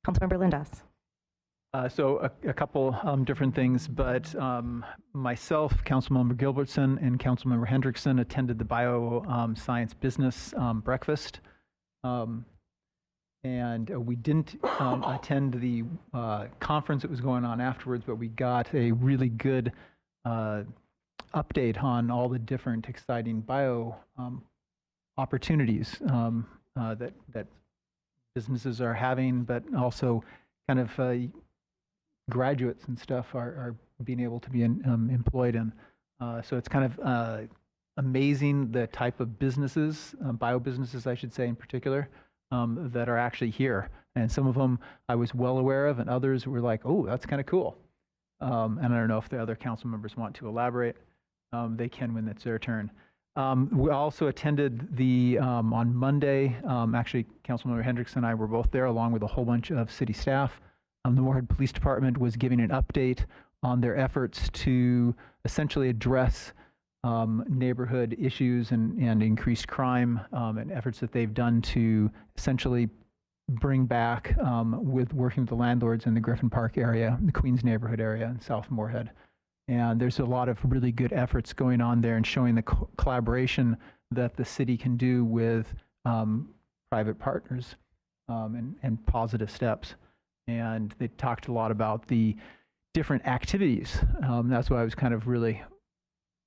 Councilmember Lindas. So a couple different things, but myself, Councilmember Gilbertson, and Councilmember Hendrickson attended the bioscience business breakfast. And we didn't attend the conference that was going on afterwards, but we got a really good update on all the different exciting bio opportunities that businesses are having, but also kind of graduates and stuff are being able to be employed in. So it's kind of amazing the type of businesses, bio businesses I should say in particular, that are actually here. And some of them I was well aware of, and others were like, oh, that's kind of cool. And I don't know if the other council members want to elaborate. They can when it's their turn. We also attended the, on Monday, actually Councilmember Hendrickson and I were both there along with a whole bunch of city staff. The Moorhead Police Department was giving an update on their efforts to essentially address neighborhood issues and increased crime and efforts that they've done to essentially bring back with working with the landlords in the Griffin Park area, the Queens neighborhood area, and South Moorhead. And there's a lot of really good efforts going on there and showing the collaboration that the city can do with private partners and positive steps. And they talked a lot about the different activities. That's why I was kind of really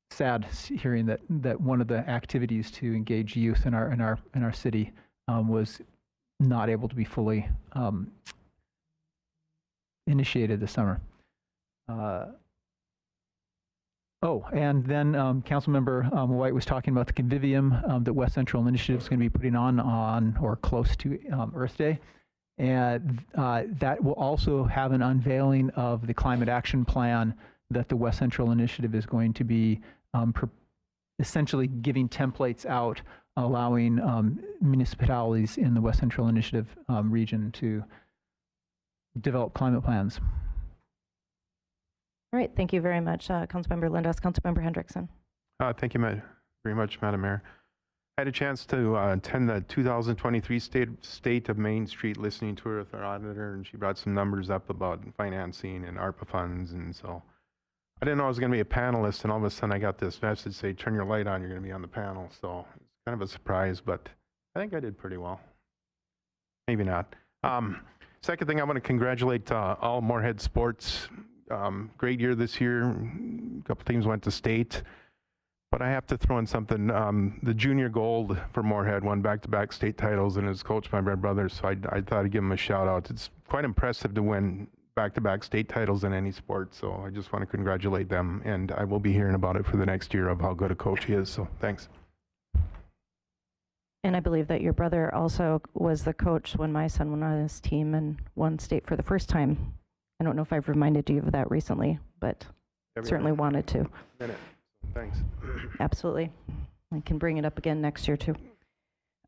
sad hearing that one of the activities to engage youth in our city was not able to be fully initiated this summer. Oh, and then Councilmember White was talking about the convivium that West Central Initiative is going to be putting on or close to Earth Day. And that will also have an unveiling of the climate action plan that the West Central Initiative is going to be essentially giving templates out, allowing municipalities in the West Central Initiative region to develop climate plans. All right, thank you very much, Councilmember Lindas. Councilmember Hendrickson. Thank you very much, Madam Mayor. I had a chance to attend the 2023 State of Main Street listening tour with our auditor, and she brought some numbers up about financing and ARPA funds, and so I didn't know I was going to be a panelist, and all of a sudden I got this message say, turn your light on, you're going to be on the panel, so it's kind of a surprise, but I think I did pretty well. Maybe not. Second thing, I want to congratulate all Moorhead sports. Great year this year. A couple teams went to state. But I have to throw in something. The junior gold for Moorhead won back-to-back state titles and is coached by my brother, so I thought I'd give him a shout out. It's quite impressive to win back-to-back state titles in any sport, so I just want to congratulate them, and I will be hearing about it for the next year of how good a coach he is, so thanks. And I believe that your brother also was the coach when my son went on his team and won state for the first time. I don't know if I've reminded you of that recently, but certainly wanted to. Thanks. Absolutely. I can bring it up again next year too.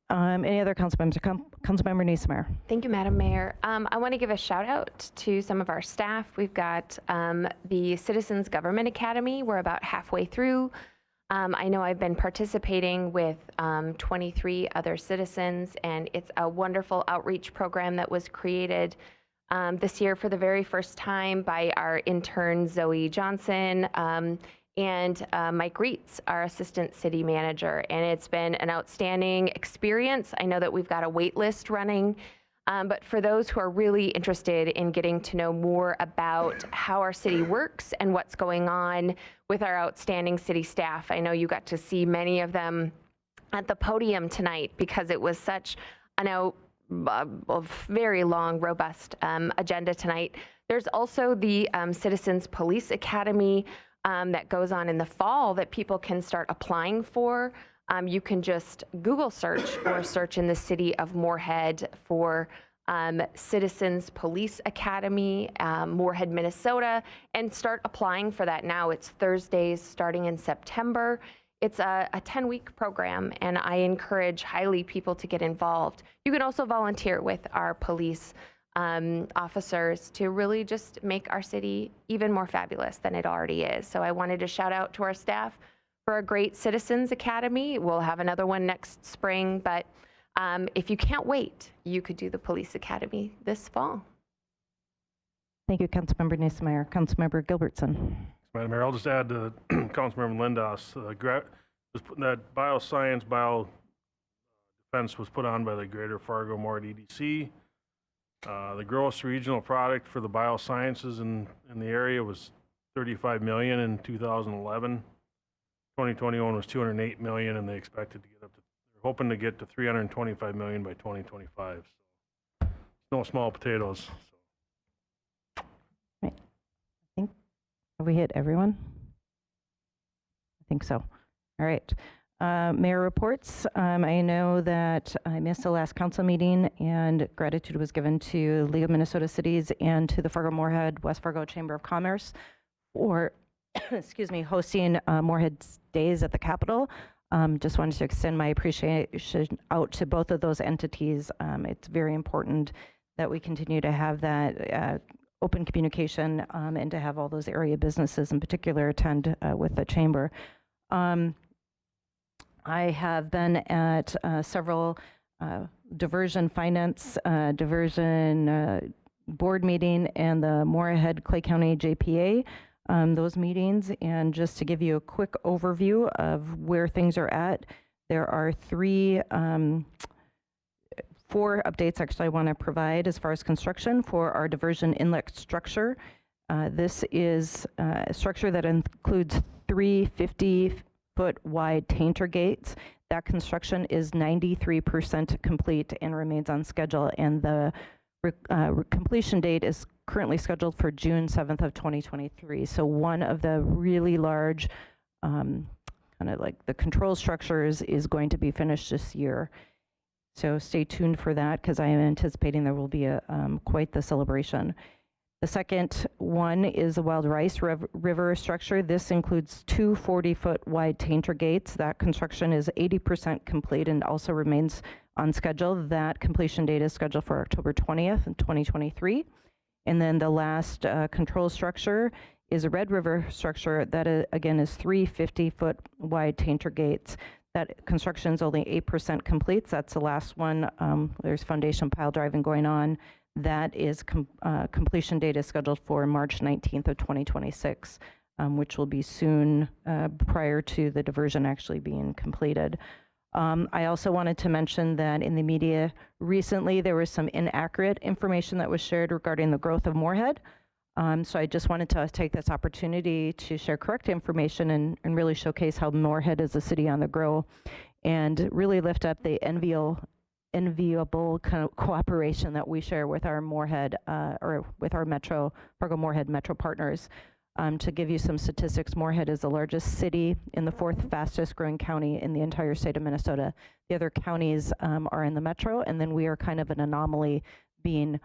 Any other council members? Councilmember Niesemeyer. Thank you, Madam Mayor. I want to give a shout out to some of our staff. We've got the Citizens Government Academy. We're about halfway through. I know I've been participating with 23 other citizens, and it's a wonderful outreach program that was created this year for the very first time by our intern Zoe Johnson and Mike Reitz, our assistant city manager. And it's been an outstanding experience. I know that we've got a wait list running But for those who are really interested in getting to know more about how our city works and what's going on with our outstanding city staff, I know you got to see many of them at the podium tonight because it was such a very long, robust agenda tonight. There's also the Citizens Police Academy that goes on in the fall that people can start applying for. You can just Google search or search in the city of Moorhead for Citizens Police Academy, Moorhead, Minnesota, and start applying for that now. It's Thursdays starting in September. It's a 10-week program, and I encourage highly people to get involved. You can also volunteer with our police officers to really just make our city even more fabulous than it already is. So I wanted to shout out to our staff for a great Citizens Academy. We'll have another one next spring, but if you can't wait, you could do the Police Academy this fall. Thank you, Councilmember Neesmeyer. Councilmember Gilbertson. Madam Mayor, I'll just add to Councilmember Lindos, that bioscience, biodefense was put on by the Greater Fargo Moorhead EDC. The gross regional product for the biosciences in the area was $35 million in 2011. 2021 was $208 million, and they expected to get up to, they're hoping to get to $325 million by 2025. So no small potatoes. Right. Have we hit everyone? I think so. All right. Mayor reports. I know that I missed the last council meeting, and gratitude was given to League of Minnesota Cities and to the Fargo-Moorhead West Fargo Chamber of Commerce for excuse me, hosting Moorhead's Days at the Capitol. Just wanted to extend my appreciation out to both of those entities. It's very important that we continue to have that open communication and to have all those area businesses in particular attend with the chamber. I have been at several diversion finance, diversion board meeting and the Moorhead Clay County JPA, those meetings. And just to give you a quick overview of where things are at, there are four updates actually I want to provide as far as construction for our diversion inlet structure. This is a structure that includes 3 50-foot wide tainter gates. That construction is 93% complete and remains on schedule, and the completion date is currently scheduled for June 7th of 2023. So one of the really large kind of like the control structures is going to be finished this year. So stay tuned for that, because I am anticipating there will be quite the celebration. The second one is the Wild Rice River structure. This includes 2 40-foot wide tainter gates. That construction is 80% complete and also remains on schedule. That completion date is scheduled for October 20th, 2023. And then the last control structure is a Red River structure that again is 3 50-foot wide tainter gates. That construction is only 8% complete. So that's the last one. There's foundation pile driving going on. That is completion date is scheduled for March 19th of 2026, which will be soon prior to the diversion actually being completed. I also wanted to mention that in the media recently, there was some inaccurate information that was shared regarding the growth of Moorhead. So I just wanted to take this opportunity to share correct information and really showcase how Moorhead is a city on the grow, and really lift up the enviable cooperation that we share with our Moorhead or with our Fargo-Moorhead Metro partners. To give you some statistics, Moorhead is the largest city in the 4th fastest growing county in the entire state of Minnesota. The other counties are in the metro, and then we are kind of an anomaly being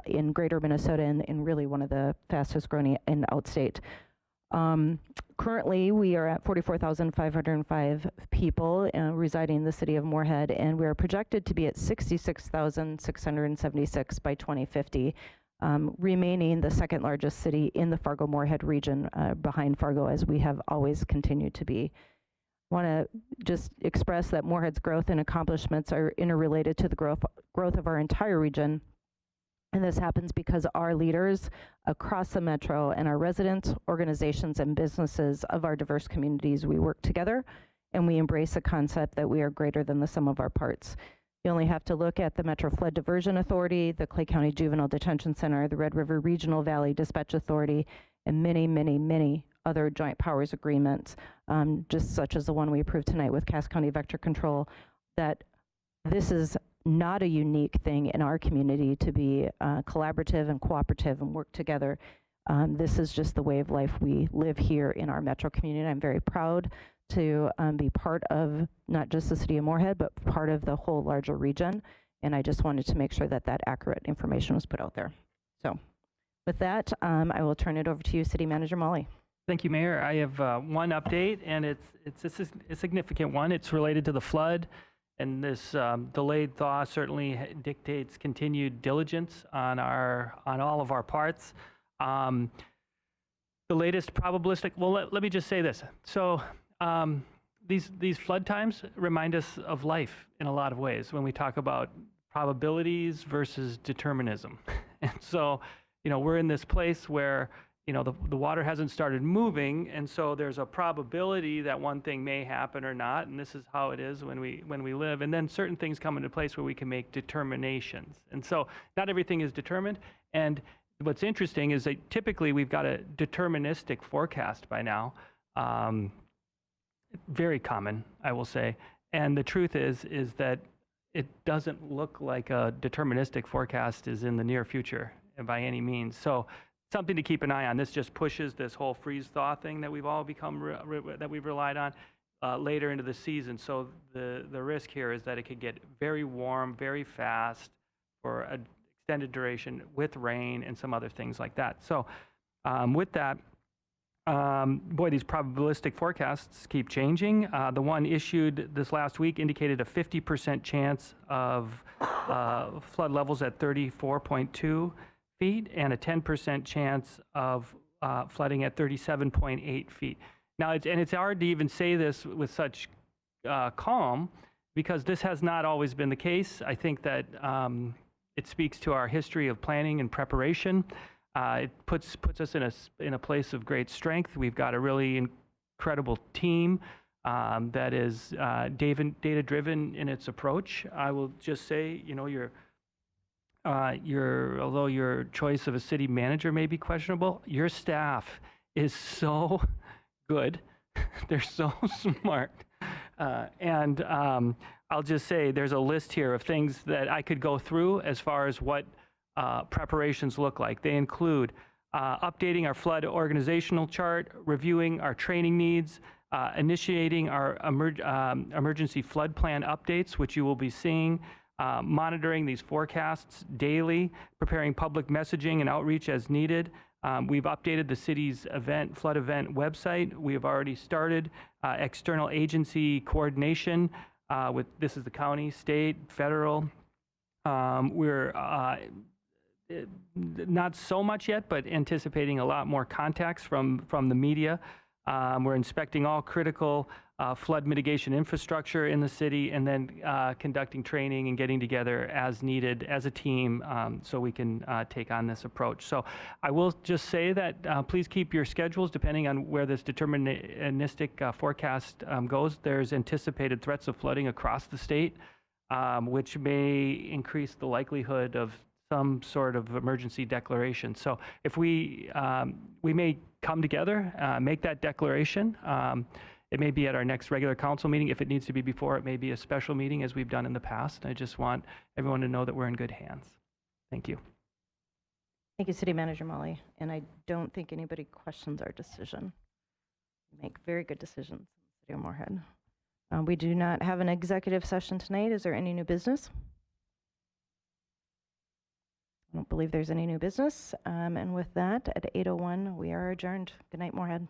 in greater Minnesota and really one of the fastest growing in outstate. Currently, we are at 44,505 people residing in the city of Moorhead, and we are projected to be at 66,676 by 2050, remaining the second largest city in the Fargo-Moorhead region behind Fargo, as we have always continued to be. I want to just express that Moorhead's growth and accomplishments are interrelated to the growth of our entire region. And this happens because our leaders across the metro and our residents, organizations, and businesses of our diverse communities, we work together and we embrace the concept that we are greater than the sum of our parts. You only have to look at the Metro Flood Diversion Authority, the Clay County Juvenile Detention Center, the Red River Regional Valley Dispatch Authority, and many, many, many other joint powers agreements, just such as the one we approved tonight with Cass County Vector Control, that this is not a unique thing in our community to be collaborative and cooperative and work together. This is just the way of life we live here in our metro community. I'm very proud to be part of not just the city of Moorhead, but part of the whole larger region. And I just wanted to make sure that that accurate information was put out there. So with that, I will turn it over to you, City Manager Molly. Thank you, Mayor. I have one update, and it's a significant one. It's related to the flood, and this delayed thaw certainly dictates continued diligence on all of our parts. The latest probabilistic. Well, let me just say this. So these flood times remind us of life in a lot of ways when we talk about probabilities versus determinism. And so, we're in this place where the water hasn't started moving, and so there's a probability that one thing may happen or not, and this is how it is when we live. And then certain things come into place where we can make determinations. And so not everything is determined. And what's interesting is that typically we've got a deterministic forecast by now. Very common, I will say. And the truth is that it doesn't look like a deterministic forecast is in the near future by any means. So something to keep an eye on. This just pushes this whole freeze-thaw thing that we've all become, that we've relied on later into the season. So the risk here is that it could get very warm, very fast for an extended duration with rain and some other things like that. So with that, boy, these probabilistic forecasts keep changing. The one issued this last week indicated a 50% chance of flood levels at 34.2 feet and a 10% chance of flooding at 37.8 feet. Now, it's hard to even say this with such calm because this has not always been the case. I think that it speaks to our history of planning and preparation. It puts us in a place of great strength. We've got a really incredible team that is data-driven in its approach. I will just say, although your choice of a city manager may be questionable, your staff is so good. They're so smart. And I'll just say there's a list here of things that I could go through as far as what preparations look like. They include updating our flood organizational chart, reviewing our training needs, initiating our emergency flood plan updates, which you will be seeing, monitoring these forecasts daily, preparing public messaging and outreach as needed. We've updated the city's flood event website. We have already started external agency coordination this is the county, state, federal. We're not so much yet, but anticipating a lot more contacts from the media. We're inspecting all critical flood mitigation infrastructure in the city, and then conducting training and getting together as needed as a team so we can take on this approach. So I will just say that please keep your schedules depending on where this deterministic forecast goes. There's anticipated threats of flooding across the state, which may increase the likelihood of some sort of emergency declaration. So if we may come together, make that declaration. It may be at our next regular council meeting. If it needs to be before, it may be a special meeting as we've done in the past. I just want everyone to know that we're in good hands. Thank you. Thank you, City Manager Molly. And I don't think anybody questions our decision. We make very good decisions in the City of Moorhead. We do not have an executive session tonight. Is there any new business? I don't believe there's any new business. And with that, at 8:01, we are adjourned. Good night, Moorhead.